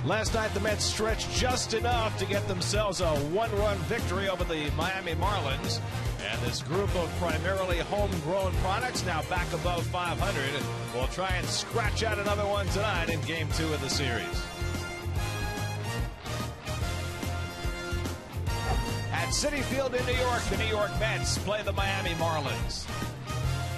Last night, the Mets stretched just enough to get themselves a one-run victory over the Miami Marlins. And this group of primarily homegrown products now back above 500. Will try and scratch out another one tonight in Game 2 of the series. At Citi Field in New York, the New York Mets play the Miami Marlins.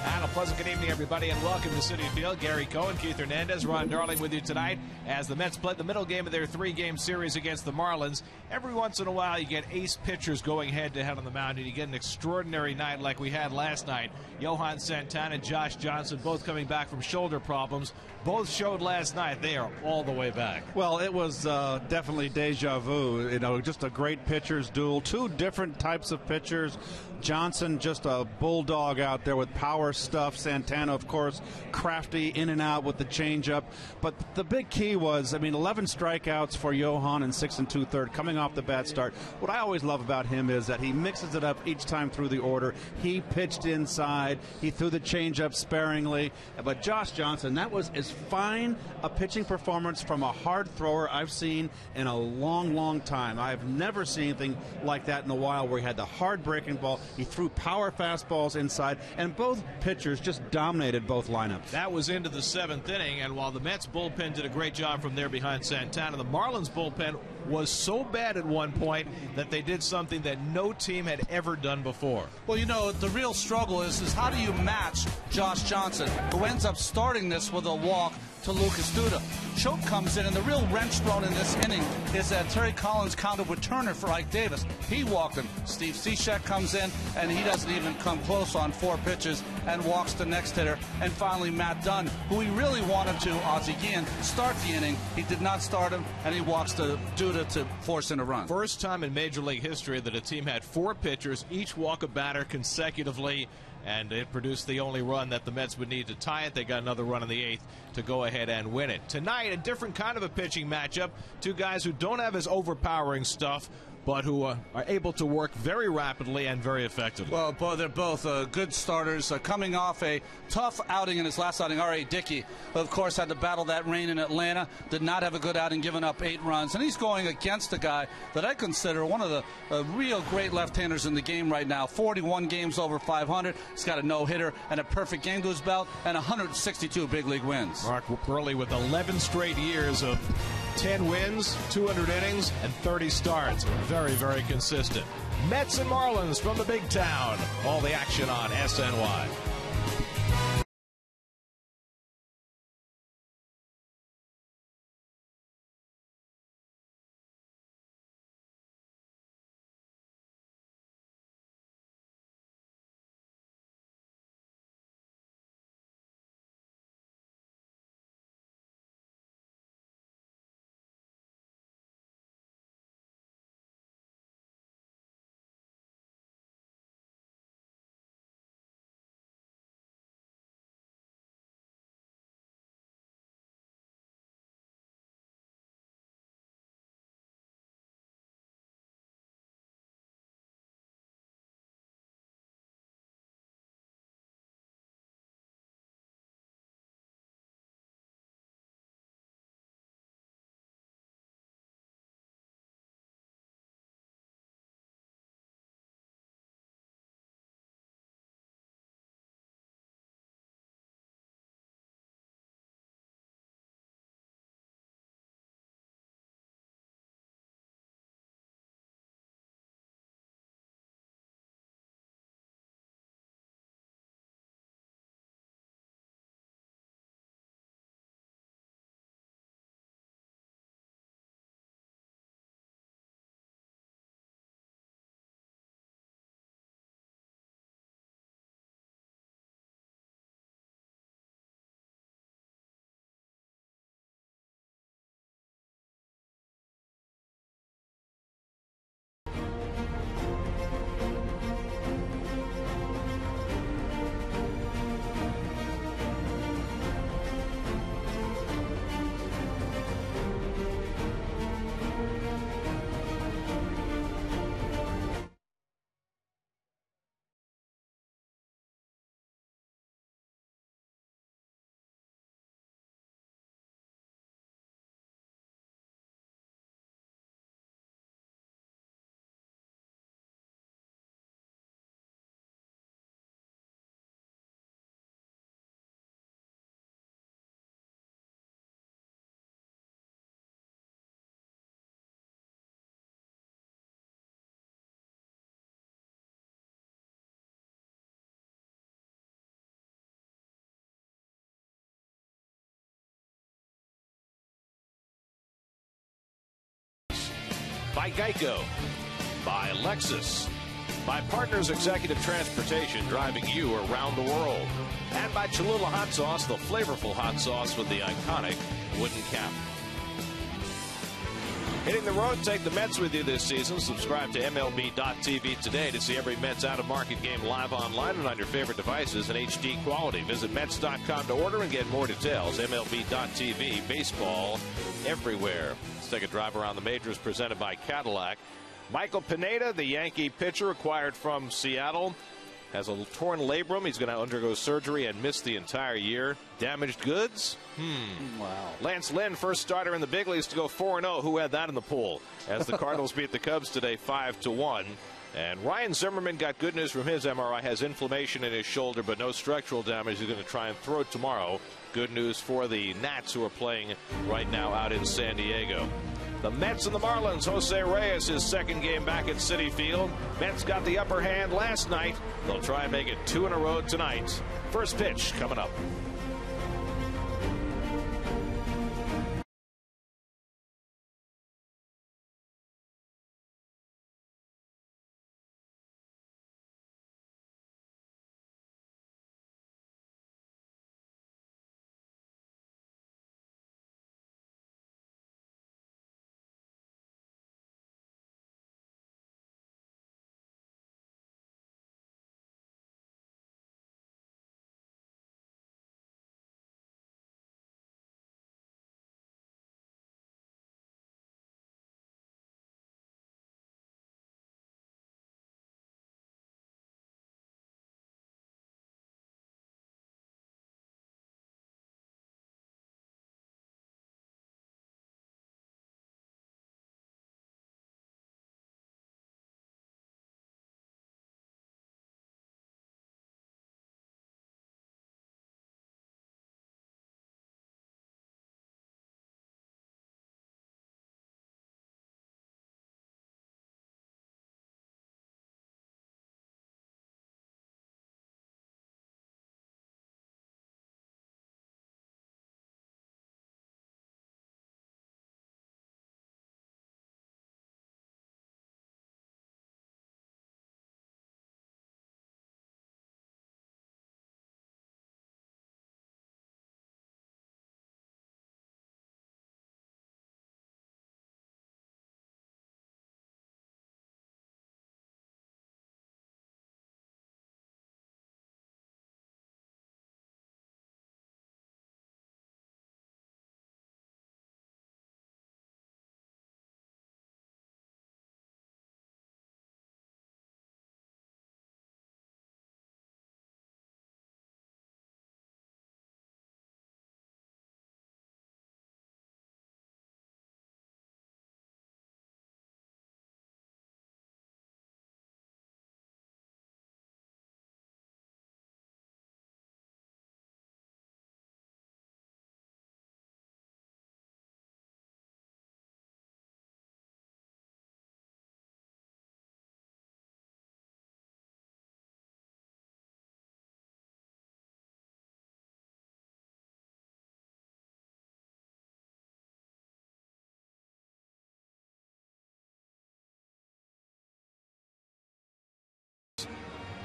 And a pleasant good evening, everybody, and welcome to Citi Field. Gary Cohen, Keith Hernandez, Ron Darling with you tonight as the Mets play the middle game of their three-game series against the Marlins. Every once in a while, you get ace pitchers going head-to-head on the mound, and you get an extraordinary night like we had last night. Johan Santana and Josh Johnson both coming back from shoulder problems. Both showed last night they are all the way back. Well, it was definitely deja vu. You know, just a great pitcher's duel. Two different types of pitchers. Johnson, just a bulldog out there with power stuff. Santana, of course, crafty in and out with the changeup. But the big key was, 11 strikeouts for Johan in 6 2/3 coming off the bad start. What I always love about him is that he mixes it up each time through the order. He pitched inside. He threw the changeup sparingly. But Josh Johnson, that was as fine a pitching performance from a hard thrower I've seen in a long, long time. I've never seen anything like that in a while, where he had the hard breaking ball. He threw power fastballs inside, and both pitchers just dominated both lineups. That was into the seventh inning, and while the Mets bullpen did a great job from there behind Santana, the Marlins bullpen was so bad at one point that they did something that no team had ever done before. Well, you know, the real struggle is how do you match Josh Johnson, who ends up starting this with a walk to Lucas Duda. Choke comes in, and the real wrench thrown in this inning is that Terry Collins counted with Turner for Ike Davis. He walked him. Steve Cishek comes in, and he doesn't even come close on 4 pitches and walks the next hitter. And finally, Matt Dunn, who he really wanted to, Ozzie Guillen, start the inning. He did not start him, and he walks to Duda to force in a run. First time in Major League history that a team had 4 pitchers, each walk a batter consecutively, and it produced the only run that the Mets would need to tie it. They got another run in the 8th to go ahead and win it. Tonight, a different kind of a pitching matchup. Two guys who don't have as overpowering stuff, but who are able to work very rapidly and very effectively. Well, they're both good starters. Coming off a tough outing in his last outing, R.A. Dickey, of course, had to battle that rain in Atlanta, did not have a good outing, giving up 8 runs. And he's going against a guy that I consider one of the real great left-handers in the game right now. 41 games over 500. He's got a no-hitter and a perfect game to his belt, and 162 big league wins. Mark Burley with 11 straight years of 10 wins, 200 innings, and 30 starts. Very, very consistent. Mets and Marlins from the big town. All the action on SNY. by Geico, by Lexus, by Partners Executive Transportation, driving you around the world, and by Cholula Hot Sauce, the flavorful hot sauce with the iconic wooden cap. Hitting the road, take the Mets with you this season. Subscribe to MLB.tv today to see every Mets out-of-market game live online and on your favorite devices in HD quality. Visit Mets.com to order and get more details. MLB.tv, baseball everywhere. Let's take a drive around the majors presented by Cadillac. Michael Pineda, the Yankee pitcher acquired from Seattle, has a torn labrum. He's going to undergo surgery and miss the entire year. Damaged goods? Wow. Lance Lynn, first starter in the big leagues to go 4-0. Who had that in the pool? As the Cardinals beat the Cubs today 5-1. And Ryan Zimmerman got good news from his MRI. Has inflammation in his shoulder, but no structural damage. He's going to try and throw it tomorrow. Good news for the Nats, who are playing right now out in San Diego. The Mets and the Marlins. Jose Reyes, his second game back at Citi Field. Mets got the upper hand last night. They'll try and make it 2 in a row tonight. First pitch coming up.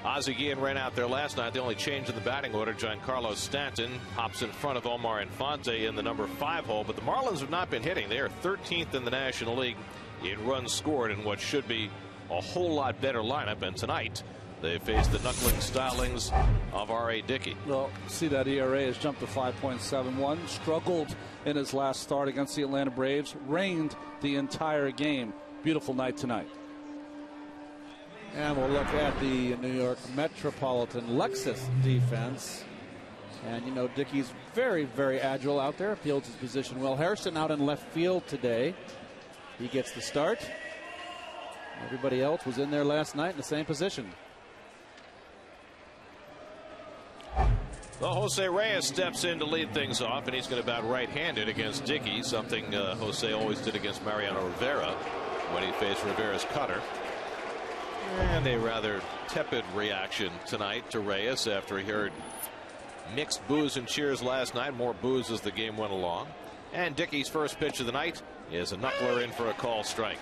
Ozzie Guillen ran out there last night. The only change in the batting order, Giancarlo Stanton hops in front of Omar Infante in the number 5 hole. But the Marlins have not been hitting. They are 13th in the National League in runs scored in what should be a whole lot better lineup. And tonight they face the knuckling stylings of R.A. Dickey. Well, see, that ERA has jumped to 5.71. Struggled in his last start against the Atlanta Braves. Reigned the entire game. Beautiful night tonight. And we'll look at the New York Metropolitan Lexus defense. And, you know, Dickey's very, very agile out there. Fields his position well. Harrison out in left field today. He gets the start. Everybody else was in there last night in the same position. Well, Jose Reyes steps in to lead things off, and he's going to bat right-handed against Dickey, something Jose always did against Mariano Rivera when he faced Rivera's cutter. And a rather tepid reaction tonight to Reyes after he heard mixed boos and cheers last night. More boos as the game went along. And Dickey's first pitch of the night is a knuckler in for a call strike.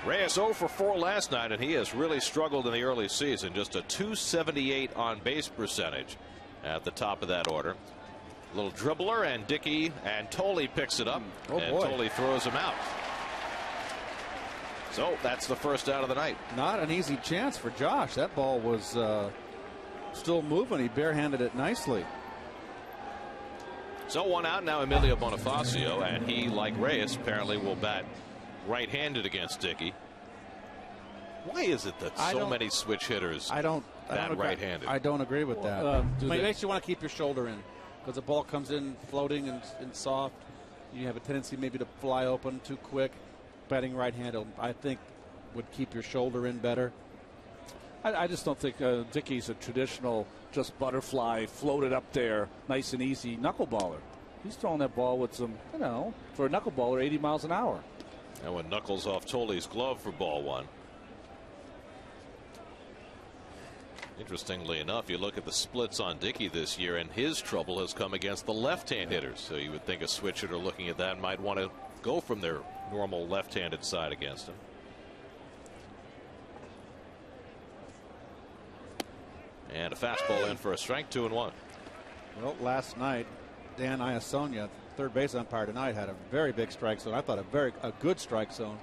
Reyes 0 for 4 last night, and he has really struggled in the early season. Just a .278 on base percentage at the top of that order. Little dribbler, and Dickey and Tolley picks it up, and boy. Tolley throws him out. So that's the first out of the night. Not an easy chance for Josh. That ball was still moving. He barehanded it nicely. So 1 out now, Emilio Bonifacio, and he, like Reyes, apparently will bat right-handed against Dickey. Why is it that so many switch hitters bat right-handed? I don't agree with that. It makes you want to keep your shoulder in, because the ball comes in floating and soft. You have a tendency maybe to fly open too quick. Batting right-handed, I think, would keep your shoulder in better. I just don't think Dickey's a traditional just butterfly, floated up there, nice and easy knuckleballer. He's throwing that ball with some, for a knuckleballer, 80 miles an hour. And one knuckles off Tolley's glove for ball 1. Interestingly enough, you look at the splits on Dickey this year, and his trouble has come against the left-hand hitters. So you would think a switch hitter looking at that might want to go from their normal left-handed side against him. And a fastball in for a strike, 2-1. Well, last night, Dan Iasonia, third base umpire tonight, had a very big strike zone. I thought a good strike zone.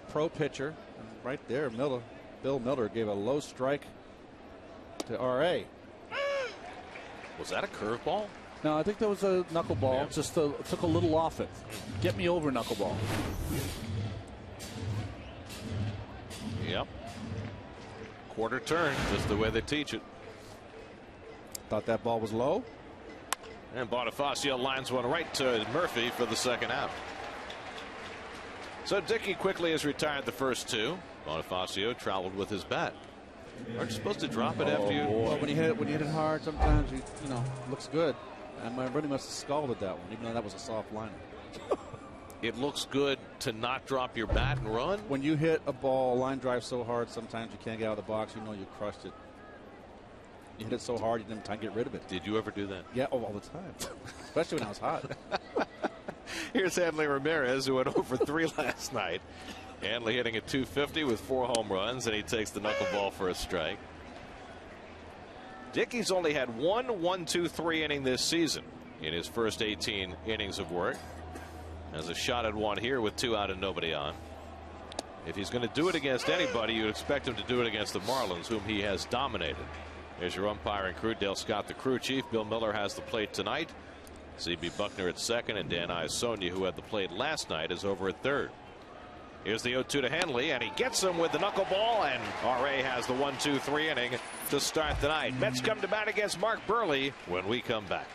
Pro pitcher, and right there, Bill Miller gave a low strike to R.A. Was that a curveball? No, I think that was a knuckleball. Yeah. Just took a little off it. Get me over knuckleball. Yep. Quarter turn, just the way they teach it. Thought that ball was low. And Bonifacio lines one right to Murphy for the second out. So Dickey quickly has retired the first 2. Bonifacio traveled with his bat. Aren't you supposed to drop it after you? Well, when you hit it hard, sometimes it looks good. And I really must have scalded that one, even though that was a soft liner. It looks good to not drop your bat and run? When you hit a ball, line drive so hard, sometimes you can't get out of the box. You know you crushed it. You hit it so hard, you didn't have time to get rid of it. Did you ever do that? Yeah, all the time. Especially when I was hot. Here's Hanley Ramirez, who went over 3 last night. Hanley hitting a .250 with 4 home runs, and he takes the knuckleball for a strike. Dickey's only had 1 1-2-3 inning this season in his first 18 innings of work. Has a shot at one here with 2 out and nobody on. If he's going to do it against anybody, you'd expect him to do it against the Marlins, whom he has dominated. There's your umpiring crew. Dale Scott, the crew chief. Bill Miller has the plate tonight. C.B. Buckner at second, and Dan Iasonia, who had the plate last night, is over at third. Here's the 0-2 to Henley, and he gets him with the knuckleball, and R.A. has the 1-2-3 inning to start the night. Mets come to bat against Mark Burley when we come back.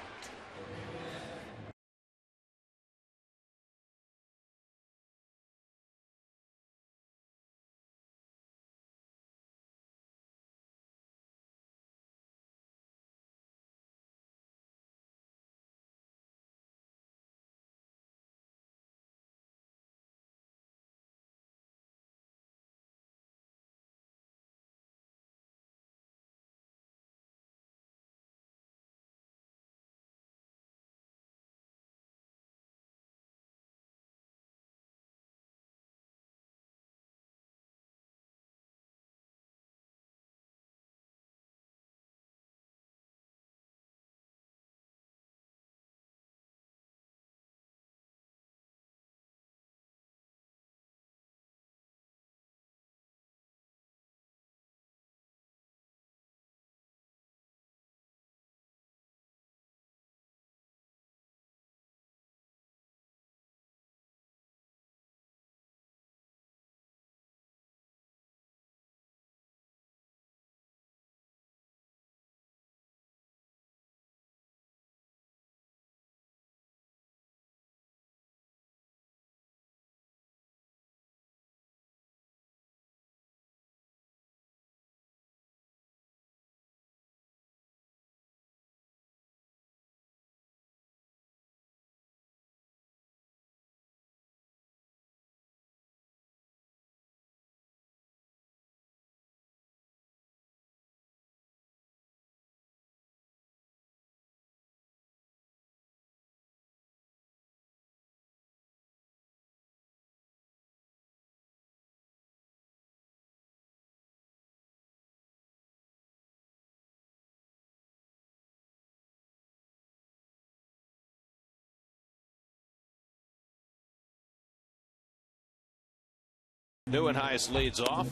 Nieuwenhuis leads off,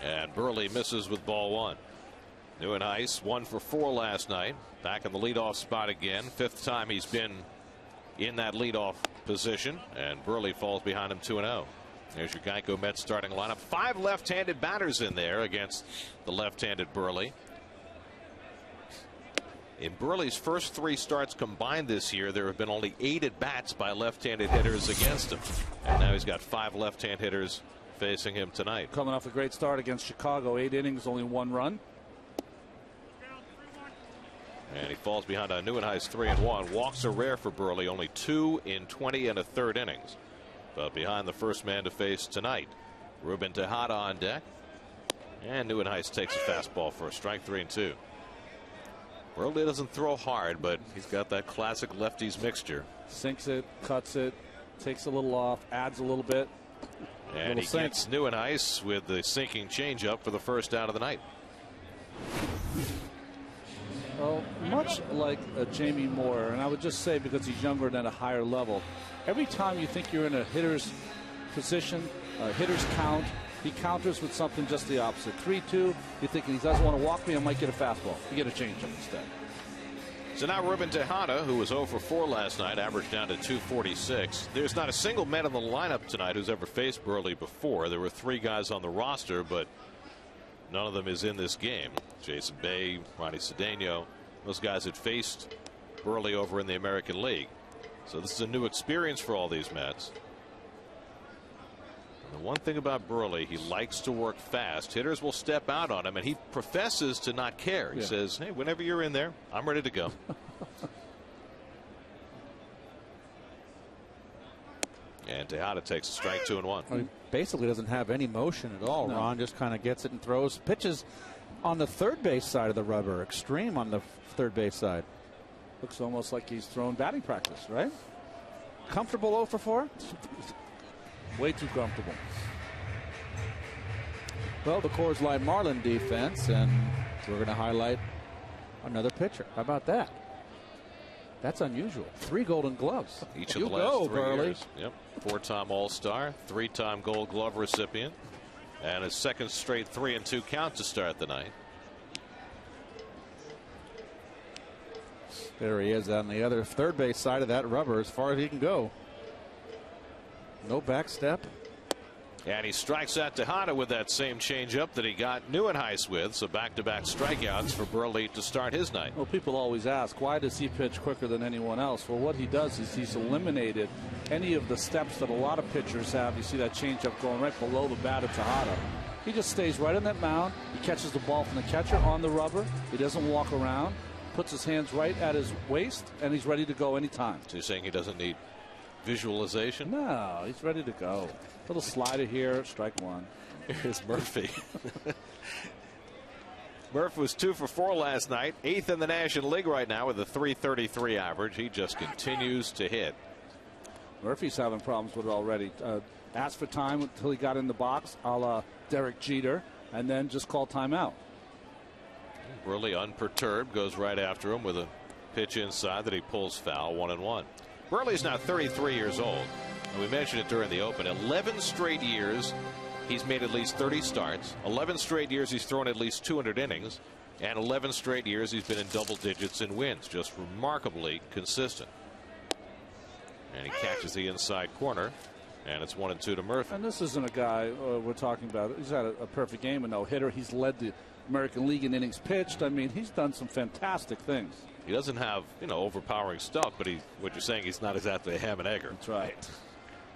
and Burley misses with ball one. Nieuwenhuis 1 for 4 last night, back in the leadoff spot again. 5th time he's been in that leadoff position, and Burley falls behind him 2-0. There's your Geico Mets starting lineup. 5 left-handed batters in there against the left-handed Burley. In Burley's first 3 starts combined this year, there have been only 8 at-bats by left-handed hitters against him. And now he's got 5 left-hand hitters facing him tonight. Coming off a great start against Chicago. 8 innings, only 1 run. And he falls behind on Nieuwenhuis 3-1. Walks are rare for Burley, only 2 in 20 and a third innings. But behind the first man to face tonight, Ruben Tejada on deck. And Nieuwenhuis takes a fastball for a strike, 3-2. Burley doesn't throw hard, but he's got that classic lefties mixture. Sinks it, cuts it, takes a little off, adds a little bit. And he gets Nieuwenhuis with the sinking changeup for the first out of the night. Well, much like Jamie Moore, and I would just say because he's younger and at a higher level, every time you think you're in a hitter's position, hitter's count, he counters with something just the opposite. 3-2, you're thinking he doesn't want to walk me, I might get a fastball. You get a changeup instead. So now Ruben Tejada, who was 0 for 4 last night, averaged down to 246. There's not a single man in the lineup tonight who's ever faced Burley before. There were 3 guys on the roster, but none of them is in this game. Jason Bay, Ronnie Cedeno, those guys had faced Burley over in the American League. So this is a new experience for all these Mets. And the one thing about Burley, he likes to work fast. Hitters will step out on him, and he professes to not care. He says, hey, whenever you're in there, I'm ready to go. And Tejada takes a strike, 2-1. Well, he basically doesn't have any motion at all. Ron just kind of gets it and throws. Pitches on the third base side of the rubber. Extreme on the third base side. Looks almost like he's throwing batting practice, right? Comfortable 0 for 4? Way too comfortable. Well, the Coors Light Marlin defense, and we're going to highlight another pitcher. How about that? That's unusual. 3 Golden Gloves. Each of the last 3 years. Yep. 4-time All-Star, 3-time Gold Glove recipient, and his second straight 3-2 count to start the night. There he is on the other third base side of that rubber as far as he can go. No back step. And he strikes out Tejada with that same changeup that he got Nieuwenhuis with. So back-to-back strikeouts for Burley to start his night. Well, people always ask, why does he pitch quicker than anyone else? Well, what he does is he's eliminated any of the steps that a lot of pitchers have. You see that changeup going right below the bat of Tejada. He just stays right on that mound. He catches the ball from the catcher on the rubber. He doesn't walk around. Puts his hands right at his waist, and he's ready to go anytime. So you're saying he doesn't need visualization? No, he's ready to go. Little slider here, strike 1. Here's Murphy. Murphy was 2 for 4 last night, 8th in the National League right now with a .333 average. He just continues to hit. Murphy's having problems with it already. Asked for time until he got in the box, a la Derek Jeter, and then just called timeout. Burley unperturbed, goes right after him with a pitch inside that he pulls foul, 1-1. Burley's now 33 years old. And we mentioned it during the open. 11 straight years he's made at least 30 starts. 11 straight years he's thrown at least 200 innings. And 11 straight years he's been in double digits in wins. Just remarkably consistent. And he catches the inside corner. And it's 1-2 to Murphy. And this isn't a guy we're talking about. He's had a perfect game, a no-hitter. He's led the American League in innings pitched. I mean, he's done some fantastic things. He doesn't have, overpowering stuff, but what you're saying, he's not exactly a ham and egger. That's right.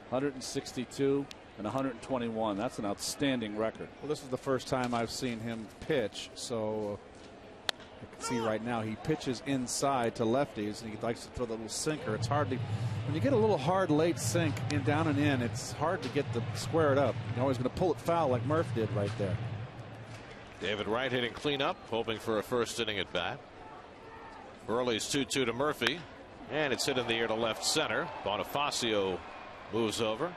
162 and 121. That's an outstanding record. Well, this is the first time I've seen him pitch, so I can see right now he pitches inside to lefties, and he likes to throw the little sinker. It's hard to, when you get a little hard late sink in down and in, it's hard to get the square it up. You're always going to pull it foul like Murph did right there. David Wright hitting cleanup, hoping for a first inning at bat. Burley's 2-2 to Murphy, and it's hit in the air to left center. Bonifacio moves over,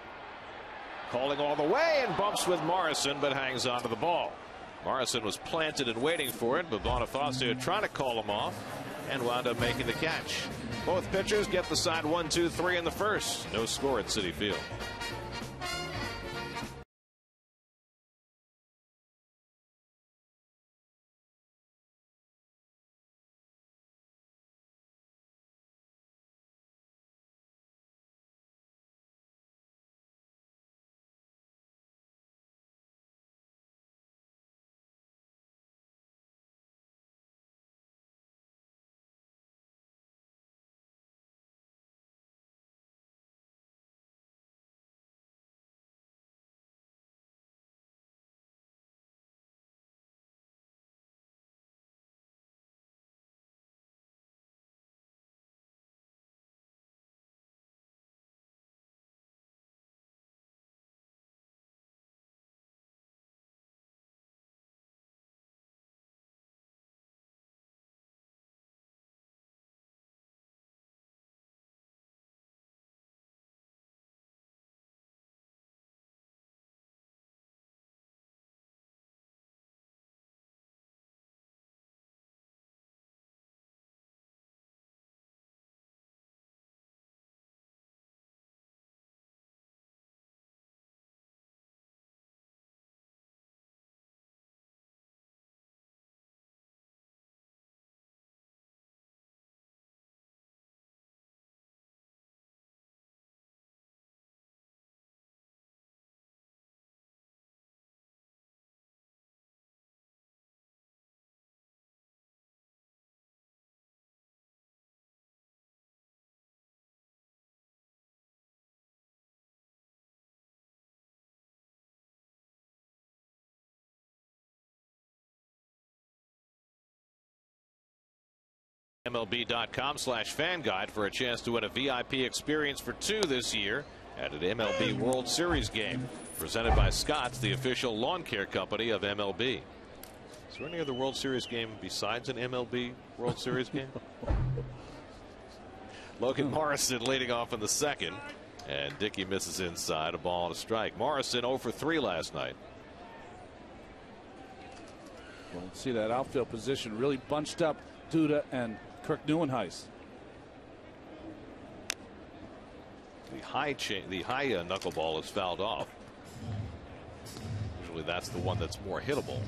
calling all the way, and bumps with Morrison, but hangs onto the ball. Morrison was planted and waiting for it, but Bonifacio trying to call him off and wound up making the catch. Both pitchers get the side 1-2-3 in the first. No score at Citi Field. MLB.com/fan guide for a chance to win a VIP experience for 2 this year at an MLB World Series game. Presented by Scott's, the official lawn care company of MLB. Is there any other World Series game besides an MLB World Series game? Logan Morrison leading off in the second. And Dickey misses inside, a ball and a strike. Morrison 0 for 3 last night. Well, see that outfield position really bunched up Duda and Kirk Neuenhuis. The high knuckleball is fouled off. Usually that's the one that's more hittable.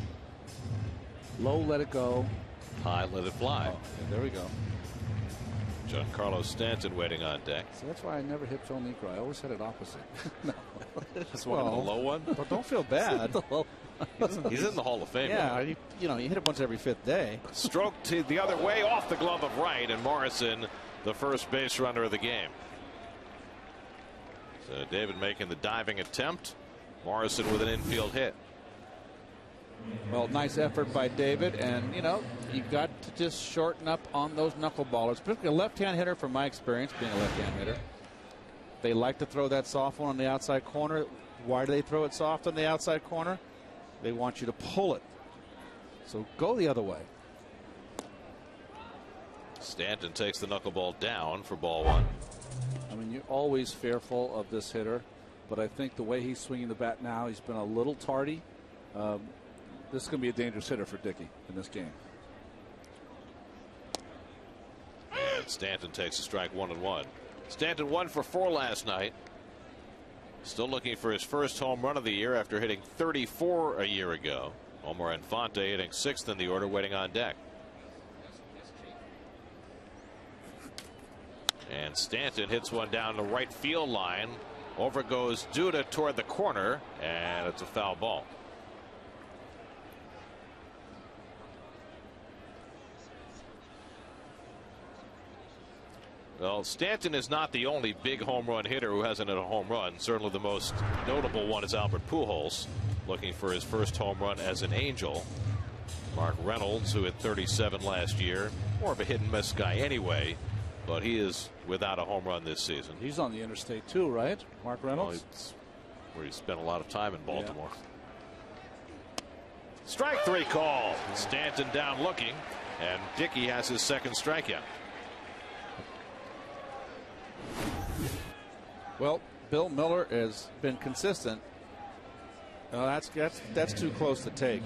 Low, let it go. High, let it fly. Oh, yeah, there we go. Giancarlo Stanton waiting on deck. So that's why I never hit Phil Niekro. I always had it opposite. No. That's one of the low one. But don't feel bad. He's in the Hall of Fame. Yeah, you hit it once every 5th day. Stroke to the other way off the glove of right, and Morrison, the first base runner of the game. So David making the diving attempt. Morrison with an infield hit. Well, nice effort by David, and you've got to just shorten up on those knuckleballers. Particularly a left-hand hitter, from my experience being a left-hand hitter. They like to throw that soft one on the outside corner. Why do they throw it soft on the outside corner? They want you to pull it. So go the other way. Stanton takes the knuckleball down for ball 1. I mean, you're always fearful of this hitter, but I think the way he's swinging the bat now, he's been a little tardy. This is going to be a dangerous hitter for Dickey in this game. And Stanton takes a strike, 1-1. Stanton 1 for 4 last night. Still looking for his first home run of the year after hitting 34 a year ago. Omar Infante hitting 6th in the order, waiting on deck. And Stanton hits one down the right field line. Over goes Duda toward the corner, and it's a foul ball. Well, Stanton is not the only big home run hitter who hasn't hit a home run. Certainly the most notable one is Albert Pujols, looking for his first home run as an Angel. Mark Reynolds, who hit 37 last year, more of a hit and miss guy anyway, but he is without a home run this season. He's on the interstate too, right? Mark Reynolds? Well, where he spent a lot of time in Baltimore. Yeah. Strike 3 call. Stanton down looking, and Dickey has his second strikeout. Well, Bill Miller has been consistent. That's too close to take.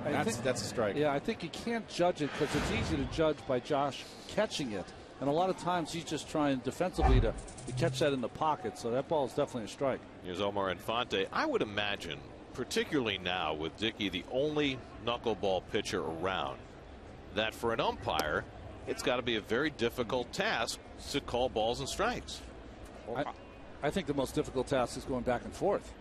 That's a strike. Yeah, I think you can't judge it because it's easy to judge by Josh catching it. And a lot of times he's just trying defensively to catch that in the pocket. So that ball is definitely a strike. Here's Omar Infante. I would imagine, particularly now with Dickey the only knuckleball pitcher around, that for an umpire, it's got to be a very difficult task to call balls and strikes. I think the most difficult task is going back and forth.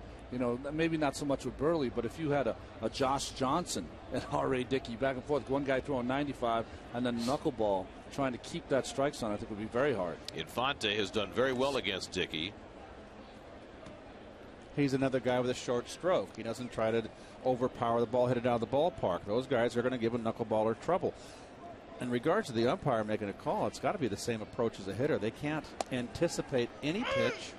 Maybe not so much with Burley, but if you had a Josh Johnson and R.A. Dickey back and forth, one guy throwing 95 and then knuckleball, trying to keep that strike zone, I think would be very hard. Infante has done very well against Dickey. He's another guy with a short stroke. He doesn't try to overpower the ball, hit it out of the ballpark. Those guys are going to give a knuckleballer trouble. In regards to the umpire making a call, it's got to be the same approach as a hitter. They can't anticipate any pitch.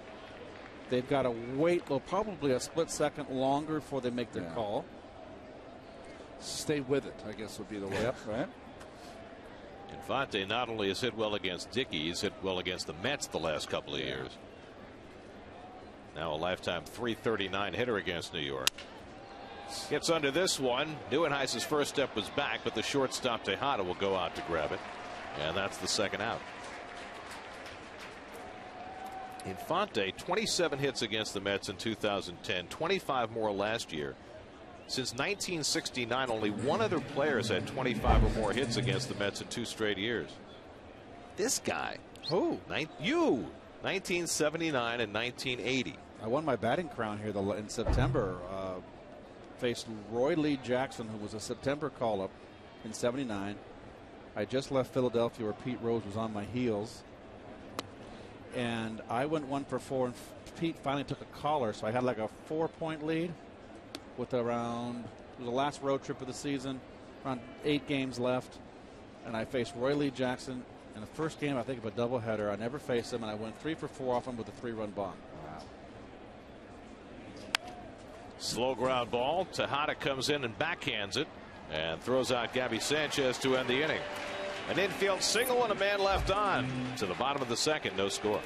They've got to wait probably a split second longer before they make their call. Stay with it, I guess, would be the way up, right? Infante not only has hit well against Dickey, he's hit well against the Mets the last couple of years. Now a lifetime .339 hitter against New York. Gets under this one. Neuenhuis's first step was back, but the shortstop Tejada will go out to grab it. And that's the second out. Infante, 27 hits against the Mets in 2010, 25 more last year. Since 1969, only one other player has had 25 or more hits against the Mets in 2 straight years. This guy. Who? You. 1979 and 1980. I won my batting crown here in September. Faced Roy Lee Jackson, who was a September call-up in '79. I just left Philadelphia where Pete Rose was on my heels. And I went 1 for 4, and Pete finally took a caller, so I had like a 4-point lead with around, it was the last road trip of the season, around 8 games left. and I faced Roy Lee Jackson in the first game, I think, of a doubleheader. I never faced him, and I went 3 for 4 off him with a 3-run bomb. Wow. Slow ground ball. Tejada comes in and backhands it and throws out Gabby Sanchez to end the inning. An infield single and a man left on to the bottom of the second. No score.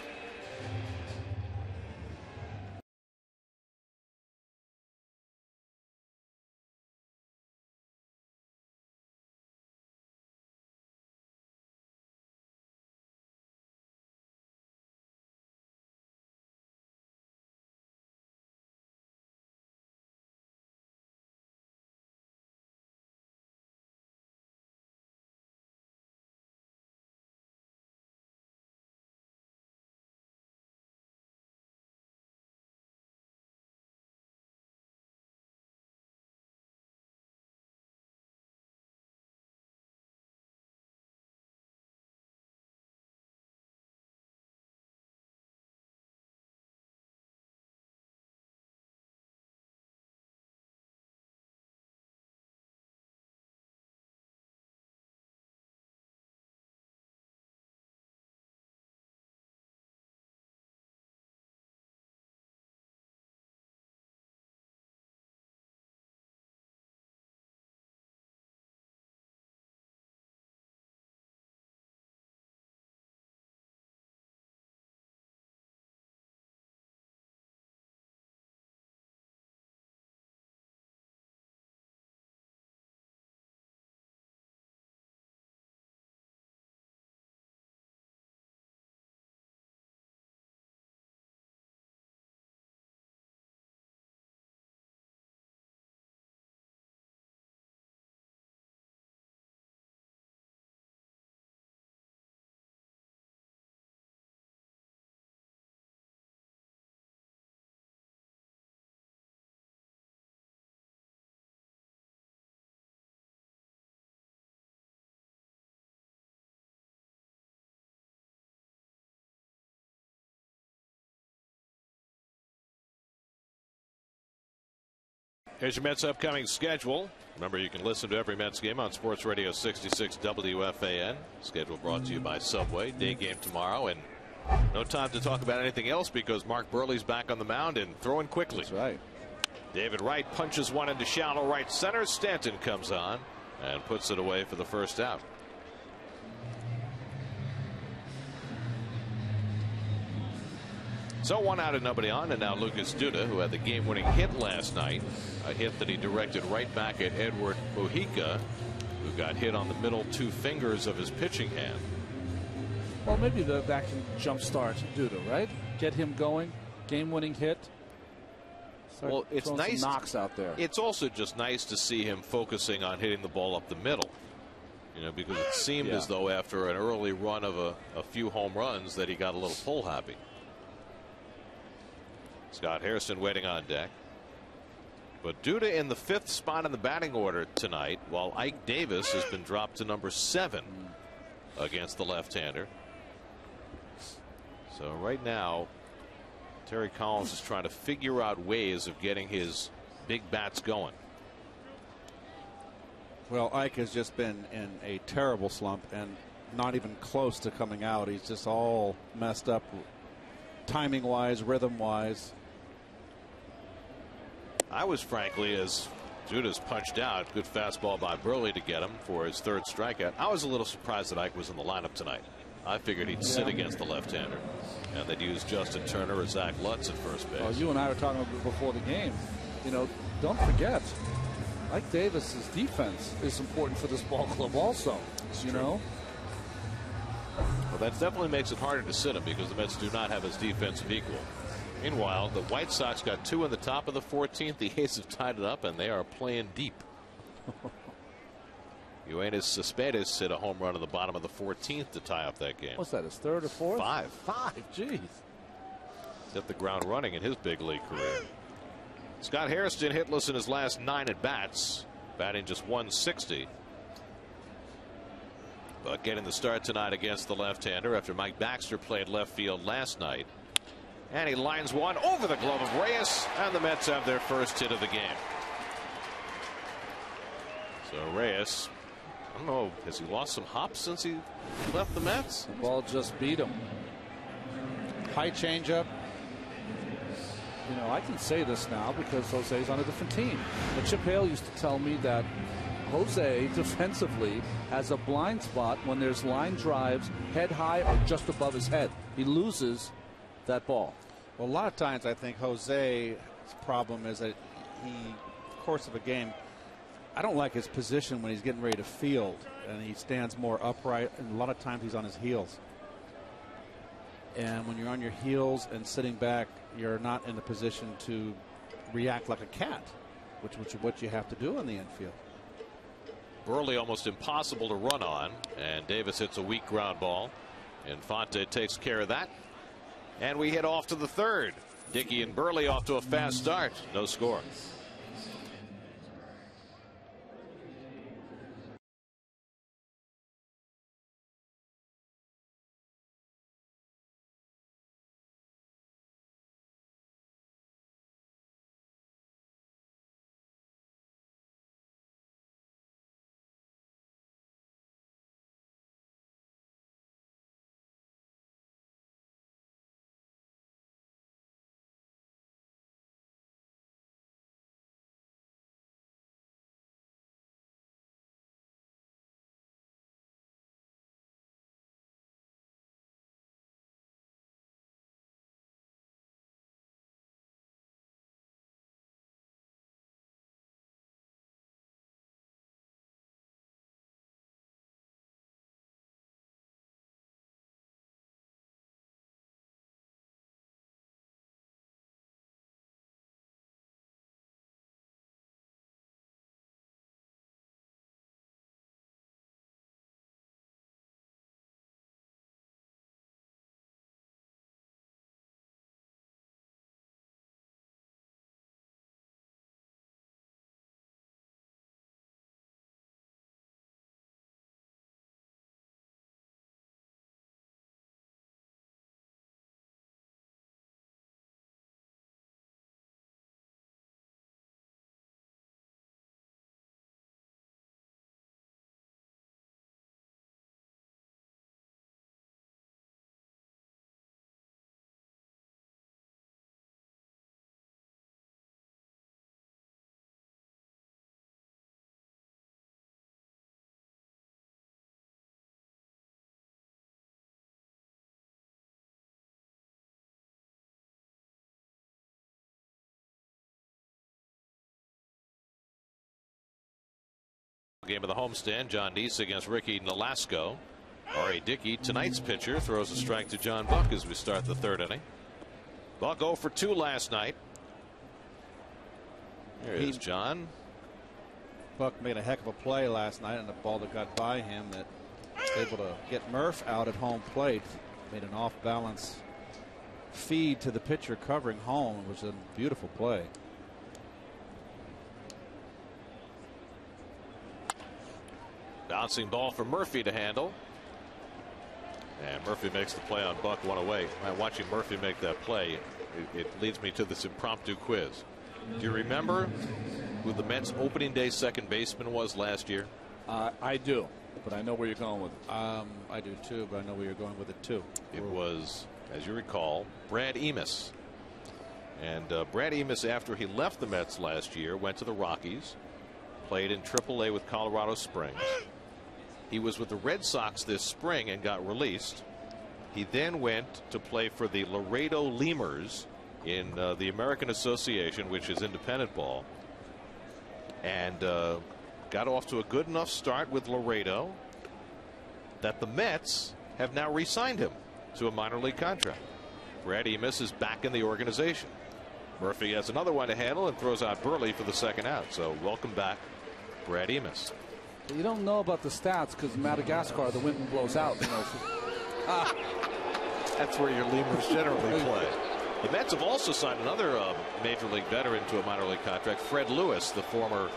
Here's your Mets upcoming schedule. Remember, you can listen to every Mets game on Sports Radio 66 WFAN. Schedule brought to you by Subway. Day game tomorrow, and no time to talk about anything else because Mark Burley's back on the mound and throwing quickly. That's right. David Wright punches one into shallow right center. Stanton comes on and puts it away for the first out. So 1 out and nobody on, and now Lucas Duda, who had the game-winning hit last night, a hit that he directed right back at Edward Mujica, who got hit on the middle 2 fingers of his pitching hand. Well, maybe that can jumpstart Duda, right? Get him going, game-winning hit. Well, it's nice. Some knocks out there. It's also just nice to see him focusing on hitting the ball up the middle. You know, because it seemed as though after an early run of a few home runs that he got a little pull happy. Scott Hairston waiting on deck. But Duda in the 5th spot in the batting order tonight, while Ike Davis has been dropped to number 7 against the left-hander. So right now, Terry Collins is trying to figure out ways of getting his big bats going. Well, Ike has just been in a terrible slump and not even close to coming out. He's just all messed up timing-wise, rhythm-wise. I was frankly, as Duda's punched out, good fastball by Burley to get him for his 3rd strikeout. I was a little surprised that Ike was in the lineup tonight. I figured he'd sit against the left-hander, and they'd use Justin Turner or Zach Lutz at first base. Well, you and I were talking about before the game. You know, don't forget, Ike Davis's defense is important for this ball club also. You know. Well, that definitely makes it harder to sit him because the Mets do not have his defensive equal. Meanwhile, the White Sox got 2 in the top of the 14th. The A's have tied it up, and they are playing deep. Yoenis Cespedes hit a home run in the bottom of the 14th to tie up that game. What's that, his 3rd or 4th? 5. 5, jeez. He's hit the ground running in his big league career. Scott Hairston hitless in his last 9 at bats, batting just 160. But getting the start tonight against the left-hander after Mike Baxter played left field last night. And he lines one over the glove of Reyes, and the Mets have their first hit of the game. So Reyes I don't know, has he lost some hops since he left the Mets? The ball just beat him. High changeup. You know, I can say this now because Jose's on a different team. But Chip Hale used to tell me that Jose defensively has a blind spot when there's line drives head high or just above his head. He loses that ball. Well, a lot of times I think Jose's problem is that course of a game, I don't like his position when he's getting ready to field, and he stands more upright, and a lot of times he's on his heels. And when you're on your heels and sitting back, you're not in a position to react like a cat, which is what you have to do in the infield. Burley almost impossible to run on, and Davis hits a weak ground ball. Infante takes care of that. And we head off to the third. Dickey and Burley off to a fast start. No score. Game of the homestand, John Deese against Ricky Nolasco. R.A. Dickey, tonight's pitcher, throws a strike to John Buck as we start the third inning. Buck 0 for 2 last night. Here is John. Buck made a heck of a play last night on the ball that got by him that was able to get Murph out at home plate. Made an off balance feed to the pitcher covering home. It was a beautiful play. Bouncing ball for Murphy to handle. And Murphy makes the play on Buck, one away. Watching Murphy make that play, it leads me to this impromptu quiz. Do you remember who the Mets opening day second baseman was last year? I do, but I know where you're going with it. I do too, but I know where you're going with it too. It was, as you recall, Brad Emis. And Brad Emis, after he left the Mets last year, went to the Rockies, played in AAA with Colorado Springs. He was with the Red Sox this spring and got released. He then went to play for the Laredo Lemurs in the American Association, which is independent ball, and got off to a good enough start with Laredo that the Mets have now re-signed him to a minor league contract. Brad Emis is back in the organization. Murphy has another one to handle and throws out Burley for the second out. So welcome back, Brad Emis. You don't know about the stats because Madagascar, the wind blows out. You know. That's where your Lemurs generally play. The Mets have also signed another major league veteran to a minor league contract, Fred Lewis, the former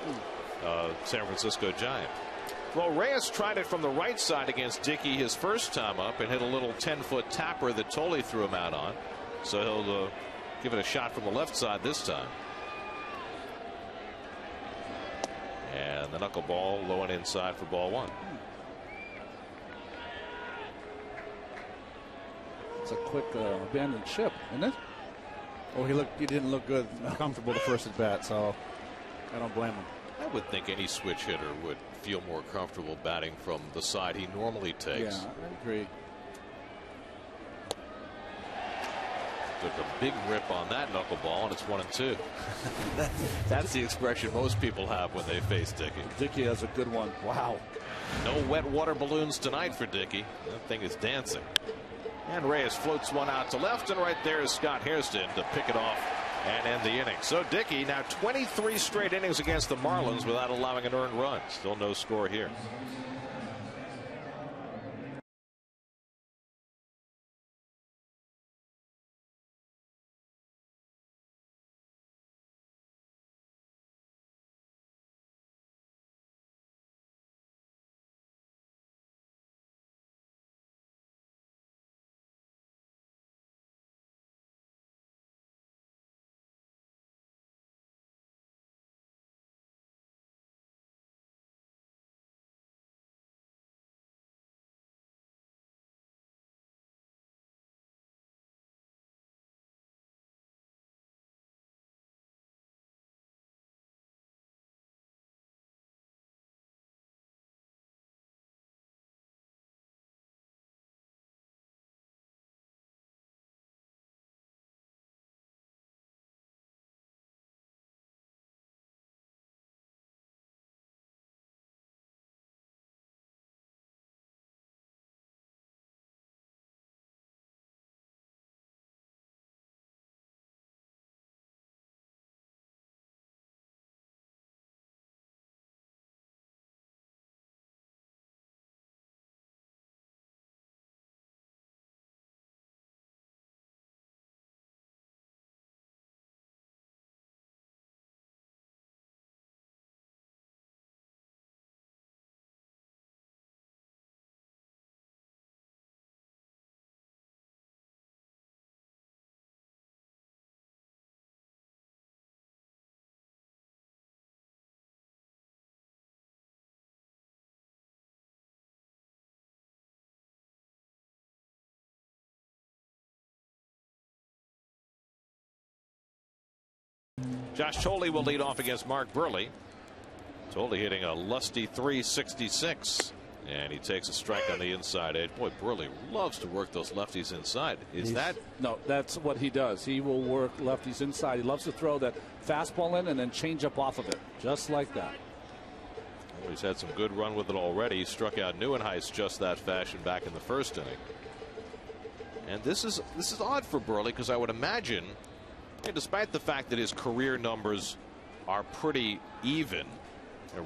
San Francisco Giant. Well, Reyes tried it from the right side against Dickey his first time up and hit a little 10-foot tapper that Tolley threw him out on. So he'll give it a shot from the left side this time. And the knuckleball low and inside for ball one. It's a quick abandoned ship, isn't it? Oh, he didn't look good, comfortable the first at bat, so I don't blame him. I would think any switch hitter would feel more comfortable batting from the side he normally takes. Yeah, I agree. Took a big rip on that knuckleball, and it's 1-2. That's the expression most people have when they face Dickey. Dickey has a good one. Wow. No wet water balloons tonight for Dickey. That thing is dancing. And Reyes floats one out to left, and right there is Scott Hairston to pick it off and end the inning. So Dickey now 23 straight innings against the Marlins without allowing an earned run. Still no score here. Josh Tolley will lead off against Mark Burley. Tolley hitting a lusty .366. And he takes a strike on the inside edge. Boy, Burley loves to work those lefties inside. No, that's what he does. He will work lefties inside. He loves to throw that fastball in and then change up off of it, just like that. Well, he's had some good run with it already. He struck out Neuenhuis just that fashion back in the first inning. And this is odd for Burley, because I would imagine, despite the fact that his career numbers are pretty even,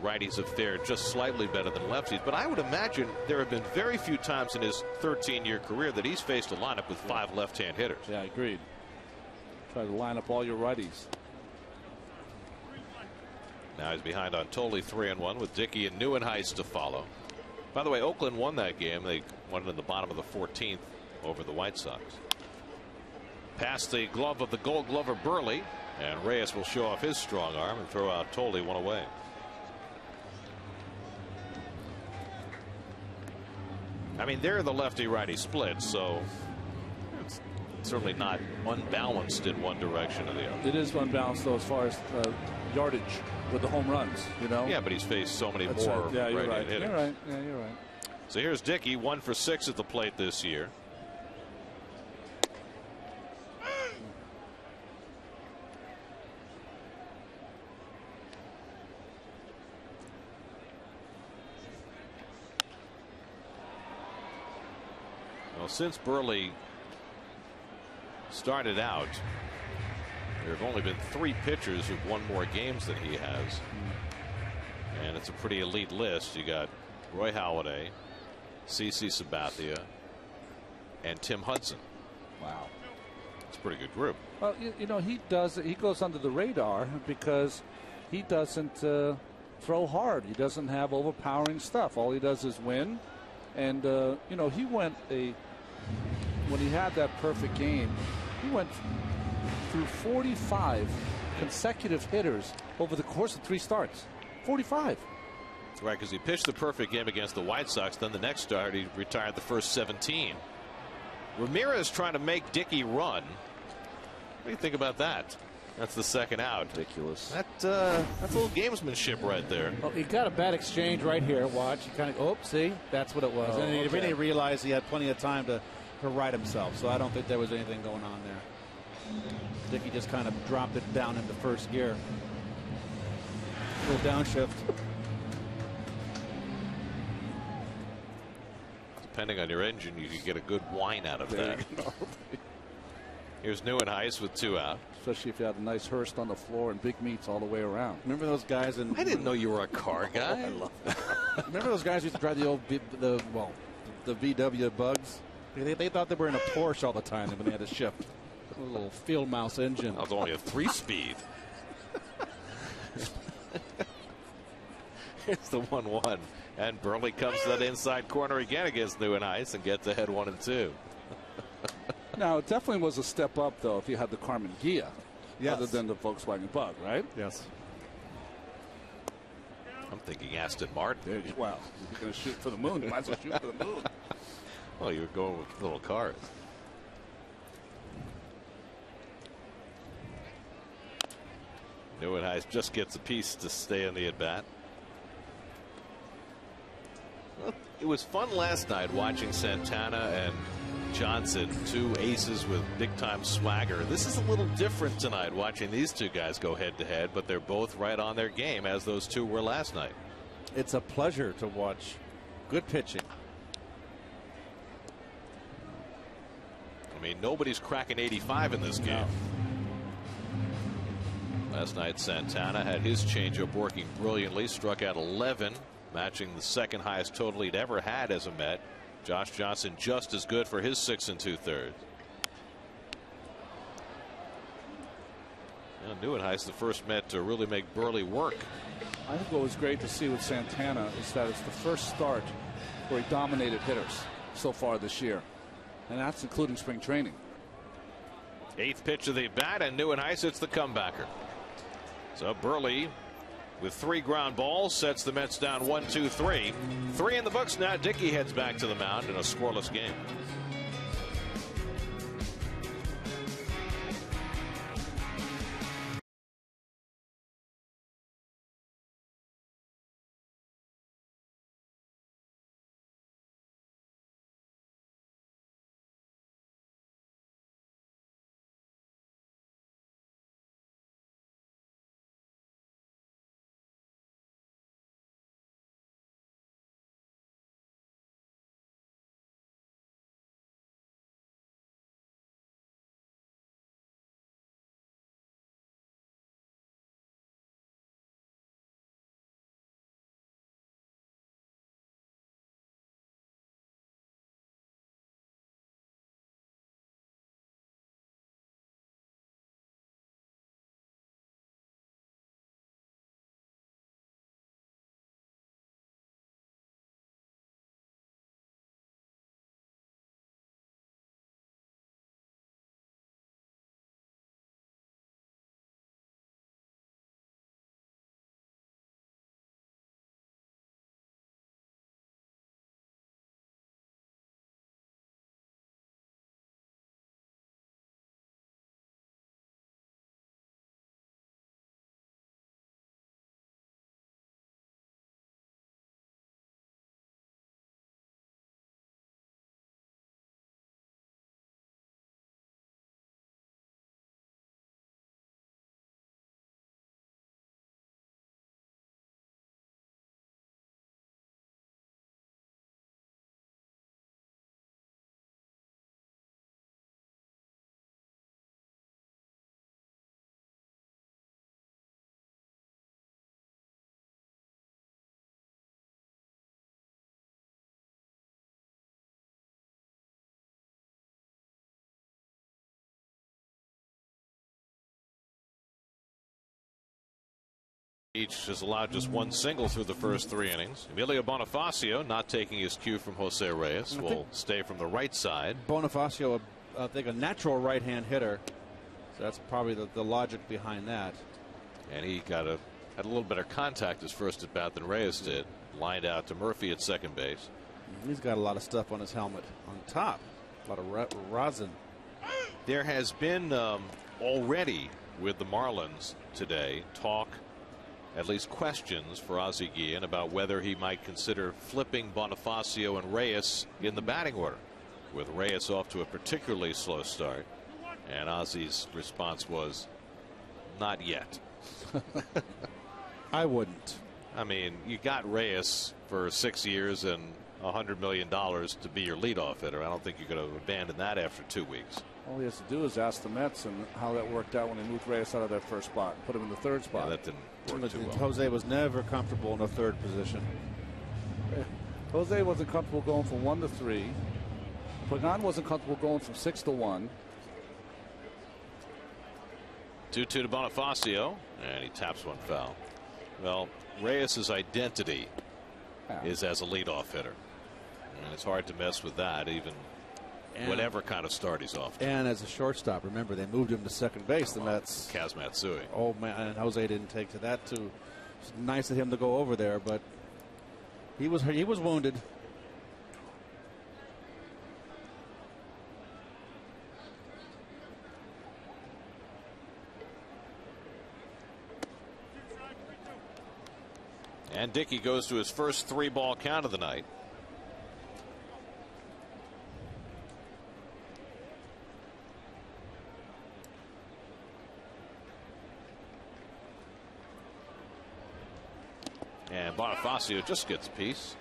righties have fared just slightly better than lefties, but I would imagine there have been very few times in his 13-year career that he's faced a lineup with 5 left-hand hitters. Yeah, agreed. Try to line up all your righties. Now he's behind on Tolley 3-1 with Dickey and Neuenhuis to follow. By the way, Oakland won that game. They won it in the bottom of the 14th over the White Sox. Past the glove of the Gold Glover Burley, and Reyes will show off his strong arm and throw out Tolley one away. I mean, they're the lefty-righty split, so it's certainly not unbalanced in one direction or the other. It is unbalanced, though, as far as yardage with the home runs, you know? Yeah, but he's faced so many That's more right. Yeah, you're right. hitters. You're right. Yeah, you're right. So here's Dickey, 1 for 6 at the plate this year. Well, since Burley started out, there have only been 3 pitchers who've won more games than he has. And it's a pretty elite list. You got Roy Halladay, CC Sabathia, and Tim Hudson. Wow. It's a pretty good group. Well, you know, he goes under the radar because he doesn't throw hard. He doesn't have overpowering stuff. All he does is win. And, you know, he went when he had that perfect game, he went through 45 consecutive hitters over the course of 3 starts. 45. Right, because he pitched the perfect game against the White Sox. Then the next start, he retired the first 17. Ramirez trying to make Dickey run. What do you think about that? That's the second out. Ridiculous. That's a little gamesmanship right there. Well, he got a bad exchange right here. Watch. He kind of, oh, see, that's what it was. And he really realized he had plenty of time to right himself. So I don't think there was anything going on there. Dickey just kind of dropped it down into first gear. A little downshift. Depending on your engine, you could get a good whine out of that. Here's Neuenhuis with 2 out. Especially if you had a nice Hurst on the floor and big meats all the way around. Remember those guys in? I didn't know you were a car guy. I love that. Remember those guys who used to drive the old the VW Bugs? They thought they were in a Porsche all the time when they had to shift. A little field mouse engine. That was only a 3-speed. Here's the 1-1. And Burley comes to that inside corner again against Neuenhuis and gets ahead 1-2. Now, it definitely was a step up, though, if you had the Carmen Ghia, yes, other than the Volkswagen Bug, right? Yes. I'm thinking Aston Martin. Well, you're going to shoot for the moon. You might as well shoot for the moon. Well, you were going with little cars. Neuenhuis just gets a piece to stay in the at-bat. Well, it was fun last night watching Santana and Johnson, 2 aces with big-time swagger. This is a little different tonight watching these 2 guys go head-to-head, but they're both right on their game as those 2 were last night. It's a pleasure to watch good pitching. I mean, nobody's cracking 85 in this game. No. Last night, Santana had his changeup working brilliantly, struck out 11, matching the second highest total he'd ever had as a Met. Josh Johnson just as good for his 6 2/3. Neuenhuis, the first Met to really make Burley work. I think what was great to see with Santana is that it's the first start where he dominated hitters so far this year, and that's including spring training. 8th pitch of the bat, and Neuenhuis hits the comebacker. So Burley, with 3 ground balls, sets the Mets down 1-2-3. 3 in the books now. Dickey heads back to the mound in a scoreless game. Each has allowed just 1 single through the first 3 innings. Emilio Bonifacio, not taking his cue from Jose Reyes, will stay from the right side. Bonifacio, I think, a natural right-hand hitter. So that's probably the logic behind that. And he got a had a little better contact his first at bat than Reyes did. Lined out to Murphy at second base. He's got a lot of stuff on his helmet on top. A lot of rosin. There has been already with the Marlins today talk, at least questions for Ozzie Guillen about whether he might consider flipping Bonifacio and Reyes in the batting order, with Reyes off to a particularly slow start. And Ozzie's response was, not yet. I wouldn't. I mean, you got Reyes for 6 years and $100 million to be your leadoff hitter. I don't think you're going to abandon that after 2 weeks. All he has to do is ask the Mets and how that worked out when they moved Reyes out of that first spot, put him in the third spot. Yeah, that didn't work too well. Jose was never comfortable in the third position. Jose wasn't comfortable going from 1 to 3. Pagan wasn't comfortable going from 6 to 1. 2-2 to Bonifacio, and he taps one foul. Well, Reyes' identity is as a leadoff hitter, and it's hard to mess with that, even whatever kind of start he's off to. And as a shortstop, remember they moved him to second base. The Mets. Kaz Matsui. Oh man, and Jose didn't take to that too. It's nice of him to go over there, but he was wounded. And Dickey goes to his first 3-ball count of the night. And Bonifacio just gets a piece.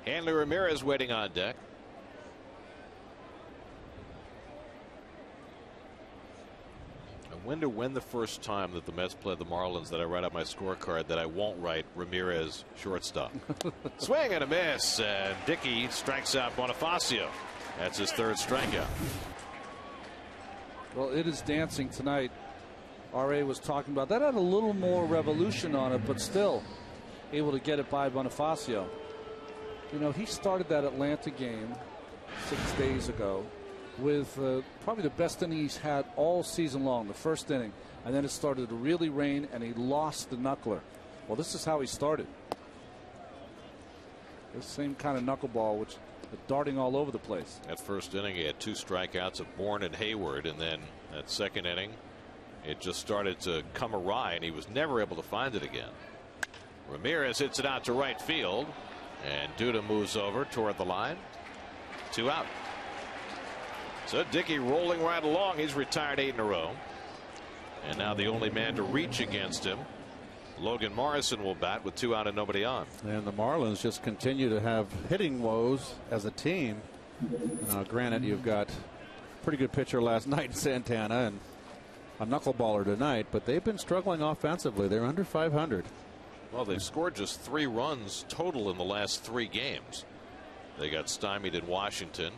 Hanley Ramirez waiting on deck. I wonder when the first time that the Mets played the Marlins that I write out my scorecard that I won't write Ramirez shortstop. Swing and a miss, and Dickey strikes out Bonifacio. That's his third strikeout. Well, it is dancing tonight. R.A. was talking about that. Had a little more revolution on it, but still able to get it by Bonifacio. You know, he started that Atlanta game 6 days ago with probably the best inning he's had all season long, the first inning. And then it started to really rain, and he lost the knuckler. Well, this is how he started. The same kind of knuckleball, which darting all over the place. That first inning, he had 2 strikeouts of Bourne and Hayward, and then that second inning, it just started to come awry, and he was never able to find it again. Ramirez hits it out to right field, and Duda moves over toward the line. 2 out. So Dickey rolling right along. He's retired 8 in a row. And now the only man to reach against him, Logan Morrison, will bat with 2 out and nobody on. And the Marlins just continue to have hitting woes as a team. Granted, you've got a pretty good pitcher last night, Santana, and a knuckleballer tonight, but they've been struggling offensively. They're under 500. Well, they've scored just 3 runs total in the last 3 games. They got stymied in Washington.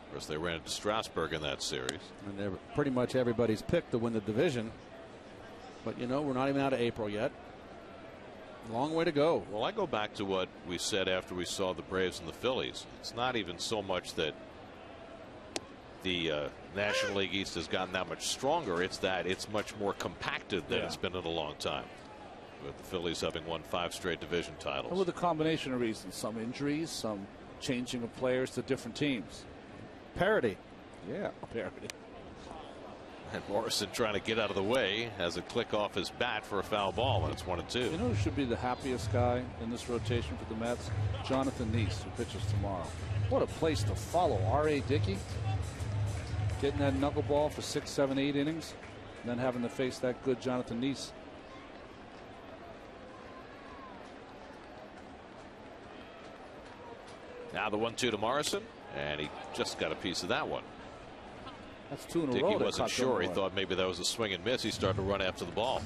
Of course, they ran into Strasburg in that series. And they're pretty much everybody's pick to win the division. But, you know, we're not even out of April yet. Long way to go. Well, I go back to what we said after we saw the Braves and the Phillies. It's not even so much that the National League East has gotten that much stronger. It's that it's much more compacted than it's been in a long time, with the Phillies having won 5 straight division titles. And with a combination of reasons, some injuries, some changing of players to different teams. Parity. Yeah, parity. And Morrison trying to get out of the way has a click off his bat for a foul ball, and it's 1-2. You know who should be the happiest guy in this rotation for the Mets? Jonathan Neese, who pitches tomorrow. What a place to follow. R.A. Dickey getting that knuckleball for 6, 7, 8 innings, and then having to face that good Jonathan Neese. Now the 1-2 to Morrison, and he just got a piece of that one. That's 2 in a row. Dickey wasn't sure. He thought maybe that was a swing and miss. He started to run after the ball.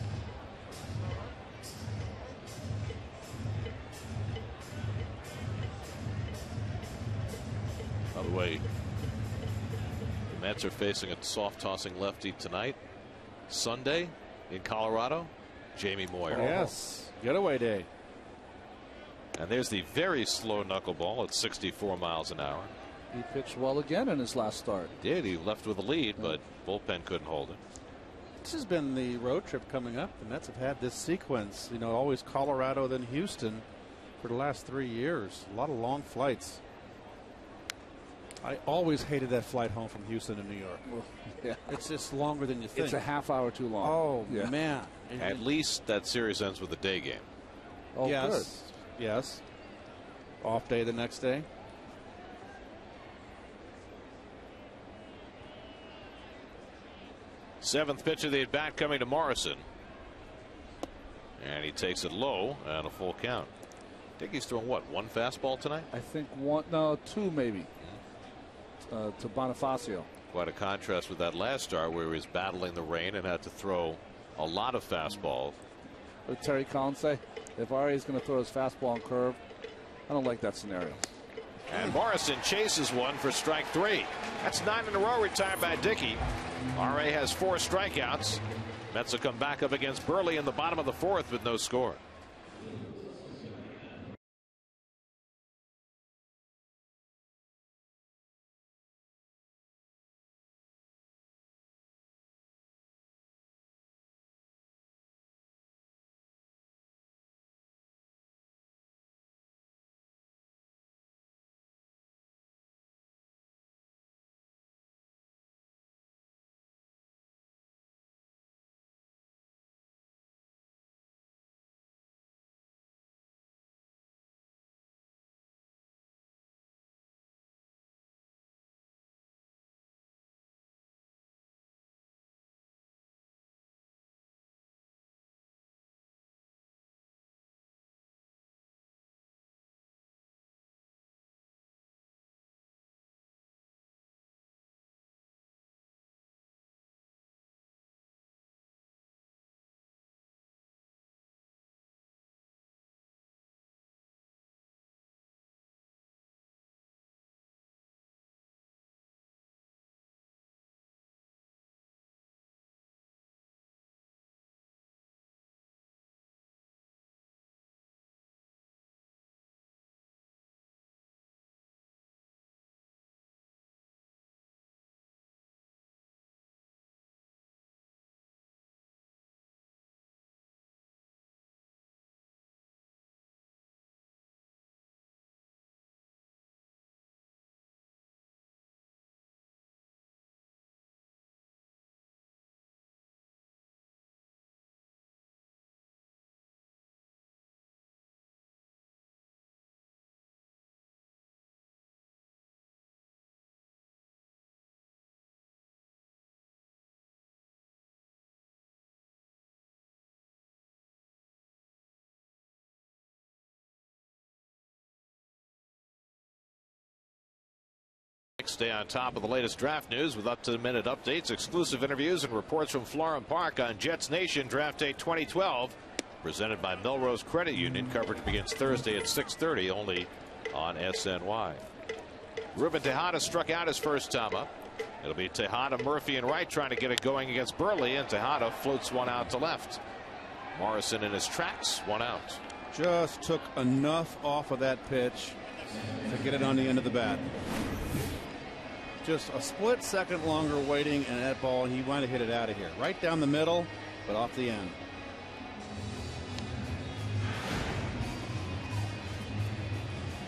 By the way, the Mets are facing a soft tossing lefty tonight. Sunday in Colorado, Jamie Moyer. Yes, getaway day. And there's the very slow knuckleball at 64 miles an hour. He pitched well again in his last start. Did. He left with a lead, but bullpen couldn't hold it. This has been the road trip coming up. The Mets have had this sequence, you know, always Colorado, then Houston for the last 3 years. A lot of long flights. I always hated that flight home from Houston to New York. Well, yeah. It's just longer than you think. It's a half hour too long. Oh, yeah. man. At least that series ends with a day game. Oh, yes. good. Yes. Off day the next day. Seventh pitch of the at bat coming to Morrison. And he takes it low and a full count. I think he's throwing what, one fastball tonight? I think one, no, two maybe. To Bonifacio. Quite a contrast with that last start where he was battling the rain and had to throw a lot of fastballs. What did Terry Collins say? If Ari is going to throw his fastball and curve, I don't like that scenario. And Morrison chases one for strike 3. That's 9 in a row retired by Dickey. R.A. has 4 strikeouts. Mets will come back up against Burley in the bottom of the 4th with no score. Stay on top of the latest draft news with up-to-the-minute updates, exclusive interviews, and reports from Florham Park on Jets Nation Draft Day 2012. Presented by Melrose Credit Union. Coverage begins Thursday at 6:30 only on SNY. Ruben Tejada struck out his first time up. It'll be Tejada, Murphy, and Wright trying to get it going against Burley, and Tejada floats one out to left. Morrison in his tracks, one out. Just took enough off of that pitch to get it on the end of the bat. Just a split second longer waiting, and that ball, he wanted to hit it out of here. Right down the middle, but off the end.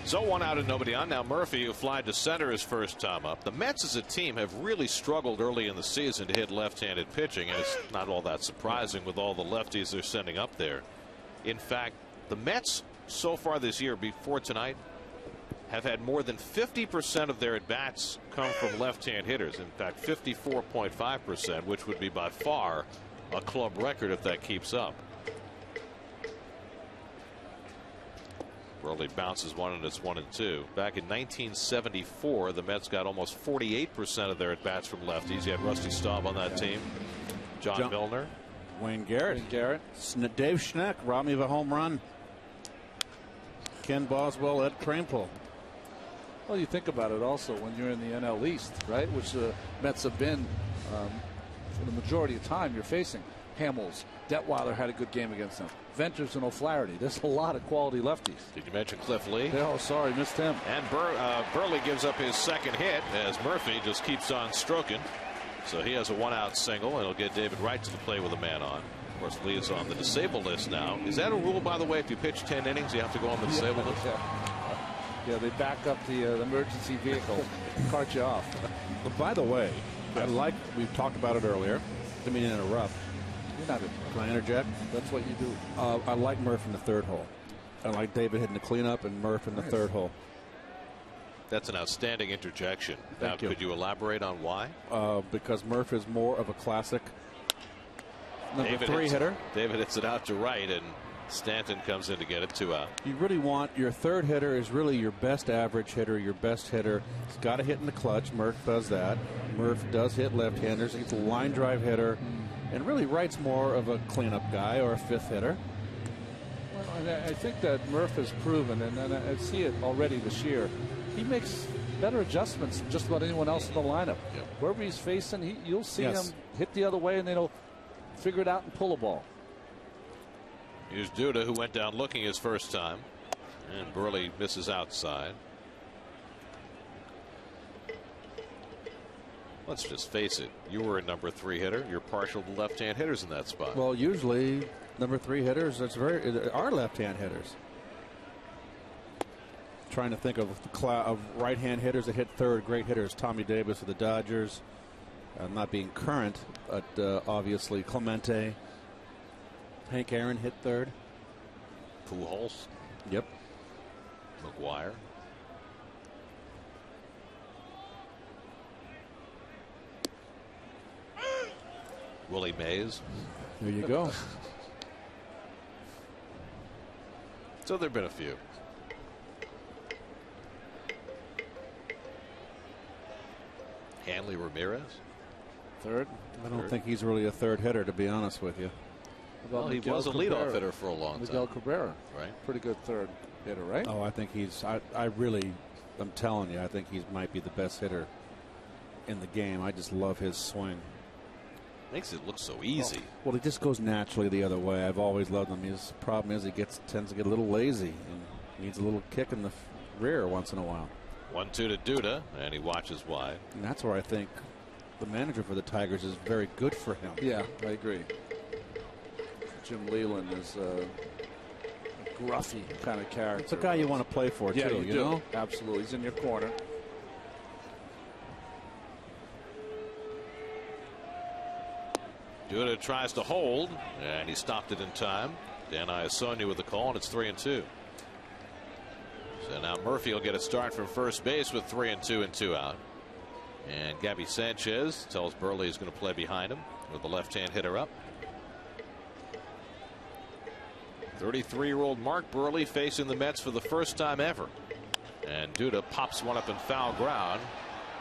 So one out and nobody on. Now Murphy, who flied to center his first time up. The Mets as a team have really struggled early in the season to hit left-handed pitching, and it's not all that surprising with all the lefties they're sending up there. In fact, the Mets so far this year, before tonight, have had more than 50% of their at-bats come from left-hand hitters. In fact, 54.5%, which would be by far a club record if that keeps up. Burley bounces one, and it's 1-2. Back in 1974, the Mets got almost 48% of their at-bats from lefties. You had Rusty Staub on that team. John Milner. Wayne Garrett. Dave Schneck robbed me of a home run. Ken Boswell, Ed Kranepool. Well, you think about it also when you're in the NL East, right, which the Mets have been for the majority of time you're facing. Hamels, Detweiler had a good game against them. Venters and O'Flaherty. There's a lot of quality lefties. Did you mention Cliff Lee? Oh, sorry, missed him. And Burley gives up his second hit as Murphy just keeps on stroking. So he has a 1-out single, and it'll get David Wright to the play with a man on. Of course, Lee is on the disabled list now. Is that a rule, by the way? If you pitch 10 innings, you have to go on the disabled list? Yeah, they back up the emergency vehicle, cart you off. But by the way, we've talked about it earlier. I mean, interrupt. You're not. Can I interject? That's what you do. I like Murph in the third hole. I like David hitting the cleanup and Murph in the third hole. That's an outstanding interjection. Now, could you elaborate on why? Because Murph is more of a classic number 3 hitter. David hits it out to right, and Stanton comes in to get it 2 out. You really want your third hitter is really your best average hitter, your best hitter. He's got to hit in the clutch. Murph does that. Murph does hit left-handers. He's a line drive hitter, and really Wright's more of a cleanup guy or a fifth hitter. Well, I think that Murph has proven, and I see it already this year. He makes better adjustments than just about anyone else in the lineup. Yep. Wherever he's facing, you'll see him hit the other way, and then he'll figure it out and pull a ball. Here's Duda, who went down looking his first time, and Burley misses outside. Let's just face it. You were a number 3 hitter. You're partial to left-hand hitters in that spot. Well, usually number 3 hitters are left-hand hitters. Trying to think of right-hand hitters that hit third, great hitters. Tommy Davis of the Dodgers, not being current, but obviously Clemente. Hank Aaron hit third. Pujols. Yep. McGuire. Willie Mays. There you go. So there have been a few. Hanley Ramirez. Third. I don't think he's really a third hitter, to be honest with you. Well, he was a leadoff hitter for a long time. Miguel Cabrera. Right. Pretty good third hitter, right? Oh, I think I'm telling you, I think he might be the best hitter in the game. I just love his swing. Makes it look so easy. Well, he just goes naturally the other way. I've always loved him. His problem is he tends to get a little lazy and needs a little kick in the rear once in a while. 1-2 to Duda, and he watches wide. And that's where I think the manager for the Tigers is very good for him. Yeah, I agree. Jim Leland is a gruffy kind of character. It's a guy you want to play for, yeah, too. You know? Absolutely. He's in your corner. Duda tries to hold, and he stopped it in time. Dan Iassogna with the call, and it's 3-2. So now Murphy will get a start from first base with 3-2 and 2 out. And Gabby Sanchez tells Burley he's going to play behind him with the left-hand hitter up. 33-year-old Mark Burley facing the Mets for the first time ever. And Duda pops one up in foul ground.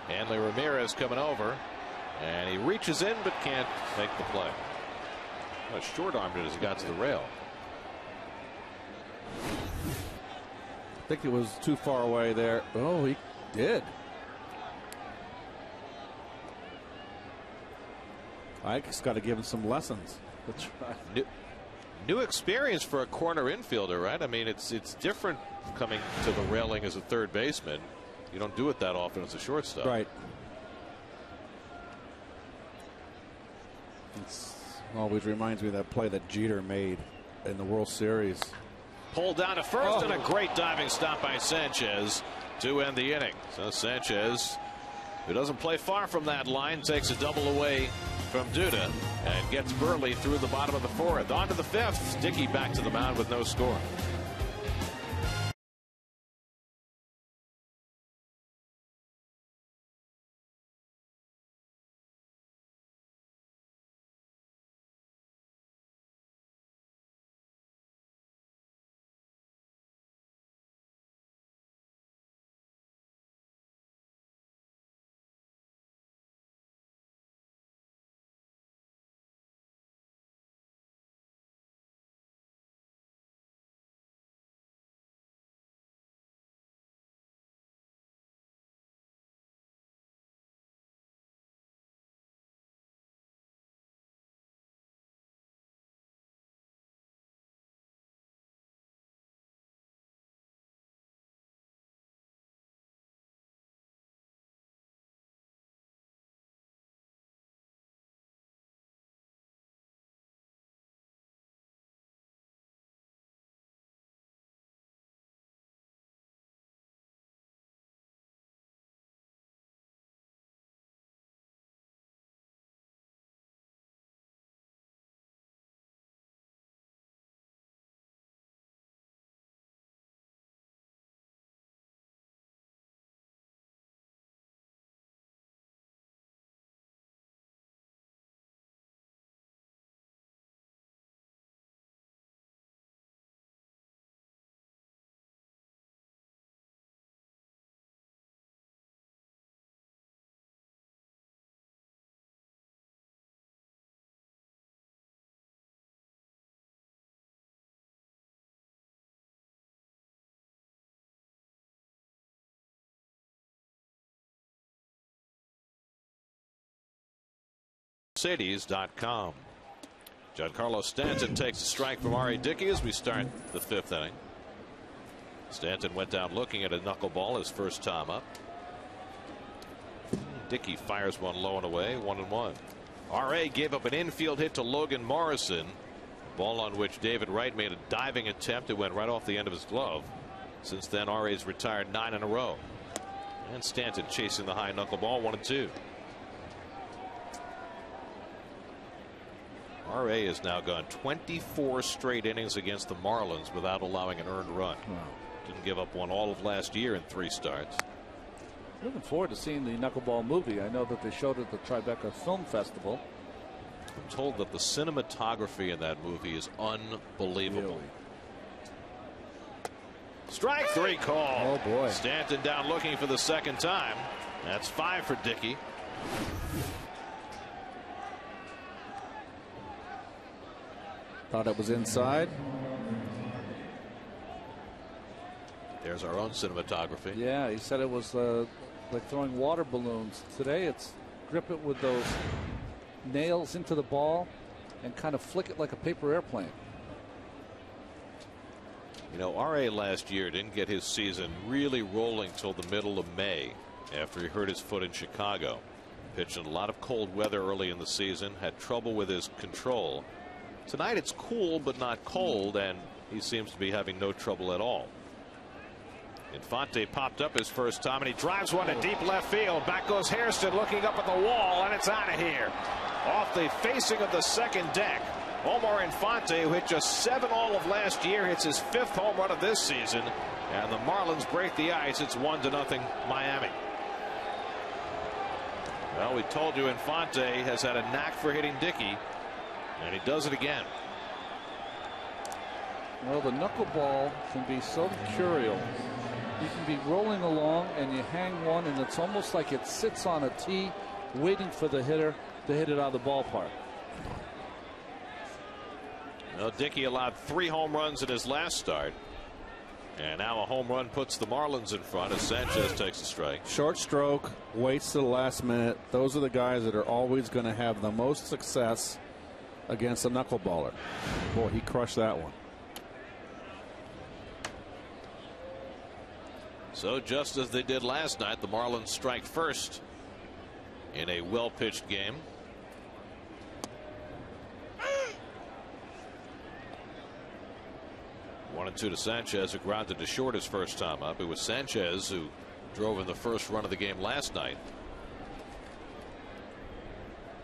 Hanley Ramirez coming over. And he reaches in but can't make the play. Well, short-armed it as he got to the rail. I think it was too far away there. Oh, he did. Ike's got to give him some lessons. That's right. New experience for a corner infielder, right? I mean, it's different coming to the railing as a third baseman. You don't do it that often as a shortstop. Right. It always reminds me of that play that Jeter made in the World Series. Pulled down to first, and a great diving stop by Sanchez to end the inning. So Sanchez, who doesn't play far from that line, takes a double away from Duda and gets Burley through the bottom of the fourth. On to the fifth. Dickey back to the mound with no score. Mercedes.com. Giancarlo Stanton takes a strike from R.A. Dickey as we start the 5th inning. Stanton went down looking at a knuckleball his first time up. Dickey fires one low and away, 1-1. R.A. gave up an infield hit to Logan Morrison. Ball on which David Wright made a diving attempt. It went right off the end of his glove. Since then, R.A.'s retired 9 in a row. And Stanton chasing the high knuckleball, 1-2. R.A. has now gone 24 straight innings against the Marlins without allowing an earned run. Wow. Didn't give up one all of last year in 3 starts. Looking forward to seeing the knuckleball movie. I know that they showed it at the Tribeca Film Festival. I'm told that the cinematography in that movie is unbelievable. Really? Strike 3 call. Oh, boy. Stanton down looking for the second time. That's 5 for Dickey. Thought it was inside. There's our own cinematography. Yeah, he said it was like throwing water balloons. Today it's grip it with those nails into the ball and kind of flick it like a paper airplane. You know, R.A. last year didn't get his season really rolling till the middle of May after he hurt his foot in Chicago. Pitched in a lot of cold weather early in the season, had trouble with his control. Tonight it's cool but not cold, and he seems to be having no trouble at all. Infante popped up his first time, and he drives one to deep left field. Back goes Hairston looking up at the wall, and it's out of here. Off the facing of the second deck. Omar Infante, who hit just 7 all of last year, hits his 5th home run of this season. And the Marlins break the ice. It's 1-0 Miami. Well, we told you Infante has had a knack for hitting Dickey, and he does it again. Well, the knuckleball can be so curious. You can be rolling along and you hang one, and it's almost like it sits on a tee waiting for the hitter to hit it out of the ballpark. Well, Dickey allowed 3 home runs in his last start. And now a home run puts the Marlins in front as Sanchez takes a strike. Short stroke, waits to the last minute. Those are the guys that are always going to have the most success against a knuckleballer. Boy, he crushed that one. So just as they did last night, the Marlins strike first in a well-pitched game. One and 2 to Sanchez, who grounded to short his first time up. It was Sanchez who drove in the first run of the game last night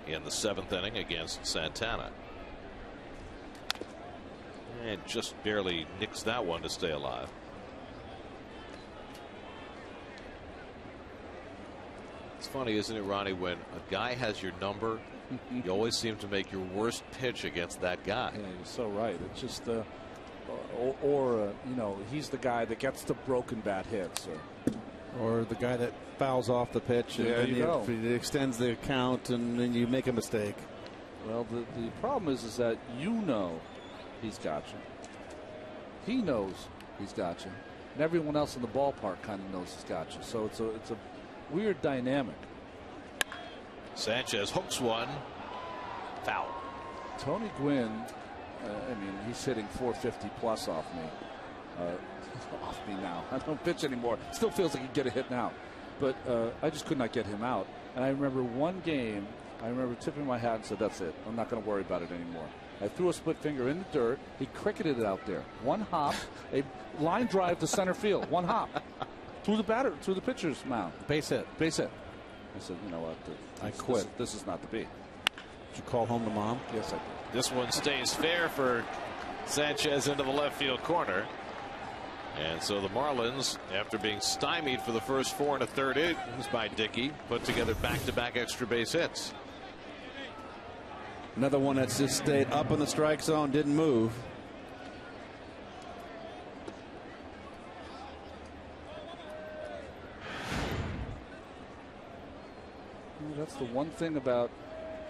in the 7th inning against Santana. And just barely nicks that one to stay alive. It's funny, isn't it, Ronnie, when a guy has your number, you always seem to make your worst pitch against that guy. Yeah, you're so right. It's just you know, he's the guy that gets the broken bat hits, or the guy that fouls off the pitch, and it extends the count, and then you make a mistake. Well, the problem is that you know he's got you. He knows he's got you, and everyone else in the ballpark kind of knows he's got you. So it's a weird dynamic. Sanchez hooks one, foul. Tony Gwynn, I mean, he's hitting 450 plus off me. Off me now. I don't pitch anymore. Still feels like he can get a hit now, but I just could not get him out. And I remember one game, I remember tipping my hat and said, "That's it. I'm not going to worry about it anymore." I threw a split finger in the dirt. He cricketed it out there. One hop, a line drive to center field. One hop. Through the pitcher's mound. Base hit. Base hit. I said, you know what? I quit. This is not to be. Did you call home to mom? Yes, I did. This one stays fair for Sanchez into the left field corner. And so the Marlins, after being stymied for the first 4 1/3 innings by Dickey, put together back-to-back extra base hits. Another one that's just stayed up in the strike zone, didn't move. That's the one thing about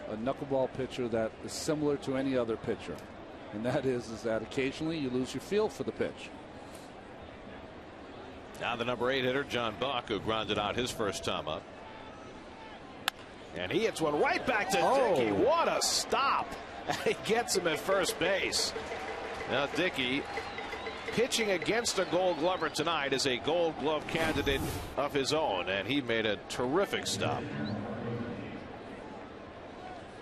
a knuckleball pitcher that is similar to any other pitcher, and that is that occasionally you lose your feel for the pitch. Now the number 8 hitter, John Buck, who grounded out his first time up. And he hits one right back to Dickey. What a stop. He gets him at first base. Now Dickey, pitching against a Gold Glover tonight, is a Gold Glove candidate of his own, and he made a terrific stop.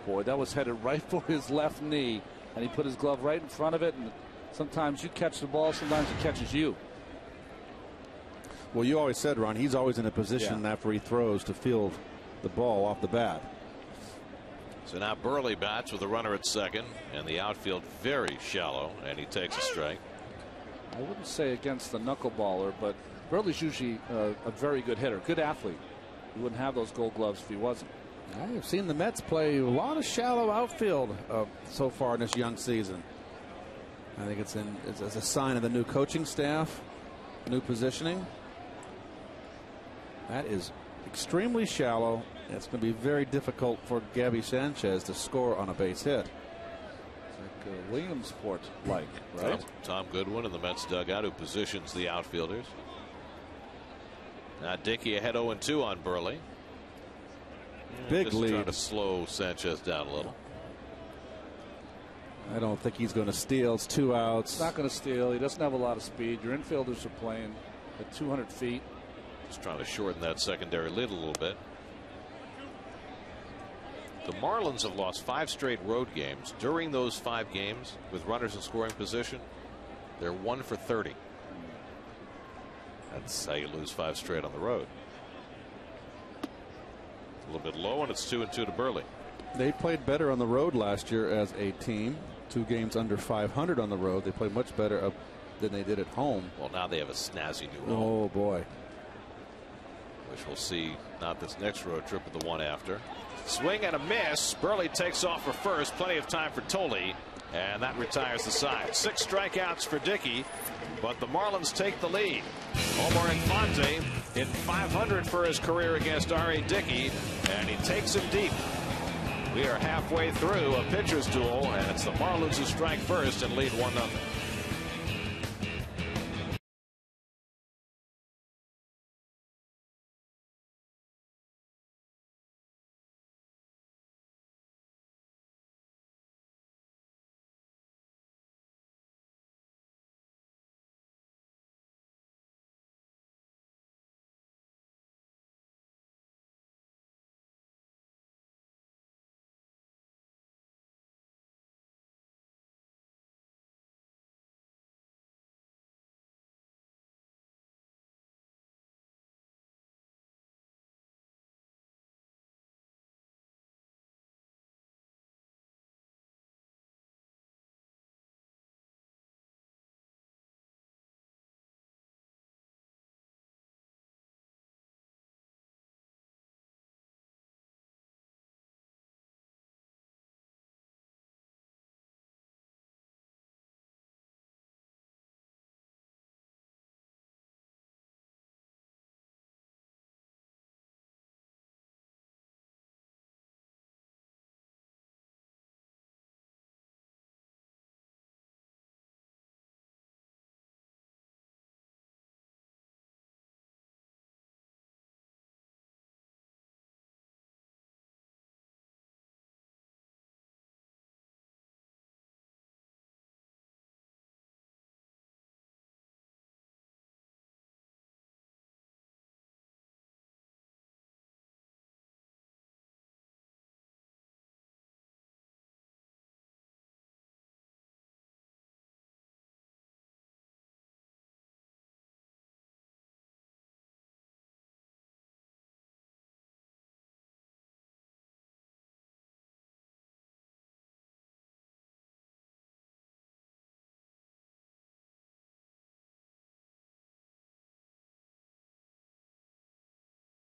Boy, that was headed right for his left knee, and he put his glove right in front of it. And sometimes you catch the ball, sometimes it catches you. Well, you always said, Ron, he's always in a position after he throws to field the ball off the bat. So now Burley bats with a runner at second, and the outfield very shallow, and he takes a strike. I wouldn't say against the knuckleballer, but Burley's usually a very good hitter, good athlete. He wouldn't have those Gold Gloves if he wasn't. I've seen the Mets play a lot of shallow outfield So far in this young season. I think it's a sign of the new coaching staff, new positioning. That is extremely shallow. It's going to be very difficult for Gabby Sanchez to score on a base hit. It's like Williamsport right? Tom Goodwin in the Mets dugout, who positions the outfielders. Now Dickey ahead 0-2 on Burley. Big just lead. Trying to slow Sanchez down a little. I don't think he's going to steal. It's 2 outs. He's not going to steal. He doesn't have a lot of speed. Your infielders are playing at 200 feet. Just trying to shorten that secondary lead a little bit. The Marlins have lost 5 straight road games. During those 5 games, with runners in scoring position, they're 1 for 30. That's how you lose 5 straight on the road. A little bit low, and it's 2-2 to Burley. They played better on the road last year as a team. 2 games under 500 on the road. They played much better than they did at home. Well, now they have a snazzy new home. Oh, boy. Which we'll see not this next road trip, but the one after. Swing and a miss. Burley takes off for first. Plenty of time for Tolley, and that retires the side. 6 strikeouts for Dickey, but the Marlins take the lead. Omar Infante hit 500 for his career against R.A. Dickey, and he takes him deep. We are halfway through a pitcher's duel, and it's the Marlins who strike first and lead 1-0.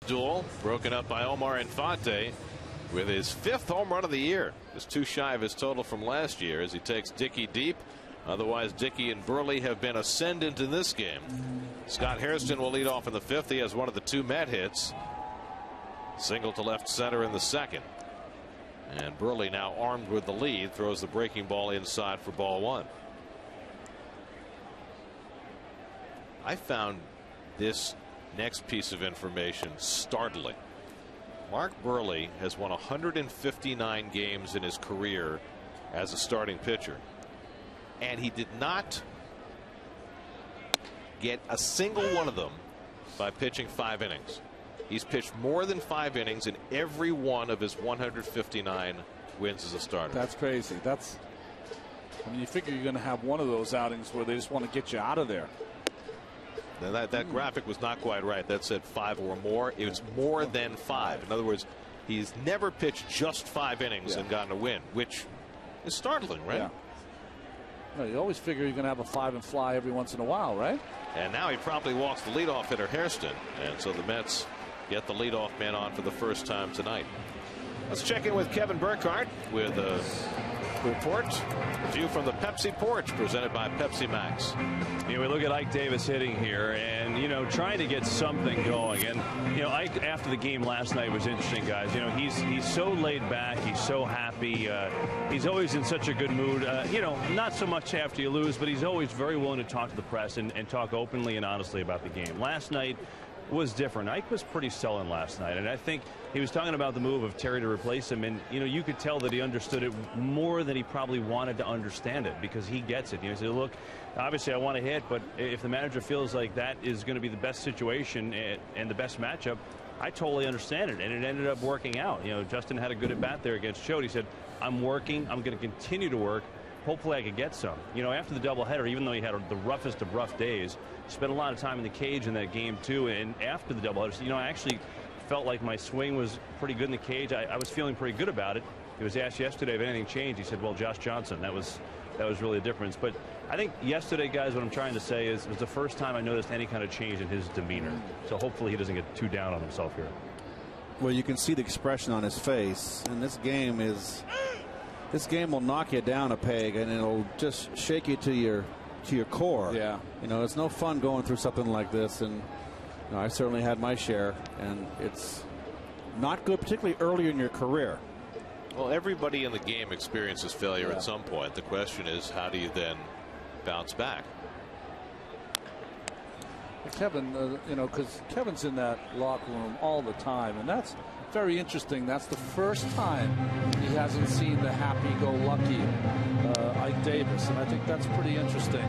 Duel broken up by Omar Infante with his 5th home run of the year. Just 2 shy of his total from last year as he takes Dickey deep. Otherwise, Dickey and Burley have been ascendant in this game. Scott Hairston will lead off in the 5th. He has one of the 2 Met hits. Single to left center in the 2nd. And Burley, now armed with the lead, throws the breaking ball inside for ball 1. I found this next piece of information startling. Mark Buehrle has won 159 games in his career as a starting pitcher, and he did not get a single one of them by pitching 5 innings. He's pitched more than 5 innings in every one of his 159 wins as a starter. That's crazy. I mean, you figure you're going to have one of those outings where they just want to get you out of there. Now that graphic was not quite right. That said 5 or more. It was more than 5. In other words, he's never pitched just 5 innings and gotten a win, which is startling, right? Yeah. No, you always figure you're going to have a 5 and fly every once in a while, right? And now he promptly walks the leadoff hitter Hairston, and so the Mets get the leadoff man on for the first time tonight. Let's check in with Kevin Burkhardt with a report, view from the Pepsi porch, presented by Pepsi Max. You know, we look at Ike Davis hitting here, and you know, trying to get something going. And you know, Ike after the game last night was interesting, guys. You know, he's so laid back, he's so happy, he's always in such a good mood. You know, not so much after you lose, but he's always very willing to talk to the press and talk openly and honestly about the game. Last night was different. Ike was pretty sullen last night, and I think he was talking about the move of Terry to replace him, and you know, you could tell that he understood it more than he probably wanted to understand it, because he gets it. You know, he said, look, obviously I want to hit, but if the manager feels like that is going to be the best situation and the best matchup, I totally understand it, and it ended up working out. You know, Justin had a good at bat there against Choate. He said, I'm working, I'm going to continue to work. Hopefully I could get some. You know, after the doubleheader, even though he had the roughest of rough days, spent a lot of time in the cage in that game too. And after the doubleheader, you know, I actually felt like my swing was pretty good in the cage. I was feeling pretty good about it. He was asked yesterday if anything changed. He said, well, Josh Johnson, that was really a difference. But I think yesterday, guys, what I'm trying to say is it was the first time I noticed any kind of change in his demeanor. So hopefully he doesn't get too down on himself here. Well, you can see the expression on his face, and this game will knock you down a peg, and it'll just shake you to your core. Yeah. You know, it's no fun going through something like this, and you know, I certainly had my share, and it's not good, particularly early in your career. Well, everybody in the game experiences failure at some point. The question is, how do you then bounce back? Kevin, you know, because Kevin's in that locker room all the time, and that's very interesting. That's the first time he hasn't seen the happy-go-lucky Ike Davis, and I think that's pretty interesting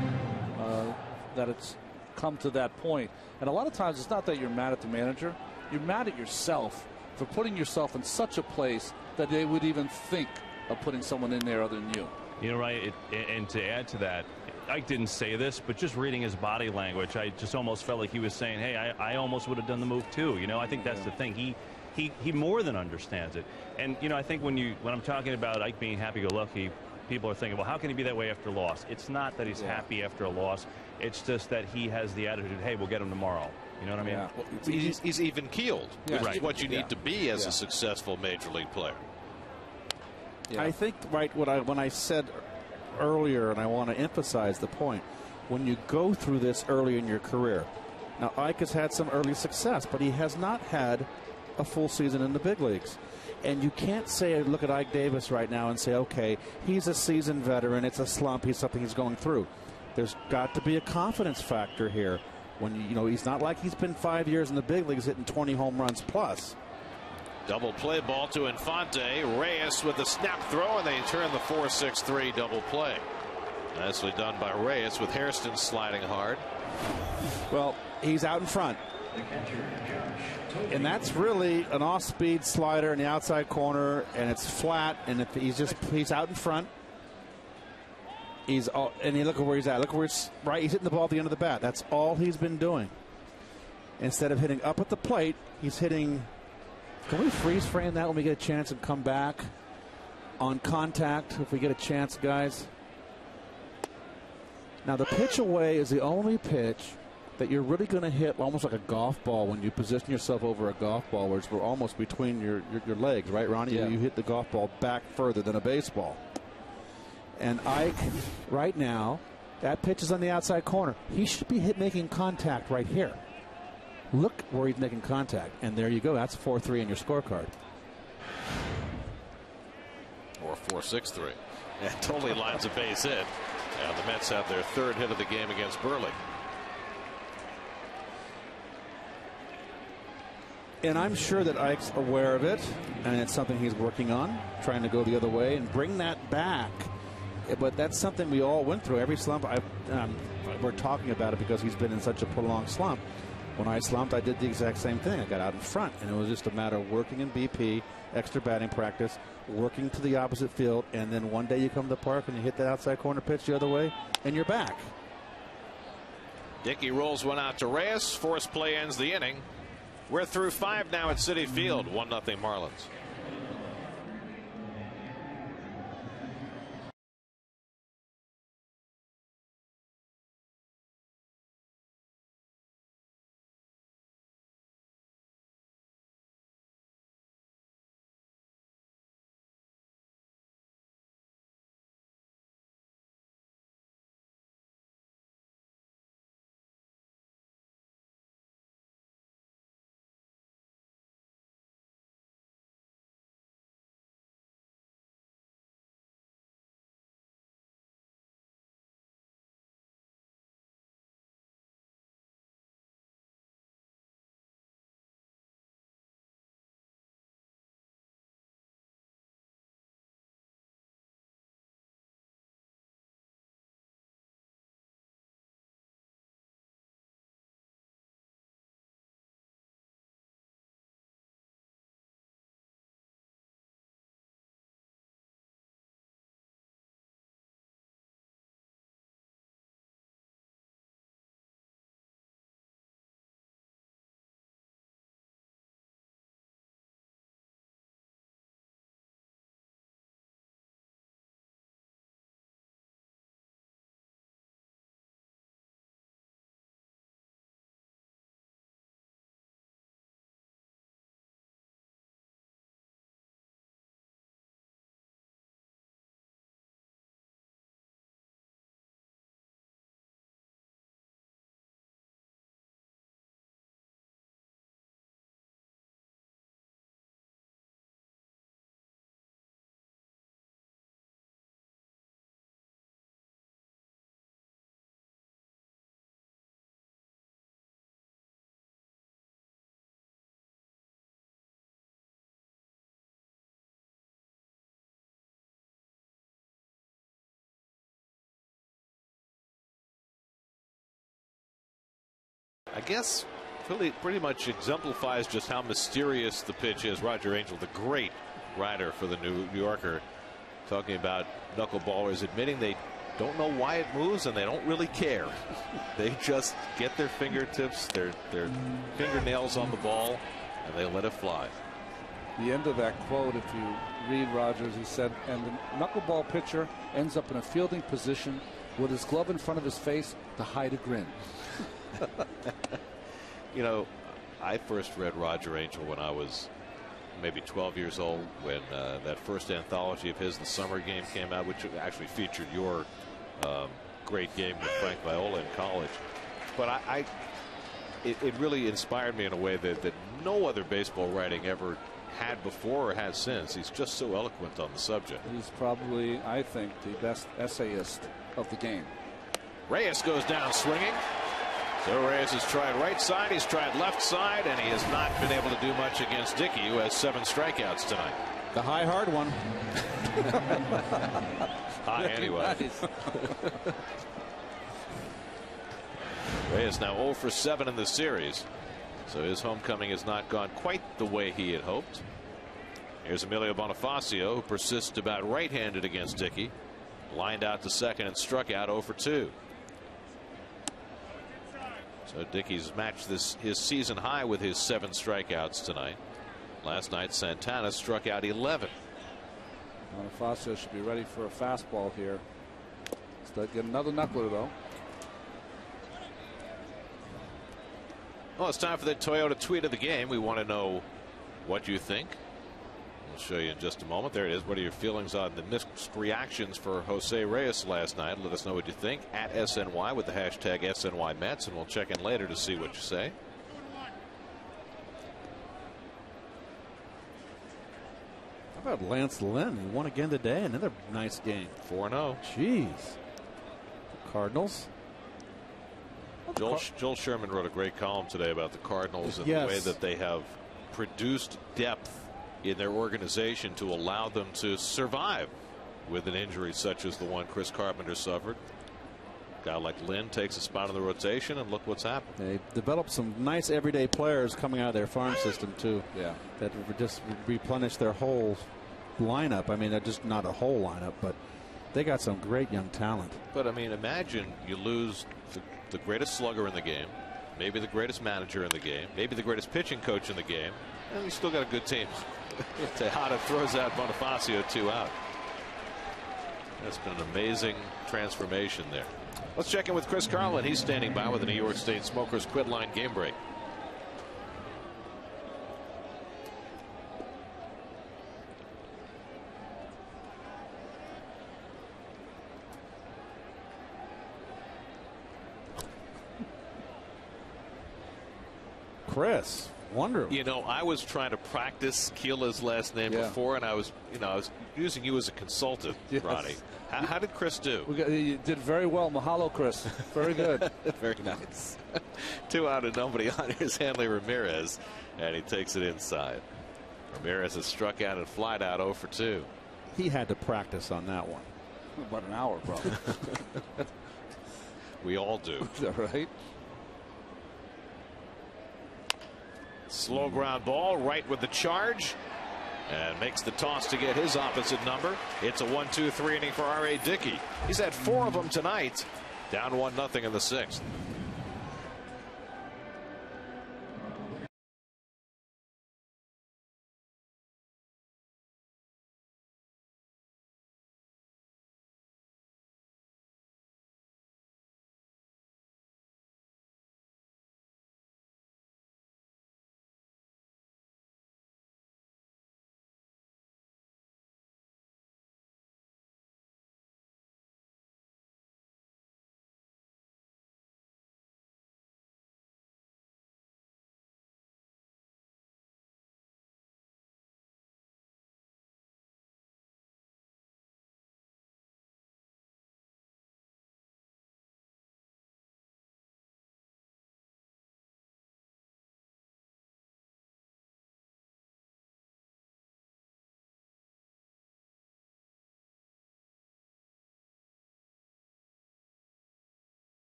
that it's come to that point. And a lot of times it's not that you're mad at the manager, you're mad at yourself for putting yourself in such a place that they would even think of putting someone in there other than you. You know, right, and to add to that, Ike didn't say this, but just reading his body language, I just almost felt like he was saying, hey, I almost would have done the move too. You know, I think that's the thing. He more than understands it. And, you know, I think when I'm talking about Ike being happy-go-lucky, people are thinking, well, how can he be that way after a loss? It's not that he's happy after a loss. It's just that he has the attitude, hey, we'll get him tomorrow. You know what I mean? Yeah. Well, he's even-keeled, which is what you need to be as a successful Major League player. Yeah. I think, right, when I said earlier, and I want to emphasize the point, when you go through this early in your career, now Ike has had some early success, but he has not had a full season in the big leagues. And you can't say, look at Ike Davis right now and say, okay, he's a seasoned veteran, it's a slump, he's something he's going through. There's got to be a confidence factor here. When you know, he's not like he's been 5 years in the big leagues hitting 20 home runs plus. Double play ball to Infante. Reyes with the snap throw, and they turn the 4-6-3 double play. Nicely done by Reyes with Hairston sliding hard. Well, he's out in front. And that's really an off-speed slider in the outside corner, and it's flat, and if he's out in front. And you look at where he's at. Look where it's right. He's hitting the ball at the end of the bat. That's all he's been doing. Instead of hitting up at the plate, he's hitting. Can we freeze frame that when we get a chance and come back on contact if we get a chance, guys? Now, the pitch away is the only pitch that you're really going to hit almost like a golf ball when you position yourself over a golf ball, where it's almost between your legs, right, Ronnie? Yeah. You hit the golf ball back further than a baseball. And Ike, right now, that pitch is on the outside corner. He should be making contact right here. Look where he's making contact. And there you go. That's 4-3 in your scorecard. Or 4-6-3. Yeah, totally lines a base hit. And the Mets have their third hit of the game against Buehrle. And I'm sure that Ike's aware of it, and it's something he's working on, trying to go the other way and bring that back. But that's something we all went through. Every slump, we're talking about it because he's been in such a prolonged slump. When I slumped, I did the exact same thing. I got out in front, and it was just a matter of working in BP, extra batting practice, working to the opposite field, and then one day you come to the park and you hit that outside corner pitch the other way, and you're back. Dickey rolls one out to Reyes. Force play ends the inning. We're through 5 now at Citi Field. 1-0 Marlins. I guess pretty much exemplifies just how mysterious the pitch is. Roger Angel, the great writer for the New Yorker, talking about knuckleballers admitting they don't know why it moves and they don't really care. They just get their fingertips, their fingernails on the ball, and they let it fly. The end of that quote, if you read Rogers, he said, and the knuckleball pitcher ends up in a fielding position with his glove in front of his face to hide a grin. You know, I first read Roger Angel when I was maybe 12 years old, when that first anthology of his, The Summer Game, came out, which actually featured your great game with Frank Viola in college. But it really inspired me in a way that no other baseball writing ever had before or had since. He's just so eloquent on the subject. He's probably, I think, the best essayist of the game. Reyes goes down swinging. So Reyes has tried right side, he's tried left side, and he has not been able to do much against Dickey, who has 7 strikeouts tonight. The high, hard one. High anyway. Reyes now 0 for 7 in the series. So his homecoming has not gone quite the way he had hoped. Here's Emilio Bonifacio, who persists about right-handed against Dickey. Lined out to second and struck out 0 for 2. So Dickey's matched his season high with his 7 strikeouts tonight. Last night Santana struck out 11. Bonifacio should be ready for a fastball here. Let's get another knuckler though. Well, it's time for the Toyota tweet of the game. We want to know what you think. We'll show you in just a moment. There it is. What are your feelings on the mixed reactions for Jose Reyes last night? Let us know what you think at SNY with the hashtag SNY Mets, and we'll check in later to see what you say. How about Lance Lynn? He won again today. Another nice game. 4-0. Jeez. The Cardinals. Joel Sherman wrote a great column today about the Cardinals and yes. the way that they have produced depth in their organization to allow them to survive with an injury such as the one Chris Carpenter suffered. A guy like Lynn takes a spot in the rotation, and look what's happened. They developed some nice everyday players coming out of their farm system too. Yeah, that just replenish their whole lineup. I mean, they're just not a whole lineup, but they got some great young talent. But I mean, imagine you lose the greatest slugger in the game, maybe the greatest manager in the game, maybe the greatest pitching coach in the game, and you still got a good team. Tejada throws out Bonifacio 2 out. That's been an amazing transformation there. Let's check in with Chris Carlin. He's standing by with the New York State Smokers Quit Line game break. Chris, wonderful. You know, I was trying to practice Keela's last name before, and I was using you as a consultant, Ronnie. How did Chris do? You did very well. Mahalo, Chris. Very good. Very nice. 2 out and nobody on. Here's Hanley Ramirez, and he takes it inside. Ramirez has struck out and flied out 0 for 2. He had to practice on that one. About an hour, probably. We all do. Is that right? Slow ground ball right with the charge, and makes the toss to get his opposite number. It's a 1-2-3 inning for R.A. Dickey. He's had 4 of them tonight. Down 1-0 in the 6th.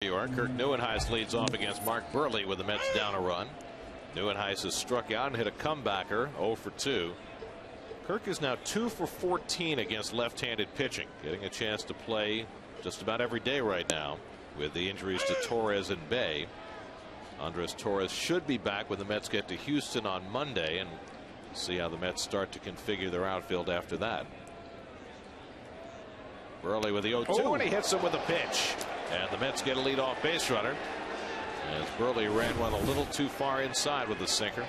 New York. Kirk Neuenhuis leads off against Mark Burley with the Mets down a run. Neuenhuis has struck out and hit a comebacker 0 for 2. Kirk is now 2 for 14 against left-handed pitching, getting a chance to play just about every day right now with the injuries to Torres and Bay. Andres Torres should be back when the Mets get to Houston on Monday, and see how the Mets start to configure their outfield after that. Burley with the 0-2, and he hits him with a pitch. And the Mets get a leadoff base runner as Burley ran one a little too far inside with the sinker.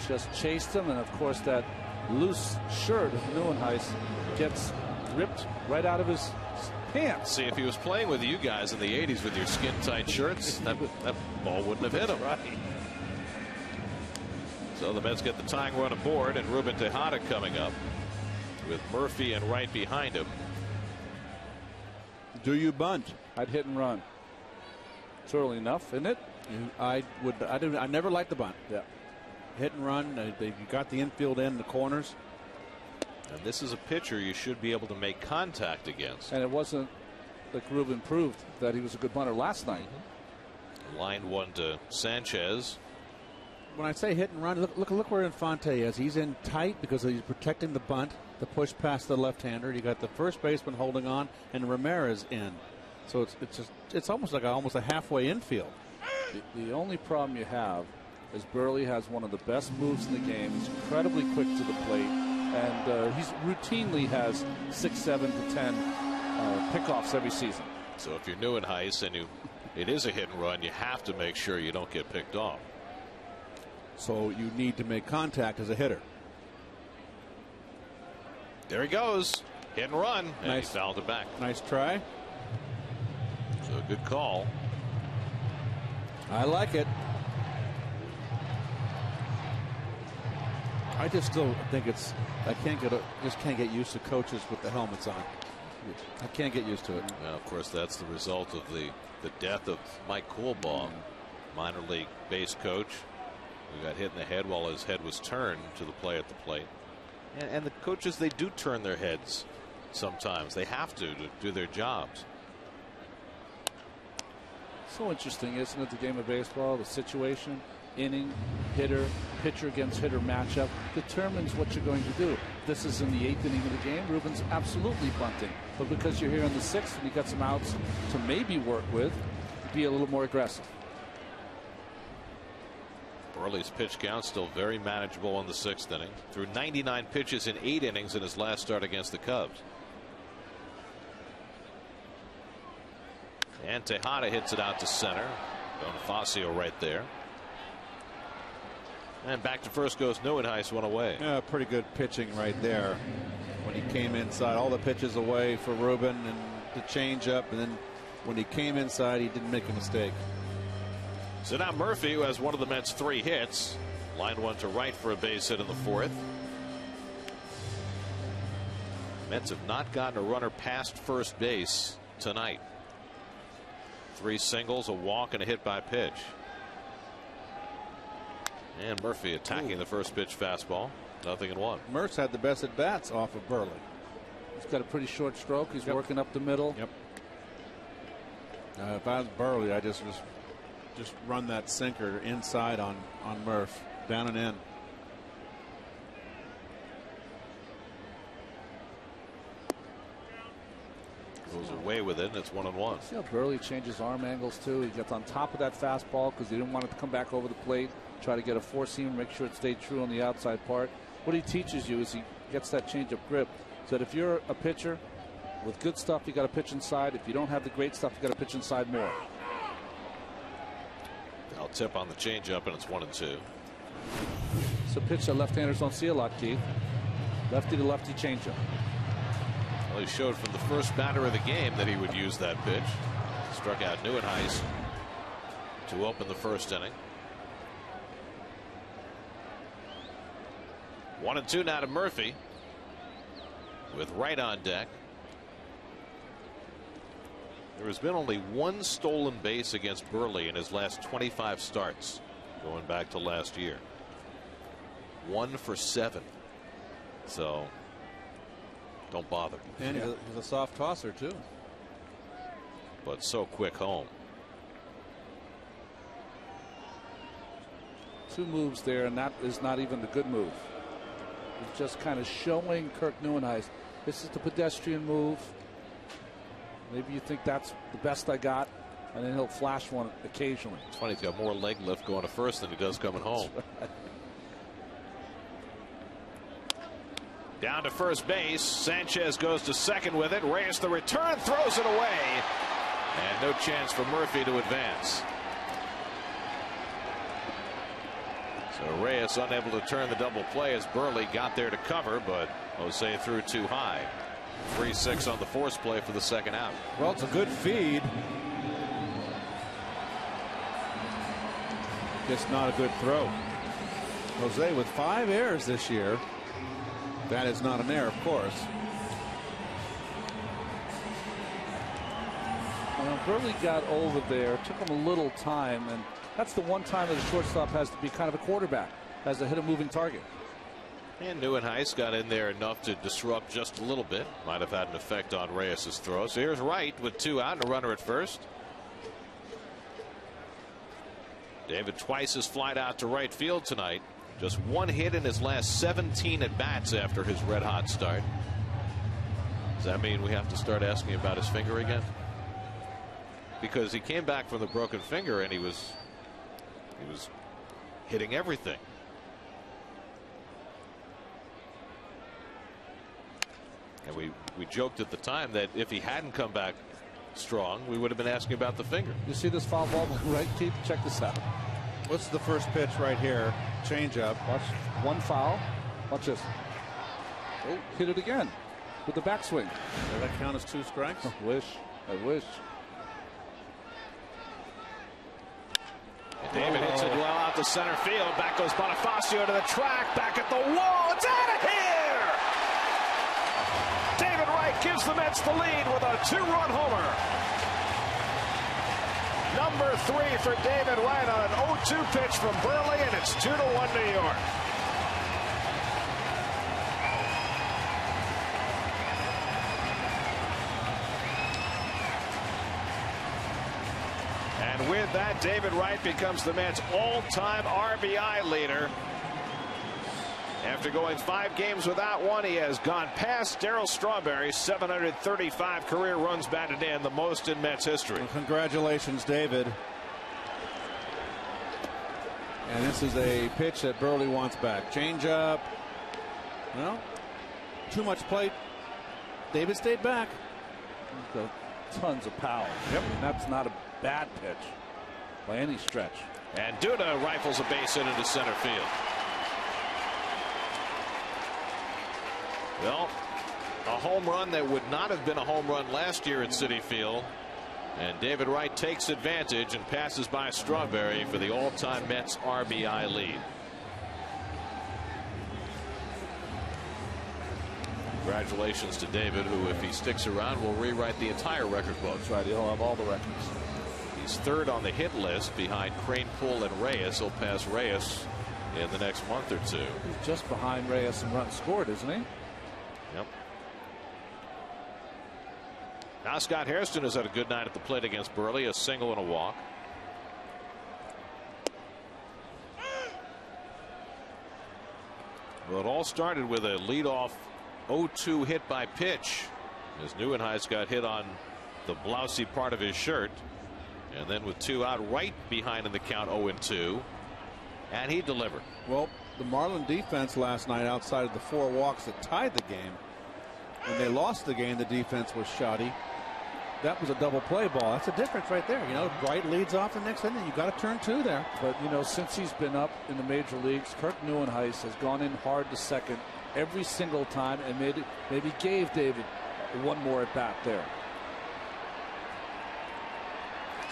Just chased him, and of course that loose shirt of Neuenhuis gets ripped right out of his pants. See, if he was playing with you guys in the 80s with your skin tight shirts, that ball wouldn't have hit him. Right. So the Mets get the tying run aboard, and Ruben Tejada coming up with Murphy and Wright behind him. Do you bunt? I'd hit and run. It's early enough, isn't it? I never liked the bunt. Yeah. Hit and run. You got the infield in the corners. And this is a pitcher you should be able to make contact against. And it wasn't like Ruben proved that he was a good bunter last night. Line one to Sanchez. When I say hit and run, look where Infante is. He's in tight because he's protecting the bunt, the push past the left-hander. You got the first baseman holding on, and Ramirez in. So it's almost like a halfway infield. The only problem you have is Burley has one of the best moves in the game. He's incredibly quick to the plate, and he's routinely has 6, 7 to 10 pickoffs every season. So if you're new in Heiss and it is a hit and run, you have to make sure you don't get picked off. So you need to make contact as a hitter. There he goes. Hit and run. And nice. He fouled it back. Nice try. So a good call. I like it. I just still think just can't get used to coaches with the helmets on. I can't get used to it. Well, of course, that's the result of the death of Mike Coolbaugh, minor league base coach, who got hit in the head while his head was turned to the play at the plate. And the coaches, they do turn their heads sometimes. They have to do their jobs. So interesting, isn't it, the game of baseball? The situation, inning, hitter, pitcher against hitter matchup determines what you're going to do. This is in the 8th inning of the game. Ruben's absolutely bunting. But because you're here in the 6th and you got some outs to maybe work with, be a little more aggressive. Burley's pitch count still very manageable in the 6th inning. Threw 99 pitches in 8 innings in his last start against the Cubs. And Tejada hits it out to center. Bonifacio right there. And back to first goes Neuenhuis, one away. Yeah, pretty good pitching right there. When he came inside, all the pitches away for Ruben and the changeup, and then when he came inside, he didn't make a mistake. So now Murphy, who has one of the Mets' 3 hits, line one to right for a base hit in the 4th. Mets have not gotten a runner past first base tonight. 3 singles, a walk, and a hit by pitch. And Murphy attacking the first pitch fastball. 0-1. Murph's had the best at bats off of Burley. He's got a pretty short stroke. He's working up the middle. Yep. If I was Burley, I just run that sinker inside on Murph, down and in. Goes away with it, and it's 1-1. See how Burley changes arm angles too. He gets on top of that fastball because he didn't want it to come back over the plate. Try to get a 4-seam, make sure it stayed true on the outside part. What he teaches you is he gets that change of grip, so that if you're a pitcher with good stuff, you got to pitch inside. If you don't have the great stuff, you got to pitch inside more. I'll tip on the changeup, and it's 1-2. It's a pitch that left-handers don't see a lot, Keith. Lefty to lefty changeup. Well, he showed from the first batter of the game that he would use that pitch. Struck out Neuenhuis to open the first inning. 1-2 now to Murphy with Wright on deck. There has been only 1 stolen base against Burley in his last 25 starts going back to last year. 1 for 7. So don't bother. And he's a soft tosser too. But so quick home. 2 moves there, and that is not even the good move. He's just kind of showing Kirk Neuenhuis, this is the pedestrian move. Maybe you think that's the best I got, and then he'll flash one occasionally. It's funny, he's got more leg lift going to first than he does coming home. Right. Down to first base. Sanchez goes to second with it. Reyes the return, throws it away. And no chance for Murphy to advance. So Reyes unable to turn the double play as Burley got there to cover, but Jose threw too high. 3-6 on the force play for the second out. Well, it's a good feed. Just not a good throw. Jose with 5 errors this year. That is not an error, of course. Well, Burley got over there. Took him a little time, and that's the one time that a shortstop has to be kind of a quarterback, has to hit a moving target. And Neuenhuis got in there enough to disrupt just a little bit. Might have had an effect on Reyes' throw. So here's Wright with 2 out and a runner at first. David twice has flied out to right field tonight. Just 1 hit in his last 17 at bats after his red hot start. Does that mean we have to start asking about his finger again? Because he came back from the broken finger and he was hitting everything. And we joked at the time that if he hadn't come back strong, we would have been asking about the finger. You see this foul ball right, Keith? Check this out. What's the first pitch right here? Change up. Watch, 1 foul. Watch this. Oh, hit it again with the backswing. Does that count as 2 strikes? I wish. David hits it well out to center field. Back goes Bonifacio to the track. Back at the wall. It's out of here. David Wright gives the Mets the lead with a 2-run homer. Number 3 for David Wright on an 0-2 pitch from Burley, and it's 2-1 New York. And with that, David Wright becomes the Mets' all-time RBI leader. After going 5 games without one, he has gone past Darryl Strawberry's 735 career runs batted in, the most in Mets history. Well, congratulations, David. And this is a pitch that Burley wants back. Change up. Well, too much plate. David stayed back. Tons of power. Yep. And that's not a bad pitch by any stretch. And Duda rifles a base hit into center field. Well, a home run that would not have been a home run last year at Citi Field. And David Wright takes advantage and passes by Strawberry for the all-time Mets RBI lead. Congratulations to David, who, if he sticks around, will rewrite the entire record book. That's right. He'll have all the records. He's 3rd on the hit list behind Kranepool and Reyes. He'll pass Reyes in the next month or 2. He's just behind Reyes in runs scored, isn't he? Yep. Now Scott Hairston has had a good night at the plate against Burley, a single and a walk. Well, it all started with a leadoff 0-2 hit by pitch as Neuenhuis got hit on the blousy part of his shirt, and then with 2 out, right behind in the count, 0-2, and he delivered. Well, the Marlin defense last night, outside of the 4 walks that tied the game, when they lost the game, the defense was shoddy. That was a double play ball. That's a difference right there. You know, Wright leads off the next inning. You got to turn 2 there. But you know, since he's been up in the major leagues, Kirk Neuenhuis has gone in hard to second every single time and maybe gave David 1 more at bat there.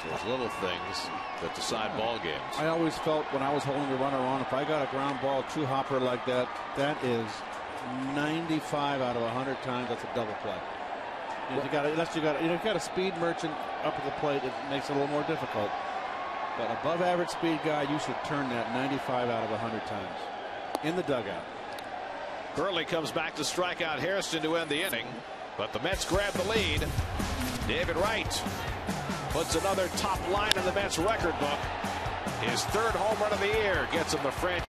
So those little things that decide ball games. I always felt when I was holding the runner on, if I got a ground ball 2 hopper like that, that is 95 out of 100 times that's a double play. You got a speed merchant up at the plate. It makes it a little more difficult. But above average speed guy, you should turn that 95 out of 100 times in the dugout. Burley comes back to strike out Hairston to end the inning, but the Mets grab the lead. David Wright puts another top line in the Mets record book. His 3rd home run of the year gets him the franchise.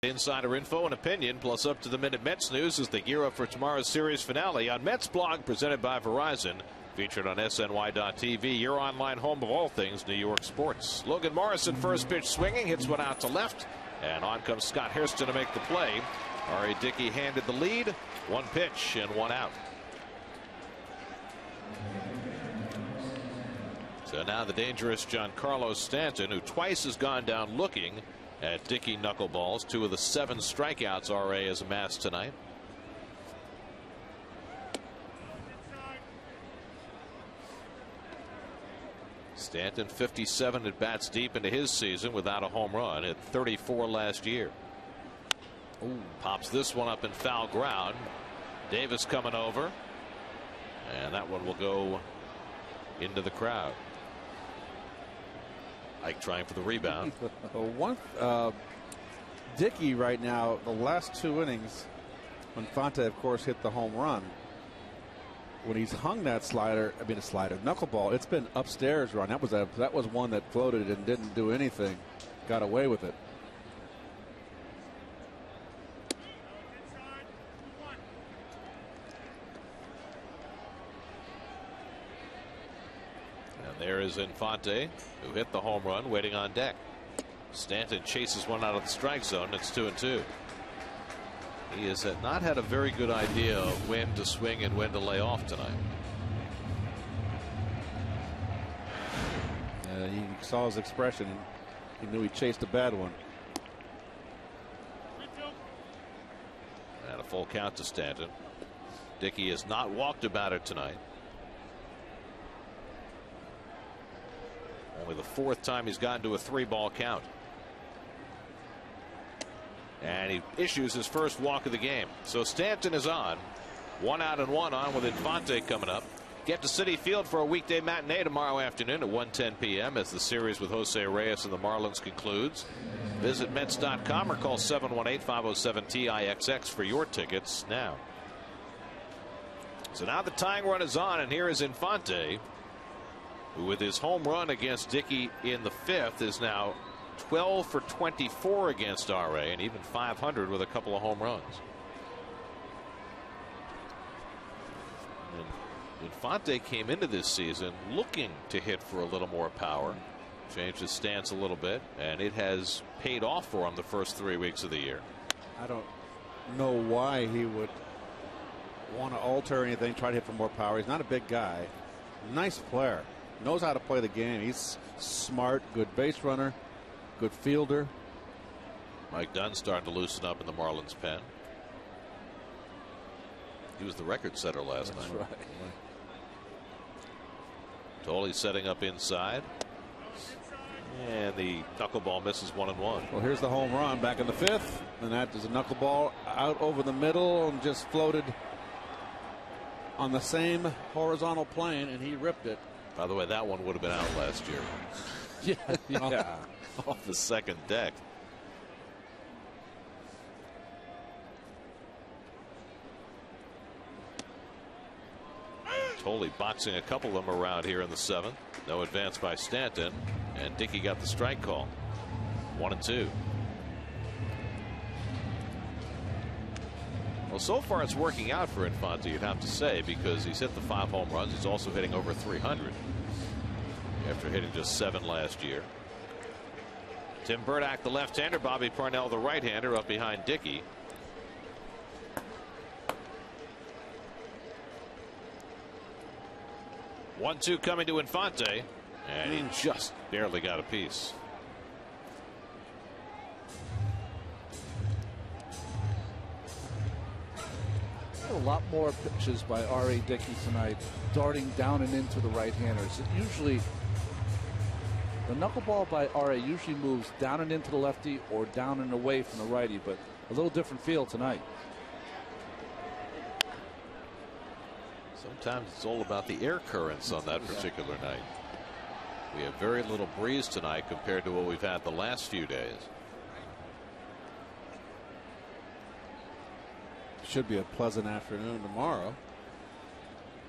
Insider info and opinion, plus up-to-the-minute Mets news as they gear up for tomorrow's series finale on Mets Blog, presented by Verizon, featured on SNY.TV, your online home of all things New York sports. Logan Morrison, first pitch swinging, hits one out to left, and on comes Scott Hairston to make the play. R.A. Dickey handed the lead, one pitch and one out. So now the dangerous Giancarlo Stanton, who twice has gone down looking at Dickey knuckleballs, 2 of the 7 strikeouts R.A. has amassed tonight. Stanton 57 at bats deep into his season without a home run, at 34 last year. Ooh, pops this one up in foul ground. Davis coming over, and that one will go into the crowd. Ike trying for the rebound. Dickey right now, the last 2 innings, when Infante, of course, hit the home run, when he's hung that knuckleball, it's been upstairs run. That was one that floated and didn't do anything. Got away with it. There is Infante, who hit the home run, waiting on deck. Stanton chases one out of the strike zone. It's 2-2. He has not had a very good idea of when to swing and when to lay off tonight. He saw his expression. He knew he chased a bad one. And a full count to Stanton. Dickey has not walked a batter tonight. Only the 4th time he's gotten to a 3-ball count. And he issues his first walk of the game. So Stanton is on. 1 out and 1 on with Infante coming up. Get to Citi Field for a weekday matinee tomorrow afternoon at 1:10 p.m. as the series with Jose Reyes and the Marlins concludes. Visit Mets.com or call 718-507-TIXX for your tickets now. So now the tying run is on, and here is Infante, who with his home run against Dickey in the 5th is now 12 for 24 against R.A. and even 500 with a couple of home runs. And Infante came into this season looking to hit for a little more power, changed his stance a little bit, and it has paid off for him the first 3 weeks of the year. I don't know why he would want to alter anything, try to hit for more power. He's not a big guy. Nice player. Knows how to play the game. He's smart, good base runner, good fielder. Mike Dunn starting to loosen up in the Marlins pen. He was the record setter last night. Right. Tolley setting up inside. And the knuckleball misses 1-1. Well, here's the home run back in the 5th. And that is a knuckleball out over the middle and just floated on the same horizontal plane, and he ripped it. By the way, that one would have been out last year. Yeah. Off the second deck. Tolley boxing a couple of them around here in the 7th. No advance by Stanton, and Dickey got the strike call. 1-2. Well, so far it's working out for Infante, you'd have to say, because he's hit the 5 home runs. He's also hitting over 300 after hitting just 7 last year. Tim Burdack, the left-hander, Bobby Parnell, the right-hander, up behind Dickey. One-two coming to Infante, and he just barely got a piece. A lot more pitches by R.A. Dickey tonight, darting down and into the right-handers. Usually, the knuckleball by R.A. usually moves down and into the lefty or down and away from the righty, but a little different feel tonight. Sometimes it's all about the air currents on that particular night. We have very little breeze tonight compared to what we've had the last few days. Should be a pleasant afternoon tomorrow.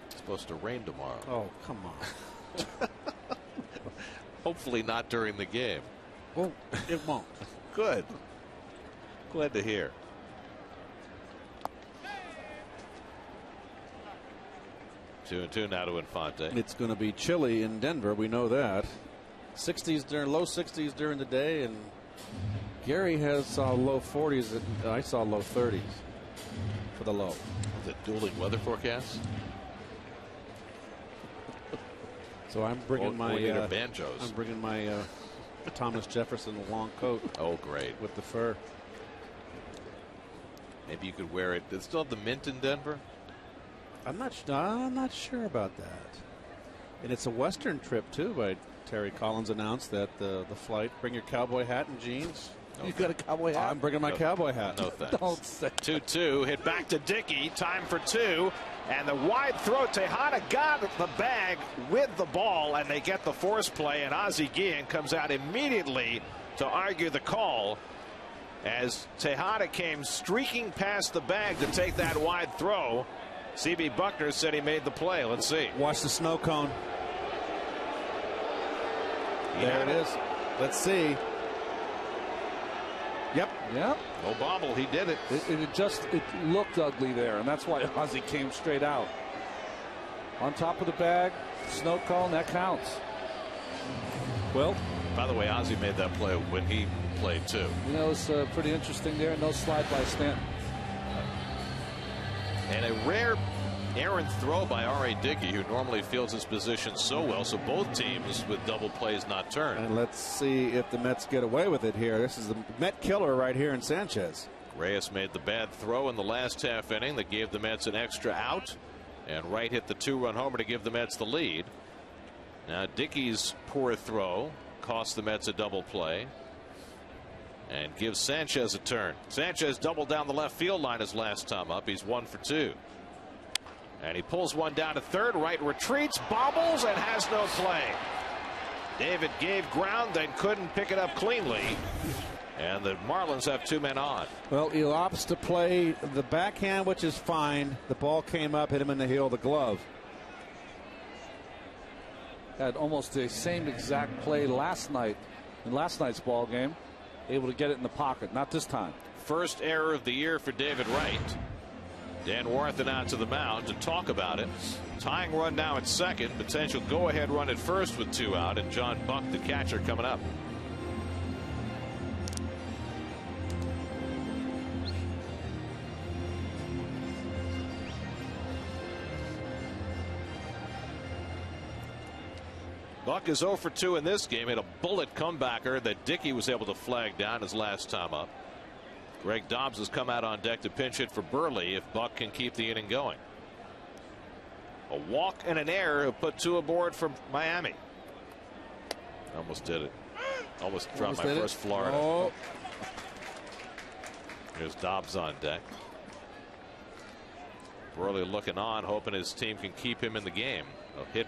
It's supposed to rain tomorrow. Oh, come on. Hopefully not during the game. Well, it won't. Good. Glad to hear. 2-2 now to Infante. It's going to be chilly in Denver. We know that. 60s during low 60s during the day, and Gary has low 40s. And I saw low 30s for the low. The dueling weather forecast. So I'm bringing banjos. I'm bringing my Thomas Jefferson long coat. Oh, great. With the fur. Maybe you could wear it. Does it still have the mint in Denver? I'm not sure about that. And it's a Western trip too. By Terry Collins announced that the flight. Bring your cowboy hat and jeans. You got a cowboy hat? I'm bringing my cowboy hat. No thanks. Don't say. 2-2 hit back to Dickey. Time for two. And the wide throw. Tejada got the bag with the ball, and they get the force play. And Ozzie Guillen comes out immediately to argue the call as Tejada came streaking past the bag to take that wide throw. C.B. Buckner said he made the play. Let's see. Watch the snow cone. There it is. Let's see. Yep. Yep. No bobble. He did it. It looked ugly there, and that's why Ozzie came straight out. On top of the bag, snow cone, that counts. Well, by the way, Ozzie made that play when he played too. You know, it's pretty interesting there. No slide by Stanton. And a rare errant throw by R.A. Dickey, who normally fields his position so well. So both teams with double plays not turned. And let's see if the Mets get away with it here. This is the Met killer right here in Sanchez. Reyes made the bad throw in the last half inning that gave the Mets an extra out. And Wright hit the 2-run homer to give the Mets the lead. Now Dickey's poor throw cost the Mets a double play and gives Sanchez a turn. Sanchez doubled down the left field line his last time up. He's 1 for 2. And he pulls one down to third. Wright retreats, bobbles, and has no play. David gave ground, then couldn't pick it up cleanly. And the Marlins have 2 men on. Well, he opts to play the backhand, which is fine. The ball came up, hit him in the heel of the glove. Had almost the same exact play last night in last night's ball game. Able to get it in the pocket. Not this time. First error of the year for David Wright. Dan Warthen out to the mound to talk about it. Tying run now at second. Potential go-ahead run at first with 2 out. And John Buck, the catcher, coming up. Buck is 0 for 2 in this game. Hit a bullet comebacker that Dickey was able to flag down his last time up. Greg Dobbs has come out on deck to pinch hit for Burley if Buck can keep the inning going. A walk and an error have put 2 aboard for Miami. Almost did it. Almost dropped my first Florida. Oh. Here's Dobbs on deck. Burley looking on, hoping his team can keep him in the game. A hit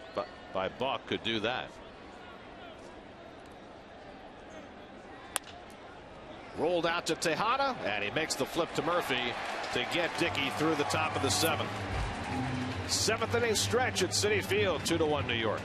by Buck could do that. Rolled out to Tejada, and he makes the flip to Murphy to get Dickey through the top of the 7th. 7th inning stretch at Citi Field, 2-1 New York.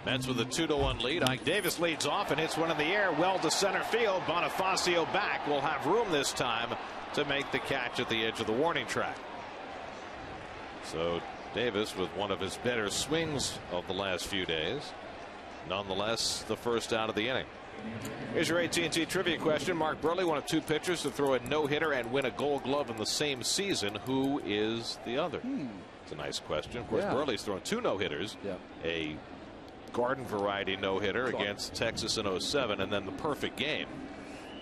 Mets with a 2-1 lead. Ike Davis leads off and hits one in the air well to center field. Bonifacio back will have room this time to make the catch at the edge of the warning track. So Davis with one of his better swings of the last few days. Nonetheless, the first out of the inning. Here's your AT&T trivia question. Mark Buehrle, one of two pitchers to throw a no-hitter and win a Gold Glove in the same season. Who is the other? It's a nice question. Of course, Buehrle's thrown 2 no-hitters. A Garden Variety no-hitter against Texas in 07, and then the perfect game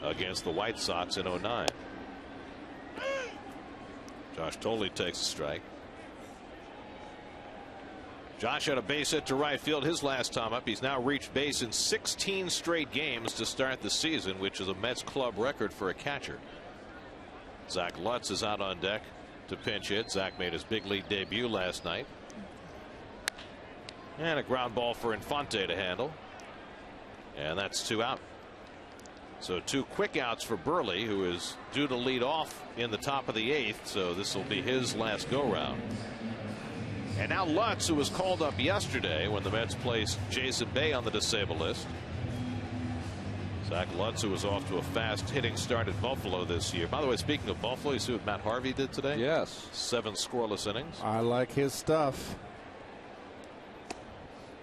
against the White Sox in 09. Josh Tolley takes a strike. Josh had a base hit to right field his last time up. He's now reached base in 16 straight games to start the season, which is a Mets club record for a catcher. Zach Lutz is out on deck to pinch hit. Zach made his big league debut last night. And a ground ball for Infante to handle. And that's 2 out. So 2 quick outs for Buehrle, who is due to lead off in the top of the 8th. So this will be his last go round. And now Lutz, who was called up yesterday when the Mets placed Jason Bay on the disabled list. Zach Lutz, who was off to a fast hitting start at Buffalo this year. By the way, speaking of Buffalo, you see what Matt Harvey did today? Yes. 7 scoreless innings. I like his stuff.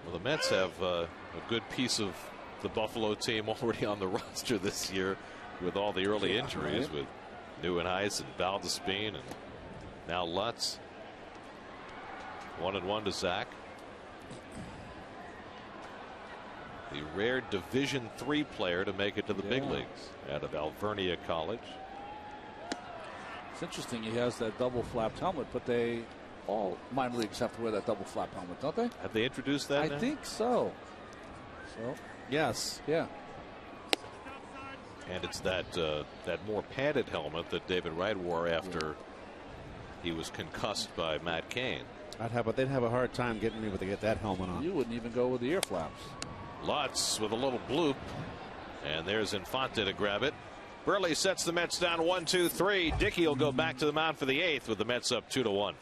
Well, the Mets have a good piece of the Buffalo team already on the roster this year with all the early injuries with Nieuwenhuis and Valdespin and now Lutz. 1-1 to Zach. The rare Division III player to make it to the big leagues out of Alvernia College. It's interesting he has that double flapped helmet, but they all minor leagues have to wear that double flap helmet, don't they? Have they introduced that now? I think so. So yes. Yeah. And it's that more padded helmet that David Wright wore after he was concussed by Matt Cain. They'd have a hard time getting me to get that helmet on. You wouldn't even go with the ear flaps. Lutz with a little bloop, and there's Infante to grab it. Buehrle sets the Mets down 1-2-3. Dickey will go back to the mound for the 8th with the Mets up 2-1.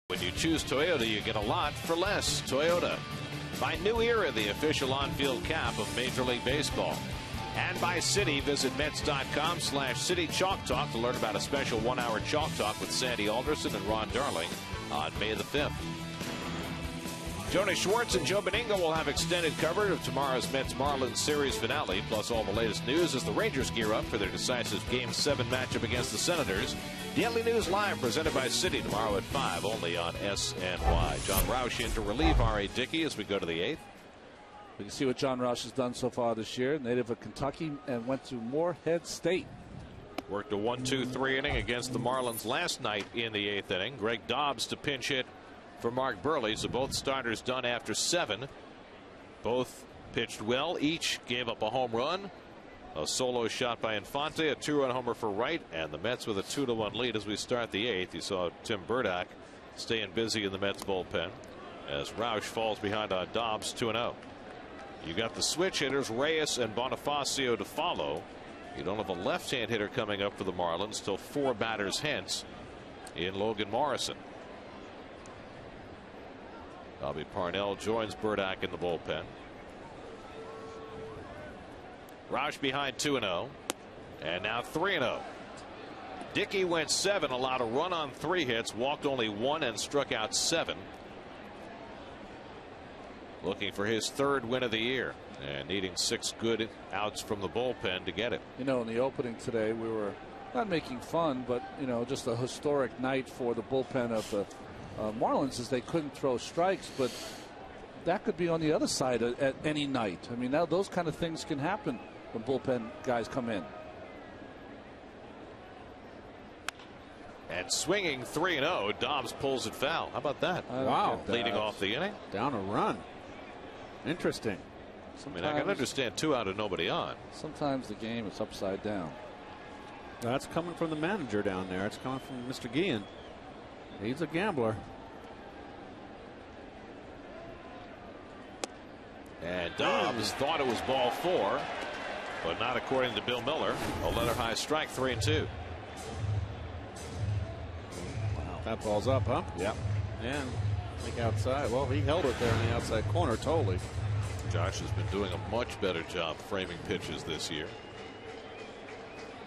When you choose Toyota, you get a lot for less. Toyota. By New Era, the official on-field cap of Major League Baseball. And by City, visit Mets.com/City Chalk Talk to learn about a special 1-hour Chalk Talk with Sandy Alderson and Ron Darling on May the 5th. Jonas Schwartz and Joe Beningo will have extended coverage of tomorrow's Mets-Marlins series finale, plus all the latest news as the Rangers gear up for their decisive Game 7 matchup against the Senators. Daily News Live presented by Citi tomorrow at 5, only on SNY. John Roush in to relieve R.A. Dickey as we go to the 8th. We can see what John Roush has done so far this year. Native of Kentucky and went to Morehead State. Worked a 1-2-3 inning against the Marlins last night in the 8th inning. Greg Dobbs to pinch hit for Mark Burley. So both starters done after 7. Both pitched well. Each gave up a home run. A solo shot by Infante, a 2-run homer for Wright, and the Mets with a 2-1 lead as we start the 8th. You saw Tim Burdock staying busy in the Mets bullpen as Roush falls behind on Dobbs 2-0. You got the switch hitters Reyes and Bonifacio to follow. You don't have a left-hand hitter coming up for the Marlins till 4 batters hence in Logan Morrison. Bobby Parnell joins Burdock in the bullpen. Roush behind 2-0, and now 3-0. Dickey went 7, allowed a run on 3 hits, walked only 1 and struck out 7. Looking for his 3rd win of the year and needing 6 good outs from the bullpen to get it. You know, in the opening today, we were not making fun, but, you know, just a historic night for the bullpen of the Marlins as they couldn't throw strikes, but that could be on the other side at any night. I mean, now those kind of things can happen when bullpen guys come in. And swinging 3-0, Dobbs pulls it foul. How about that? Wow. Leading off the inning. Down a run. Interesting. I mean, I can understand 2 out and nobody on. Sometimes the game is upside down. That's coming from the manager down there. It's coming from Mr. Guillen. He's a gambler. And Dobbs thought it was ball 4, but not according to Bill Miller. A letter high strike, 3-2. Wow. That ball's up, huh? Yep. And I think outside. Well, he held it there in the outside corner totally. Josh has been doing a much better job framing pitches this year.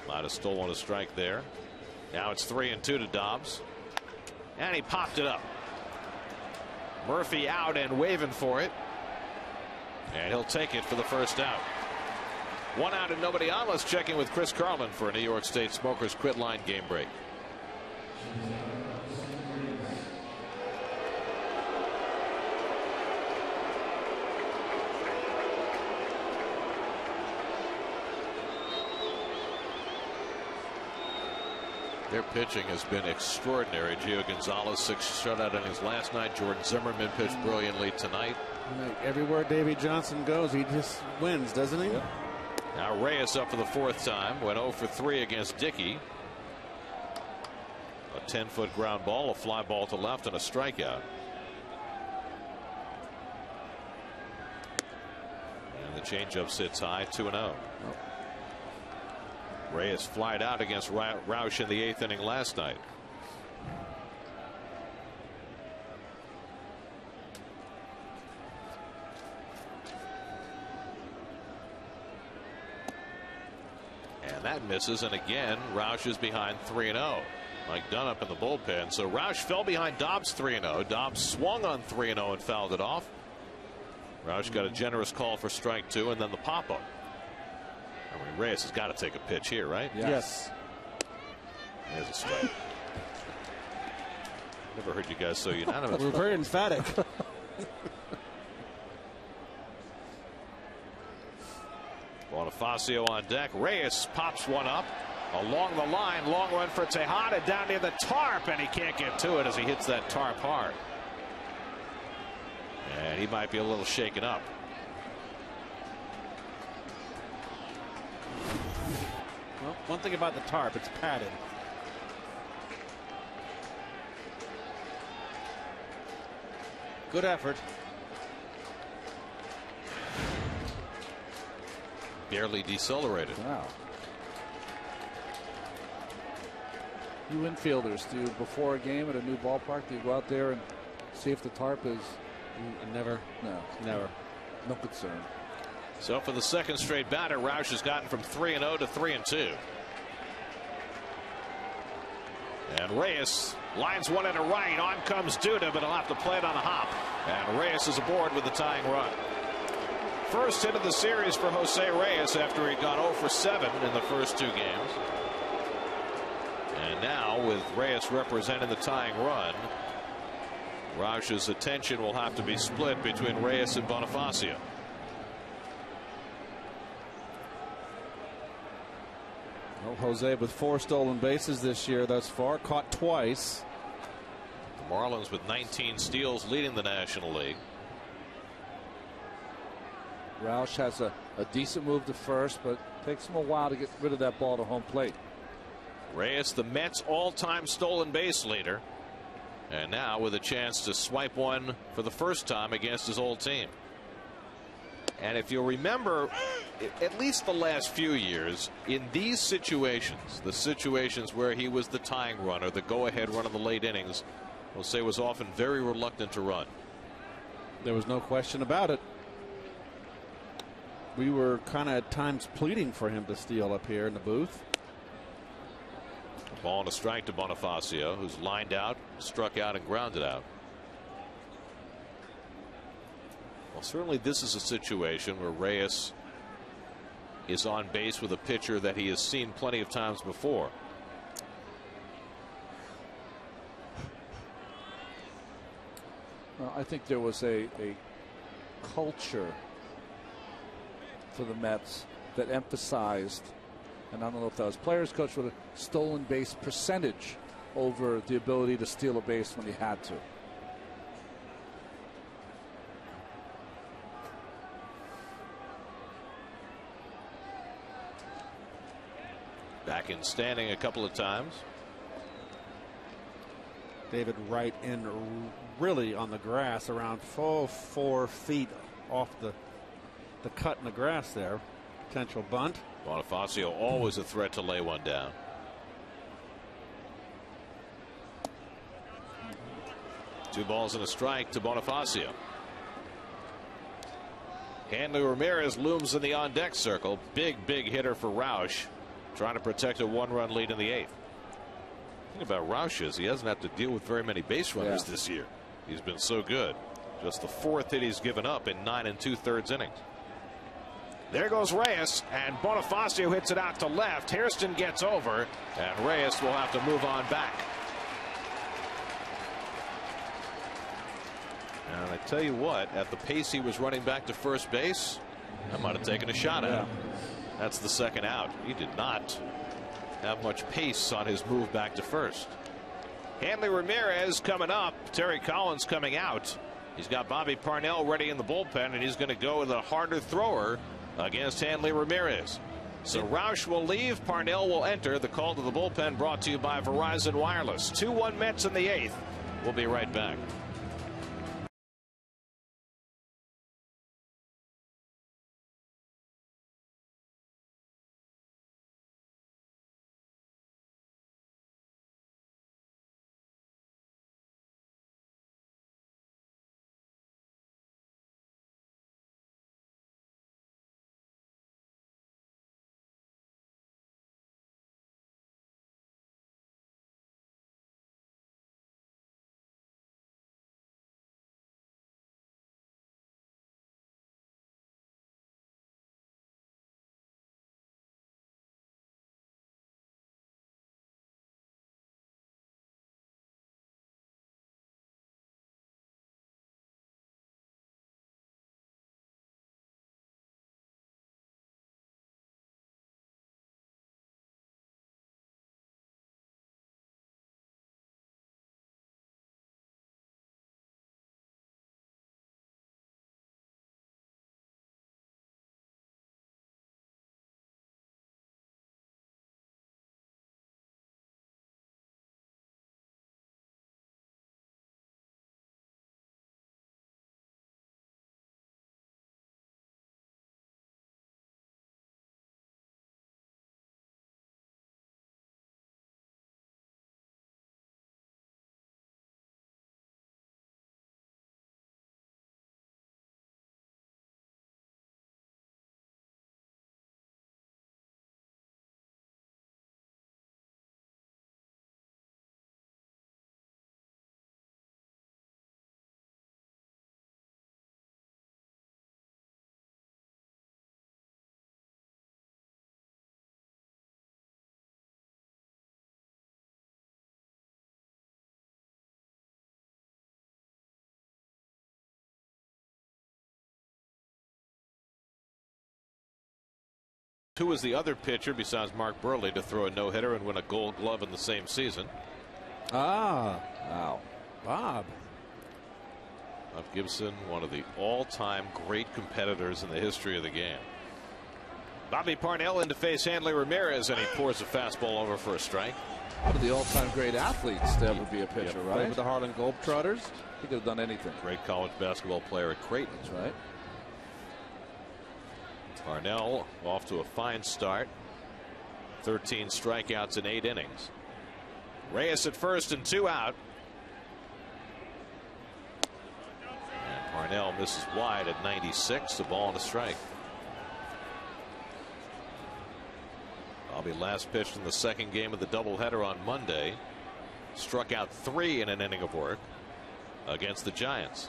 Might have stolen a strike there. Now it's 3-2 to Dobbs. And he popped it up. Murphy out and waving for it. And he'll take it for the first out. 1 out and nobody on. Let's check in with Chris Carlin for a New York State Smokers Quit Line game break. Their pitching has been extraordinary. Gio Gonzalez 6 shutout innings last night. Jordan Zimmerman pitched brilliantly tonight. Everywhere Davey Johnson goes, he just wins, doesn't he? Yep. Now Reyes up for the 4th time. Went 0 for 3 against Dickey. A 10-foot ground ball, a fly ball to left, and a strikeout. And the changeup sits high, 2-0. Reyes flied out against Roush in the 8th inning last night. And that misses, and again Roush is behind 3-0. Mike Dunn up in the bullpen. So Roush fell behind Dobbs 3-0. Dobbs swung on 3-0 and fouled it off. Roush got a generous call for strike 2 and then the pop-up. I mean, Reyes has got to take a pitch here, right? Yes. There's a strike. Never heard you guys so unanimous. We're very emphatic. Bonifacio on deck. Reyes pops one up along the line. Long run for Tejada down near the tarp, and he can't get to it as he hits that tarp hard. And he might be a little shaken up. Well, one thing about the tarp, it's padded. Good effort. Barely decelerated. Wow. You infielders do before a game at a new ballpark, do you go out there and see if the tarp is Never. no concern. So for the 2nd straight batter, Roush has gotten from 3-0 to 3-2. And Reyes lines one into right. On comes Duda, but he'll have to play it on a hop. And Reyes is aboard with the tying run. First hit of the series for Jose Reyes after he'd gone 0 for 7 in the first 2 games. And now with Reyes representing the tying run, Roush's attention will have to be split between Reyes and Bonifacio. Well, Jose with 4 stolen bases this year thus far, caught twice. The Marlins with 19 steals leading the National League. Roush has a decent move to first, but takes him a while to get rid of that ball to home plate. Reyes, the Mets all-time stolen base leader, and now with a chance to swipe one for the first time against his old team. And if you'll remember, at least the last few years, in these situations, the situations where he was the tying run or the go-ahead run of the late innings, Jose was often very reluctant to run. There was no question about it. We were kind of at times pleading for him to steal up here in the booth. Ball and a strike to Bonifacio, who's lined out, struck out, and grounded out. Well, certainly this is a situation where Reyes is on base with a pitcher that he has seen plenty of times before. Well, I think there was a culture for the Mets that emphasized, and I don't know if that was players coach, with a stolen base percentage over the ability to steal a base when he had to. Back in standing a couple of times. David Wright in really on the grass around 4 feet off the cut in the grass there. Potential bunt. Bonifacio always a threat to lay one down. Two balls and a strike to Bonifacio. Hanley Ramirez looms in the on deck circle. Big hitter for Roush, trying to protect a 1-run lead in the 8th. The thing about Roush is he hasn't had to deal with very many base runners this year. He's been so good. Just the 4th hit he's given up in 9 2/3 innings. There goes Reyes, and Bonifacio hits it out to left. Hairston gets over, and Reyes will have to move on back. And I tell you what, at the pace he was running back to first base, I might have taken a shot at him. That's the second out. He did not have much pace on his move back to first. Hanley Ramirez coming up. Terry Collins coming out. He's got Bobby Parnell ready in the bullpen, and he's going to go with a harder thrower against Hanley Ramirez. So Roush will leave, Parnell will enter. The call to the bullpen brought to you by Verizon Wireless. 2-1 Mets in the 8th. We'll be right back. Who was the other pitcher besides Mark Burley to throw a no-hitter and win a Gold Glove in the same season? Wow. Bob Gibson, one of the all-time great competitors in the history of the game. Bobby Parnell in to face Hanley Ramirez, and he pours a fastball over for a strike. One of the all-time great athletes to ever be a pitcher, right? played with the Harlan Globetrotters. He could have done anything. Great college basketball player at Creighton. That's right. Parnell off to a fine start. 13 strikeouts in 8 innings. Reyes at first and 2 out. And Parnell misses wide at 96. A ball and a strike. Bobby last pitched in the second game of the doubleheader on Monday. Struck out 3 in an inning of work against the Giants.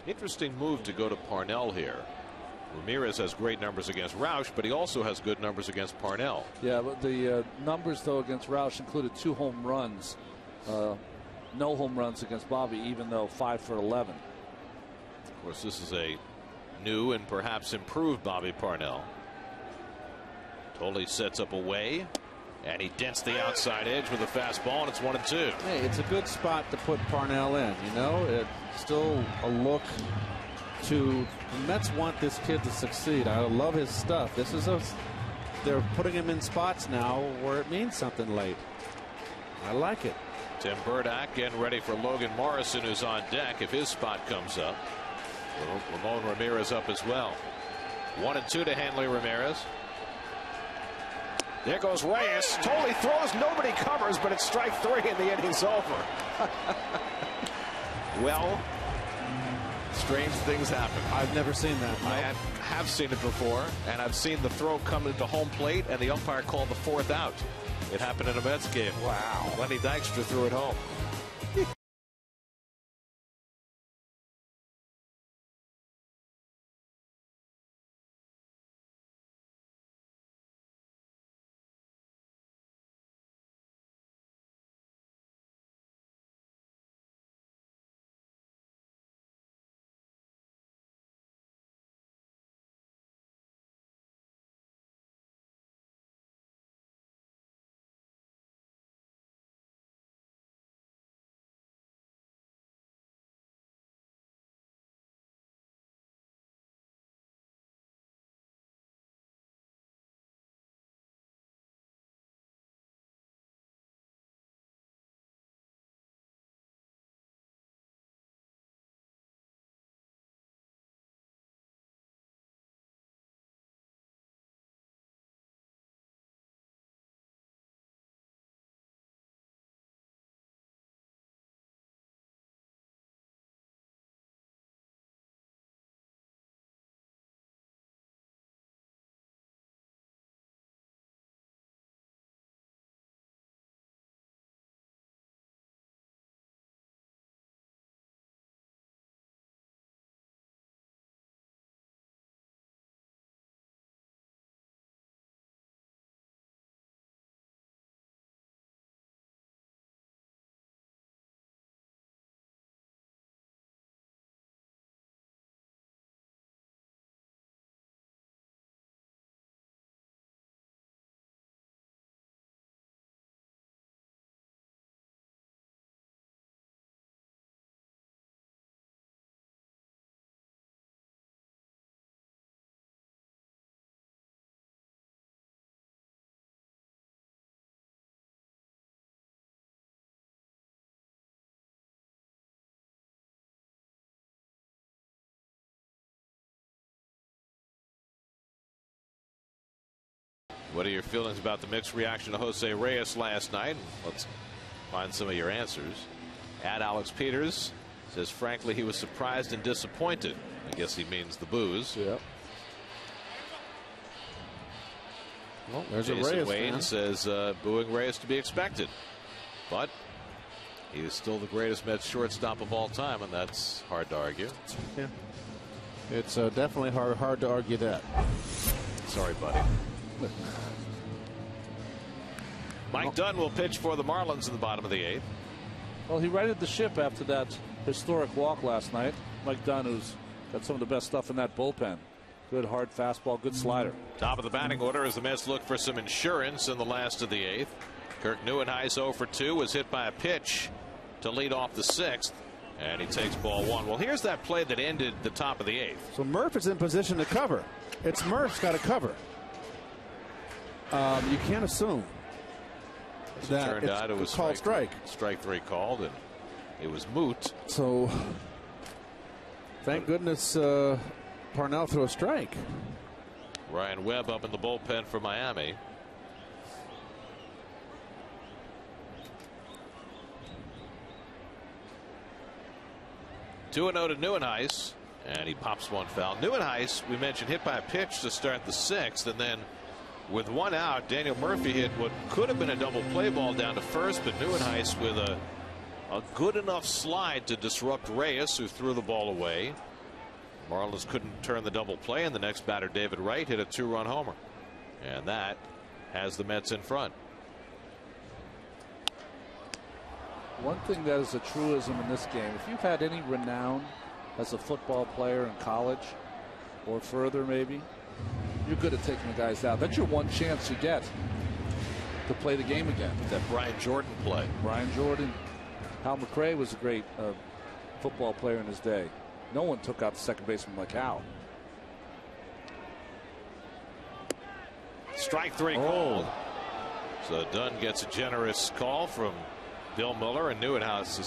Interesting move to go to Parnell here. Ramirez has great numbers against Roush, but he also has good numbers against Parnell. Yeah, but the numbers, though, against Roush included 2 home runs. No home runs against Bobby, even though 5 for 11. Of course, this is a new and perhaps improved Bobby Parnell. Tolley sets up away, and he dents the outside edge with a fastball, and it's 1-2. Hey, it's a good spot to put Parnell in. You know, it's still a look to the Mets want this kid to succeed. I love his stuff. They're putting him in spots now where it means something late. I like it. Tim Burdock getting ready for Logan Morrison, who's on deck if his spot comes up. Ramon Ramirez up as well. 1-2 to Hanley Ramirez. There goes Reyes. Tolley throws, nobody covers, but it's strike 3 and the inning's over. Well, strange things happen. I've never seen that. No. I have seen it before, and I've seen the throw come into home plate and the umpire called the 4th out. It happened in a Mets game. Wow. Lenny Dykstra threw it home. What are your feelings about the mixed reaction to Jose Reyes last night? Let's find some of your answers. Alex Peters says, frankly, he was surprised and disappointed. I guess he means the boos. Yeah. Well, there's Jason a Reyes Wayne fan. says booing Reyes to be expected. But he is still the greatest Mets shortstop of all time, and that's hard to argue. Yeah. It's definitely hard to argue that. Sorry, buddy. Mike Dunn will pitch for the Marlins in the bottom of the 8th. Well, he righted the ship after that historic walk last night. Mike Dunn, who's got some of the best stuff in that bullpen. Good hard fastball, good slider. Top of the batting order as the Mets look for some insurance in the last of the 8th. Kirk Neuenhuis 0 for 2 was hit by a pitch to lead off the 6th. And he takes ball 1. Well, here's that play that ended the top of the 8th. So Murph is in position to cover. It's Murph's got to cover. You can't assume that turned out it was called strike. Strike 3 called, and it was moot. So thank goodness Parnell threw a strike. Ryan Webb up in the bullpen for Miami. Two 2-0 to Neuenhuis, and he pops one foul. Neuenhuis, we mentioned, hit by a pitch to start the 6th, and then with 1 out, Daniel Murphy hit what could have been a double play ball down to first, but Neuenhuis with a good enough slide to disrupt Reyes, who threw the ball away. Marlins couldn't turn the double play, and the next batter, David Wright, hit a 2-run homer, and that has the Mets in front. One thing that is a truism in this game, if you've had any renown as a football player in college or further maybe, you're good at taking the guys out. That's your one chance you get to play the game again. That Brian Jordan play. Brian Jordan. Hal McRae was a great football player in his day. No one took out the second baseman like Hal. Strike 3 called. So Dunn gets a generous call from Bill Mueller, and Neuenhuis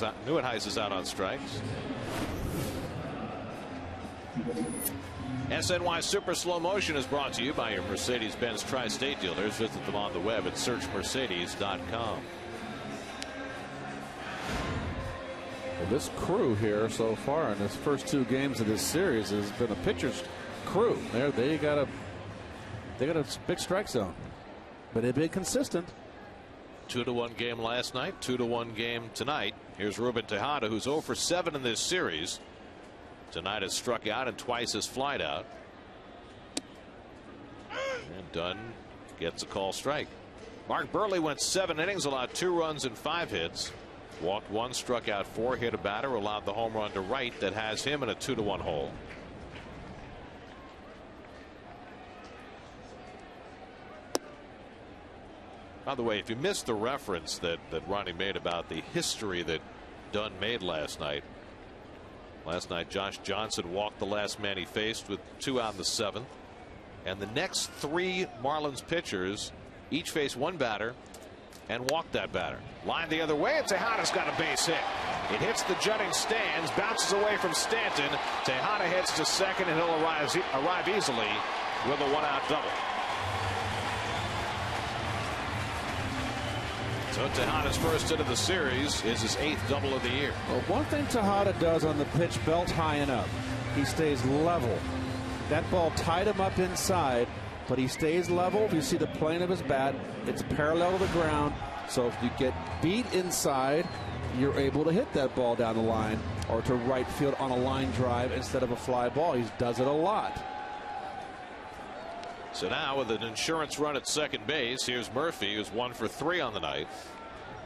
is out on strikes. SNY Super Slow Motion is brought to you by your Mercedes-Benz Tri-State dealers. Visit them on the web at searchmercedes.com. Well, this crew here so far in this first 2 games of this series has been a pitcher's crew. They got a big strike zone, but they've been consistent. 2-1 game last night, 2-1 game tonight. Here's Ruben Tejada, who's 0 for 7 in this series. Tonight has struck out and twice has flied out. And Dunn gets a call strike. Mark Burley went 7 innings, allowed 2 runs and 5 hits. Walked 1, struck out 4, hit a batter, allowed the home run to Wright that has him in a 2-1 hole. By the way, if you missed the reference that Ronnie made about the history that Dunn made last night. Last night, Josh Johnson walked the last man he faced with 2 out in the 7th. And the next 3 Marlins pitchers each faced 1 batter and walked that batter. Line the other way, and Tejada's got a base hit. It hits the jutting stands, bounces away from Stanton. Tejada hits to second, and he'll arrive easily with a 1-out double. So Tejada's first hit of the series is his 8th double of the year. Well, one thing Tejada does on the pitch, belt high and up, he stays level. That ball tied him up inside, but he stays level. If you see the plane of his bat, it's parallel to the ground. So if you get beat inside, you're able to hit that ball down the line or to right field on a line drive instead of a fly ball. He does it a lot. So now with an insurance run at second base, here's Murphy, who's 1 for 3 on the night.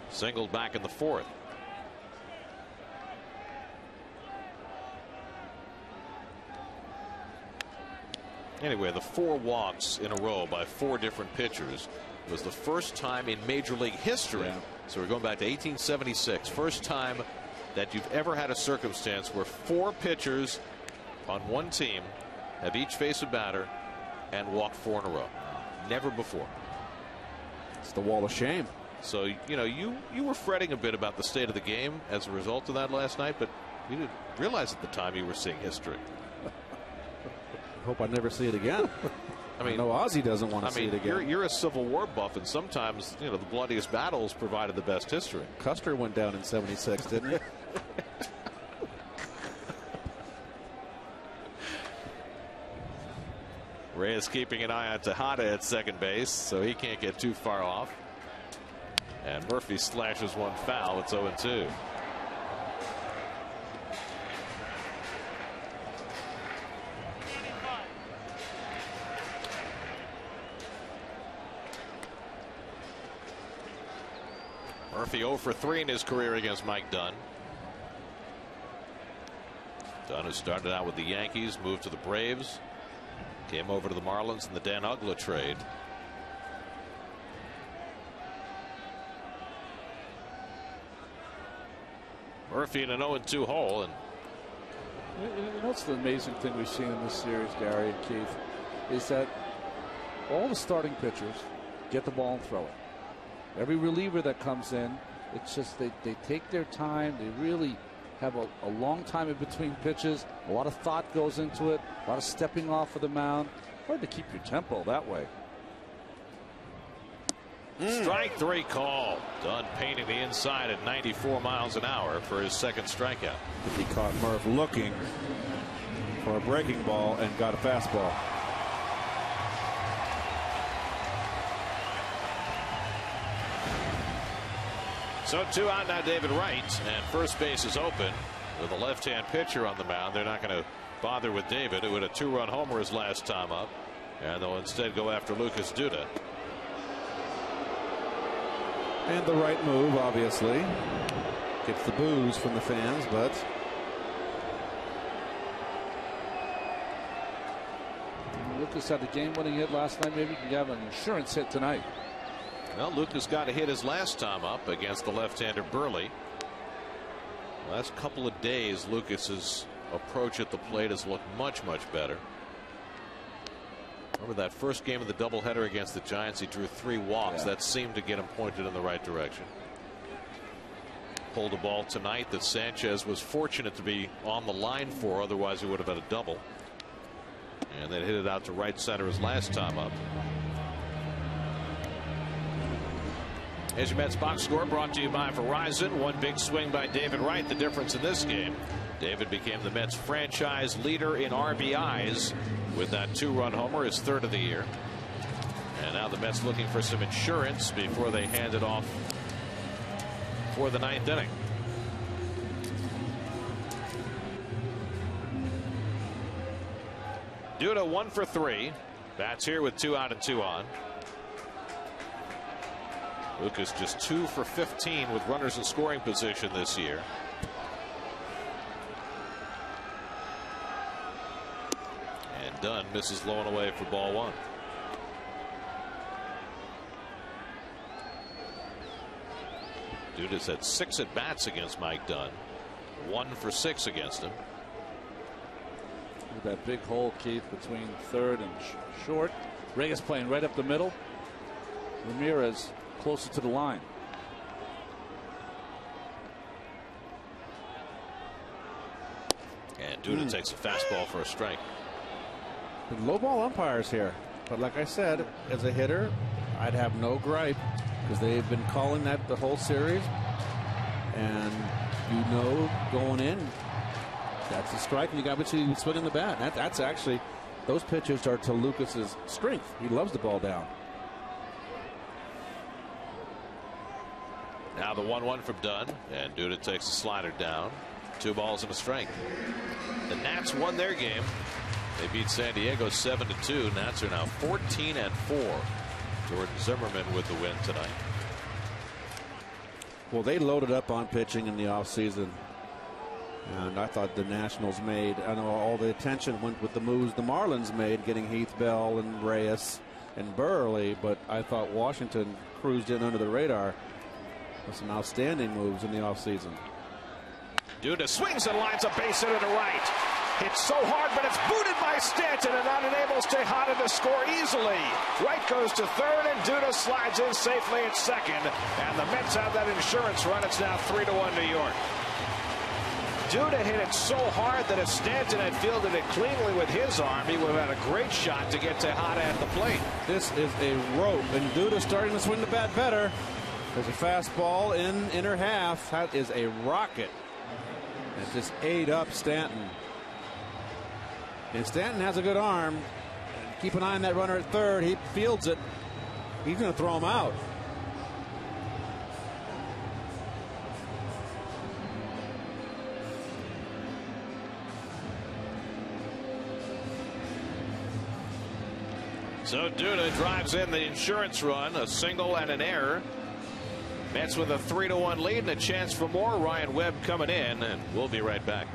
Singled back in the 4th. Anyway, the 4 walks in a row by 4 different pitchers was the first time in Major League history. Yeah. So we're going back to 1876. First time that you've ever had a circumstance where 4 pitchers on one team have each faced a batter and walked 4 in a row. Never before. It's the wall of shame. So, you know, you were fretting a bit about the state of the game as a result of that last night, but you didn't realize at the time you were seeing history. Hope I never see it again. I mean, no, Ozzie doesn't want to see it again. You're a Civil War buff, and sometimes, you know, the bloodiest battles provided the best history. Custer went down in '76, didn't he? Reyes keeping an eye on Tejada at second base, so he can't get too far off. And Murphy slashes one foul. It's 0-2. Murphy 0 for 3 in his career against Mike Dunn. Dunn, who started out with the Yankees, moved to the Braves, came over to the Marlins in the Dan Uggla trade. Murphy in an 0-2 hole. And you know what's the amazing thing we've seen in this series, Gary and Keith, is that all the starting pitchers get the ball and throw it. Every reliever that comes in, it's just they take their time. They really have a long time in between pitches. A lot of thought goes into it. A lot of stepping off of the mound. Hard to keep your tempo that way. Strike 3 call. Dunn painting the inside at 94 miles an hour for his second strikeout. He caught Murph looking for a breaking ball and got a fastball. So 2 out now, David Wright, and first base is open with a left-hand pitcher on the mound. They're not going to bother with David, who had a 2-run homer his last time up, and they'll instead go after Lucas Duda. And the right move, obviously. Gets the boos from the fans, but Lucas had the game-winning hit last night. Maybe he can have an insurance hit tonight. Well, Lucas got a hit his last time up against the left-hander Burley. Last couple of days, Lucas's approach at the plate has looked much, much better. Remember that first game of the doubleheader against the Giants, he drew 3 walks. Yeah. That seemed to get him pointed in the right direction. Pulled a ball tonight that Sanchez was fortunate to be on the line for, otherwise he would have had a double. And then hit it out to right center his last time up. Here's your Mets box score, brought to you by Verizon. One big swing by David Wright, the difference in this game. David became the Mets franchise leader in RBIs with that 2-run homer, his 3rd of the year. And now the Mets looking for some insurance before they hand it off for the 9th inning. Duda 1 for 3. Bats here with 2 out and 2 on. Lucas just 2 for 15 with runners in scoring position this year. And Dunn misses low and away for ball 1. Duda's had 6 at bats against Mike Dunn. 1 for 6 against him. Look at that big hole, Keith, between third and short. Reyes playing right up the middle. Ramirez closer to the line. And Duda takes a fastball for a strike. low ball umpires here. But like I said, as a hitter, I'd have no gripe because they've been calling that the whole series. And you know going in, that's a strike, and you got to swing in the bat. That's actually, those pitches are to Lucas's strength. He loves the ball down. Now the 1-1 from Dunn, and Duda takes the slider down. 2 balls and a strike. The Nats won their game. They beat San Diego 7-2. Nats are now 14-4. Jordan Zimmerman with the win tonight. Well, they loaded up on pitching in the offseason. And I thought the Nationals made, I know all the attention went with the moves the Marlins made, getting Heath Bell and Reyes and Burley, but I thought Washington cruised in under the radar with some outstanding moves in the offseason. Duda swings and lines a base hitter to right. Hits so hard, but it's booted by Stanton, and not enables Tejada to score easily. Wright goes to third, and Duda slides in safely at second. And the Mets have that insurance run. It's now 3-1 New York. Duda hit it so hard that if Stanton had fielded it cleanly with his arm, he would have had a great shot to get Tejada at the plate. This is a rope, and Duda starting to swing the bat better. There's a fastball in inner half. That is a rocket. It just ate up Stanton. And Stanton has a good arm. Keep an eye on that runner at third. He fields it. He's going to throw him out. So Duda drives in the insurance run, a single and an error. Mets with a 3-1 lead and a chance for more. Ryan Webb coming in, and we'll be right back.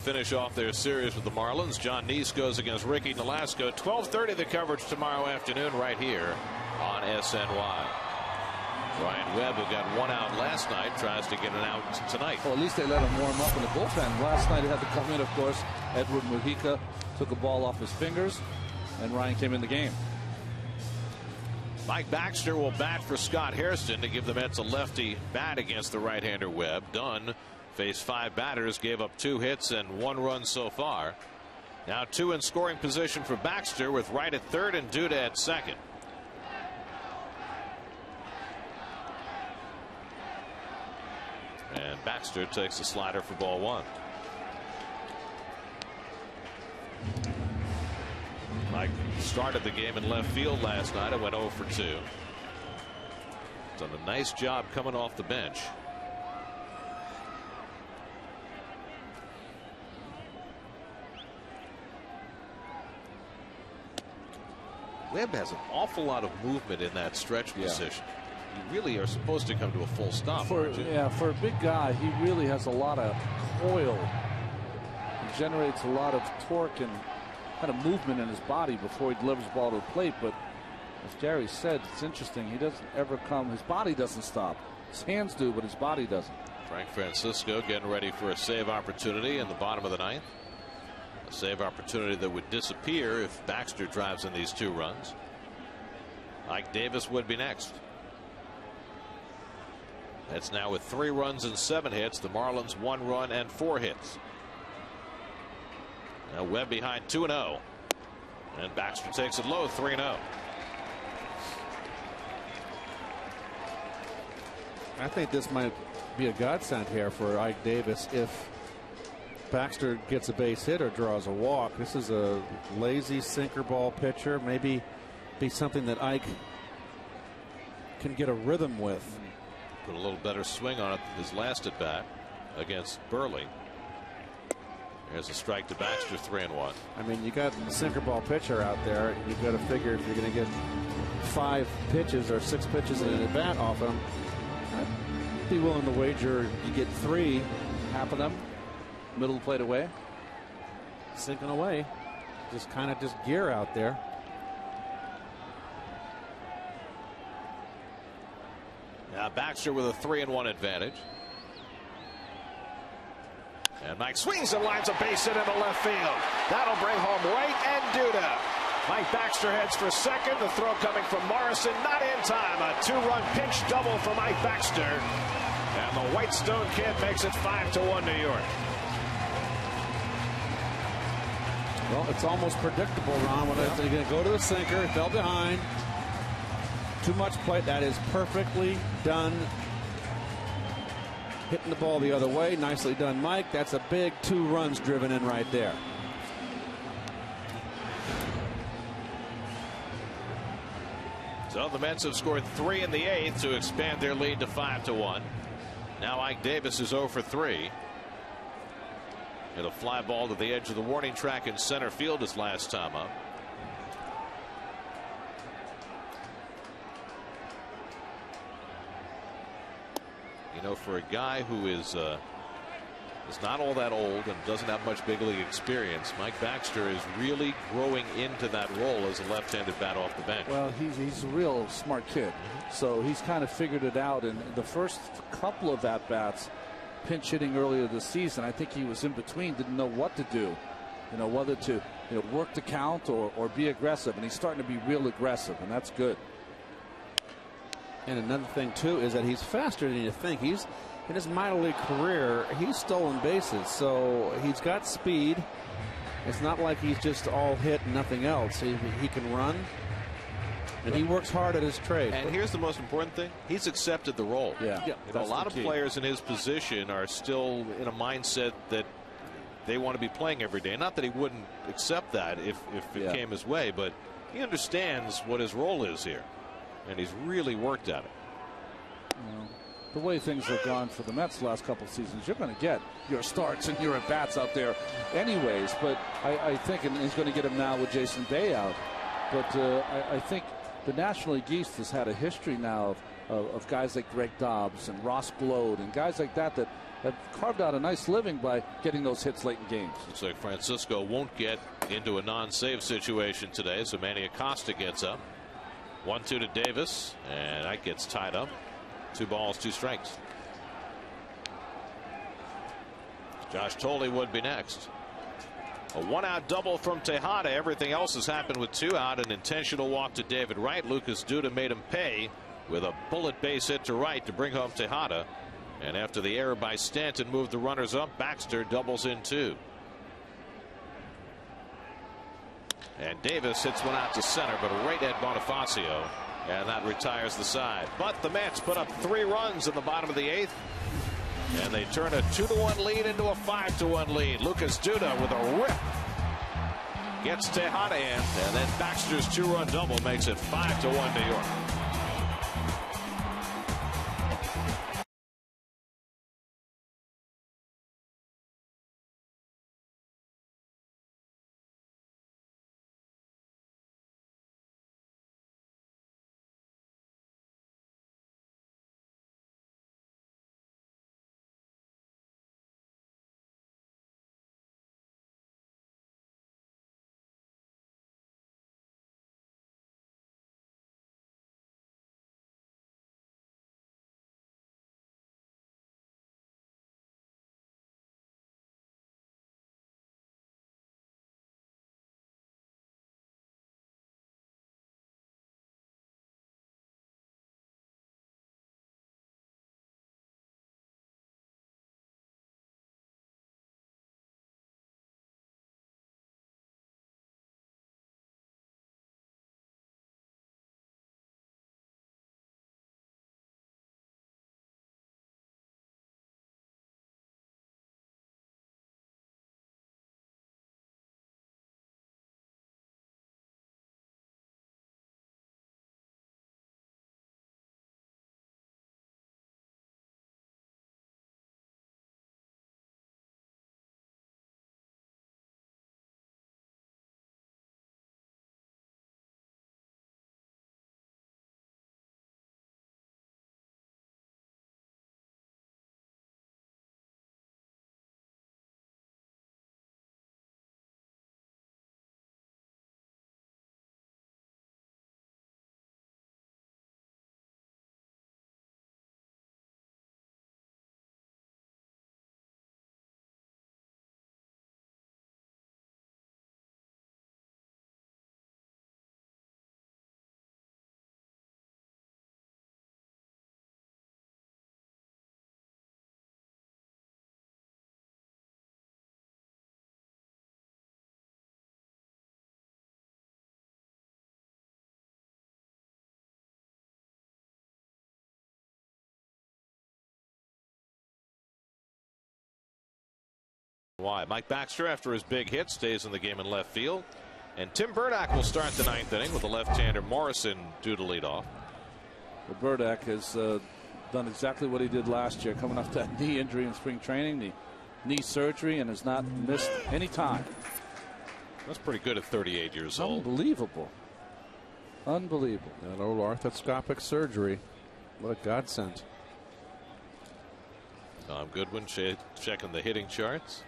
Finish off their series with the Marlins. John Neese goes against Ricky Nolasco. 12:30 the coverage tomorrow afternoon right here on SNY. Ryan Webb, who got one out last night, tries to get an out tonight. Well, at least they let him warm up in the bullpen. Last night he had to come in, of course. Edward Mujica took a ball off his fingers, and Ryan came in the game. Mike Baxter will bat for Scott Hairston to give the Mets a lefty bat against the right-hander Webb. Dunn faced 5 batters, gave up 2 hits and 1 run so far. Now 2 in scoring position for Baxter with Wright at third and Duda at second. And Baxter takes a slider for ball 1. Mike started the game in left field last night. It went 0 for 2. Done a nice job coming off the bench. Webb has an awful lot of movement in that stretch position. You really are supposed to come to a full stop. For a big guy, he really has a lot of coil. He generates a lot of torque and kind of movement in his body before he delivers the ball to the plate. But as Jerry said, it's interesting. He doesn't ever come. His body doesn't stop. His hands do, but his body doesn't. Frank Francisco getting ready for a save opportunity in the bottom of the 9th. A save opportunity that would disappear if Baxter drives in these 2 runs. Ike Davis would be next. That's now with 3 runs and 7 hits. The Marlins 1 run and 4 hits. Now Webb behind 2-0. And Baxter takes it low, 3-0. I think this might be a godsend here for Ike Davis if Baxter gets a base hit or draws a walk. This is a lazy sinker ball pitcher. Maybe be something that Ike can get a rhythm with. Put a little better swing on it than his last at bat against Burley. There's a strike to Baxter, 3-1. I mean, you got a sinker ball pitcher out there. You've got to figure if you're going to get 5 pitches or 6 pitches in at bat off him, I'd be willing to wager you get 3. Half of them middle of the plate away. Sinking away. Just kind of gear out there. Now Baxter with a 3-1 advantage. And Mike swings and lines a base hit into left field. That'll bring home Wright and Mike Baxter heads for second. The throw coming from Morrison, not in time. A 2-run pinch double for Mike Baxter. And the Whitestone Kid makes it 5-1 New York. Well, it's almost predictable, Ron. When they're going to go to the sinker, fell behind. Too much play. That is perfectly done. Hitting the ball the other way. Nicely done, Mike. That's a big 2 runs driven in right there. So the Mets have scored 3 in the 8th to expand their lead to 5-1. Now Ike Davis is 0 for 3. Hit a fly ball to the edge of the warning track in center field his last time up. You know, for a guy who is not all that old and doesn't have much big league experience, Mike Baxter is really growing into that role as a left-handed bat off the bench. Well, he's a real smart kid, so he's kind of figured it out. In the first couple of at-bats, pinch hitting earlier this season, I think he was in between, didn't know what to do, whether to work the count or be aggressive, and he's starting to be real aggressive, and that's good. And another thing too is that he's faster than you think. He's in his minor league career, he's stolen bases, so he's got speed. It's not like he's just all hit and nothing else. He can run, and he works hard at his trade. And here's the most important thing: he's accepted the role. Yeah, a lot of players in his position are still in a mindset that they want to be playing every day. Not that he wouldn't accept that if it came his way, but he understands what his role is here, and he's really worked at it. The way things have gone for the Mets the last couple of seasons, you're going to get your starts and your at-bats out there anyways. But I think, and he's going to get them now with Jason Bay out. But I think the National League East has had a history now of guys like Greg Dobbs and Ross Glode and guys like that have carved out a nice living by getting those hits late in games. Looks like Francisco won't get into a non-save situation today, so Manny Acosta gets up. 1-2 to Davis, and that gets tied up. 2 balls, 2 strikes. Josh Tolley would be next. A 1-out double from Tejada. Everything else has happened with 2 out. An intentional walk to David Wright. Lucas Duda made him pay with a bullet base hit to right to bring home Tejada. And after the error by Stanton moved the runners up, Baxter doubles in 2. And Davis hits one out to center, but right at Bonifacio. And that retires the side. But the Mets put up 3 runs in the bottom of the 8th. And they turn a 2-1 lead into a 5-1 lead. Lucas Duda with a rip gets Tejada in. And then Baxter's 2-run double makes it 5-1 New York. Why? Mike Baxter, after his big hit, stays in the game in left field. And Tim Burdack will start the 9th inning with the left-hander Morrison due to lead off. Well, Burdack has done exactly what he did last year, coming off that knee injury in spring training, the knee surgery, and has not missed any time. That's pretty good at 38 years old. Unbelievable. Unbelievable. That old arthroscopic surgery. What a godsend. Tom Goodwin checking the hitting charts.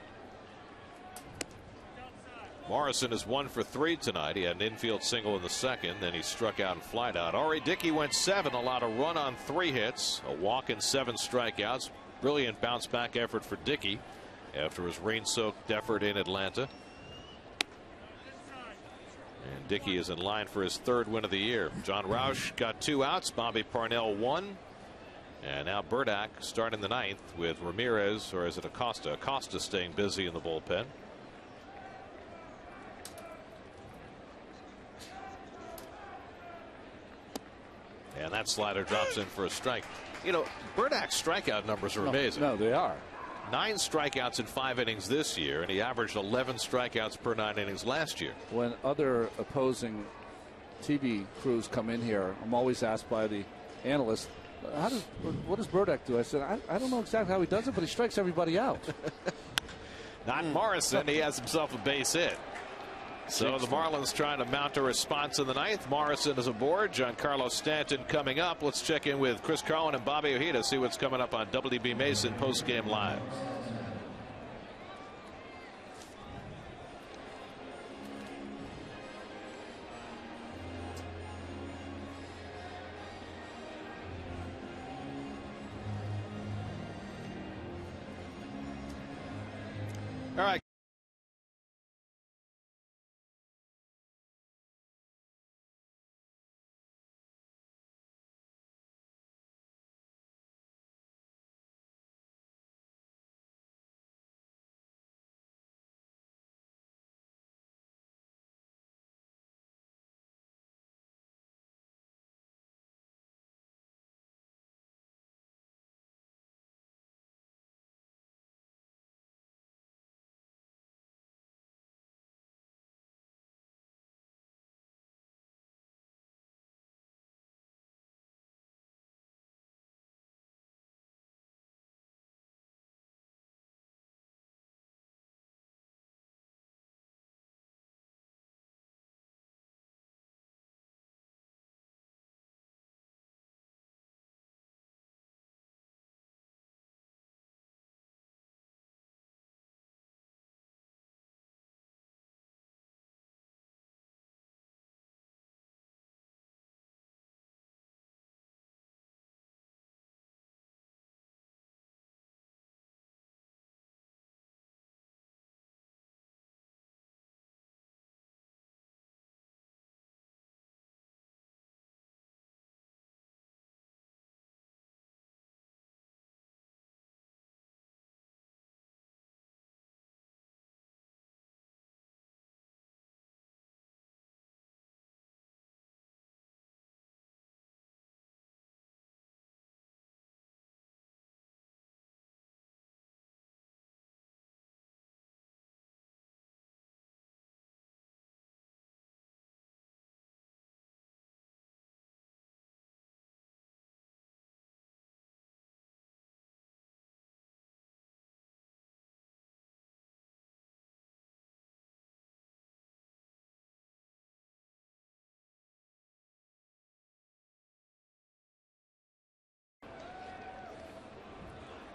Morrison is 1 for 3 tonight. He had an infield single in the 2nd. Then he struck out and flied out. R.A. Dickey went 7, allowed a run on 3 hits, a walk and 7 strikeouts. Brilliant bounce back effort for Dickey after his rain-soaked effort in Atlanta. And Dickey is in line for his 3rd win of the year. John Roush got 2 outs. Bobby Parnell 1. And now Burdack starting the 9th with Ramirez, or is it Acosta? Acosta staying busy in the bullpen. And that slider drops in for a strike. You know, Burdack's strikeout numbers are amazing. No, they are. 9 strikeouts in 5 innings this year, and he averaged 11 strikeouts per 9 innings last year. When other opposing TV crews come in here, I'm always asked by the analyst, what does Burdack do? I said, I don't know exactly how he does it, but he strikes everybody out. Not Morrison. He has himself a base hit. So the Marlins trying to mount a response in the 9th. Morrison is aboard. Giancarlo Stanton coming up. Let's check in with Chris Carlin and Bobby Ojeda, see what's coming up on WB Mason postgame live. All right.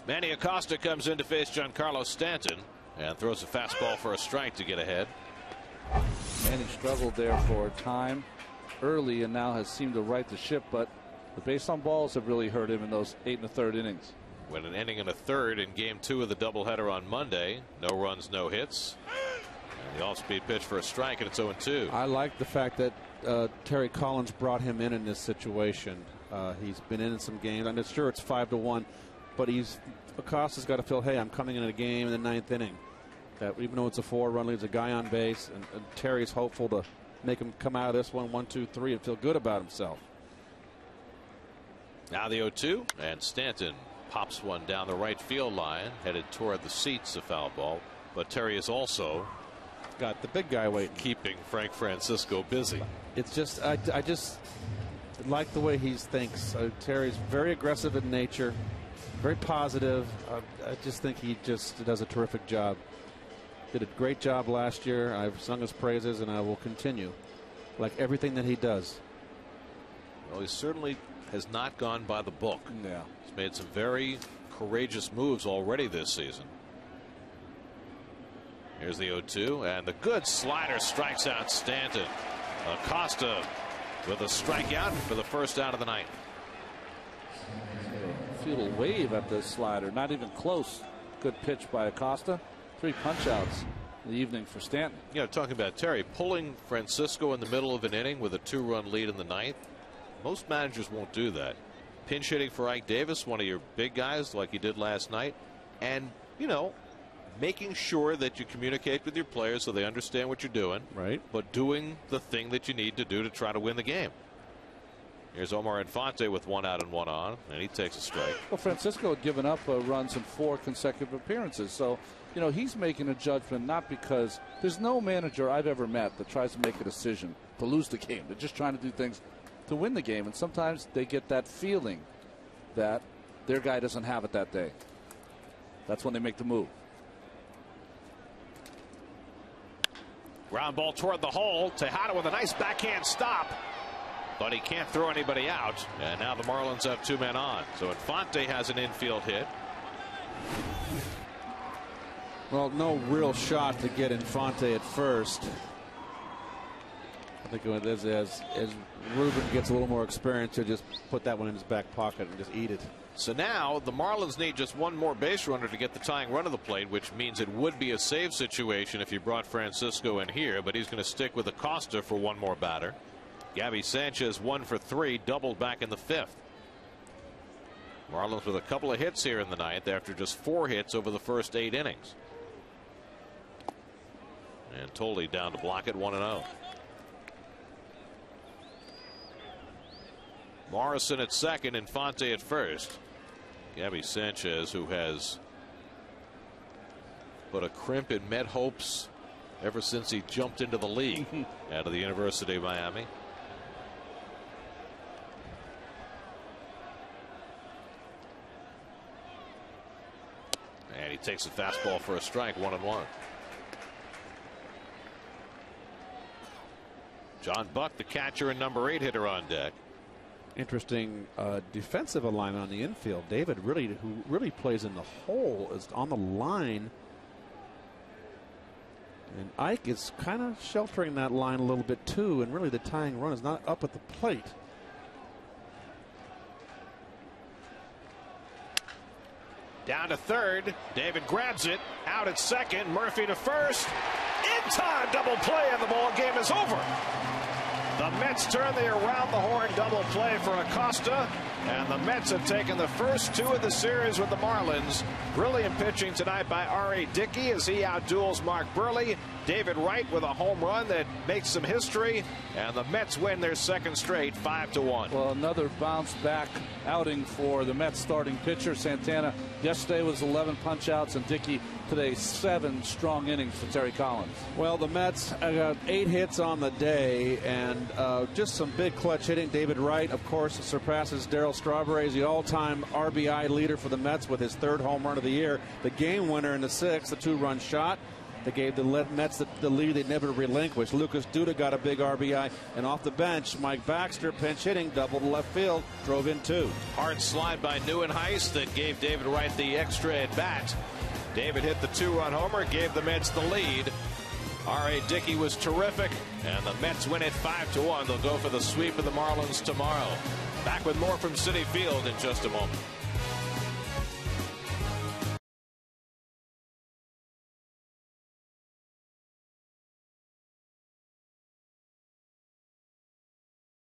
Manny Acosta comes in to face Giancarlo Stanton and throws a fastball for a strike to get ahead. Manny struggled there for a time early and now has seemed to right the ship, but the base on balls have really hurt him in those 8 1/3 innings. Went an inning and a third in game 2 of the doubleheader on Monday. No runs, no hits. And the off-speed pitch for a strike, and it's 0-2. I like the fact that Terry Collins brought him in this situation. He's been in some games. I'm sure it's 5-1, but Acosta's got to feel, hey, I'm coming in a game in the 9th inning. That even though it's a 4-run lead, there's a guy on base, and Terry's hopeful to make him come out of this 1-2-3 and feel good about himself. Now the 0-2, and Stanton pops one down the right field line, headed toward the seats, a foul ball. But Terry is also got the big guy waiting, keeping Frank Francisco busy. It's just I just like the way he thinks. Terry's very aggressive in nature, very positive. I just think he just does a terrific job. Did a great job last year. I've sung his praises, and I will continue. Like everything that he does. Well, he certainly has not gone by the book. Yeah. He's made some very courageous moves already this season. Here's the 0-2, and the good slider strikes out Stanton. Acosta with a strikeout for the first out of the night. Feel a wave at the slider, not even close. Good pitch by Acosta. 3 punch-outs in the evening for Stanton. You know, talking about Terry pulling Francisco in the middle of an inning with a 2-run lead in the ninth. Most managers won't do that. Pinch hitting for Ike Davis, one of your big guys like he did last night. And, you know, making sure that you communicate with your players so they understand what you're doing. Right. But doing the thing that you need to do to try to win the game. Here's Omar Infante with 1 out and 1 on, and he takes a strike. Well, Francisco had given up runs in 4 consecutive appearances. So, you know, he's making a judgment not because there's no manager I've ever met that tries to make a decision to lose the game. They're just trying to do things to win the game. And sometimes they get that feeling that their guy doesn't have it that day. That's when they make the move. Ground ball toward the hole. Tejada with a nice backhand stop. But he can't throw anybody out. And now the Marlins have 2 men on. So Infante has an infield hit. Well, no real shot to get Infante at first. I think as Ruben gets a little more experience, he'll just put that one in his back pocket and just eat it. So now the Marlins need just 1 more base runner to get the tying run of the plate, which means it would be a save situation if you brought Francisco in here. But he's going to stick with Acosta for 1 more batter. Gabby Sanchez 1 for 3, doubled back in the 5th. Marlins with a couple of hits here in the ninth after just 4 hits over the first 8 innings. And Tolle down to block it 1-0. Morrison at second, Infante at first. Gabby Sanchez, who has put a crimp in Met hopes ever since he jumped into the league out of the University of Miami. And he takes a fastball for a strike, 1-1. John Buck, the catcher and number 8 hitter on deck. Interesting defensive alignment on the infield. David who really plays in the hole, is on the line. And Ike is kind of sheltering that line a little bit too, and really the tying run is not up at the plate. Down to third. David grabs it. Out at second. Murphy to first. In time. Double play, and the ball game is over. The Mets turn the around the horn double play for Acosta, and the Mets have taken the first 2 of the series with the Marlins. Brilliant pitching tonight by R.A. Dickey as he outduels Mark Burley. David Wright with a home run that makes some history, and the Mets win their 2nd straight 5-1. Well, another bounce back outing for the Mets starting pitcher. Santana yesterday was 11 punch outs, and Dickey today 7 strong innings for Terry Collins. Well, the Mets got 8 hits on the day, and just some big clutch hitting. David Wright, of course, surpasses Darryl Strawberry as the all-time RBI leader for the Mets with his 3rd home run of the year. The game winner in the 6th, the 2-run shot. They gave the Mets the lead they never relinquished. Lucas Duda got a big RBI, and off the bench, Mike Baxter, pinch hitting, double to left field, drove in 2. Hard slide by Neuenhuis that gave David Wright the extra at bat. David hit the 2-run homer, gave the Mets the lead. R.A. Dickey was terrific, and the Mets win it 5-1. They'll go for the sweep of the Marlins tomorrow. Back with more from Citi Field in just a moment.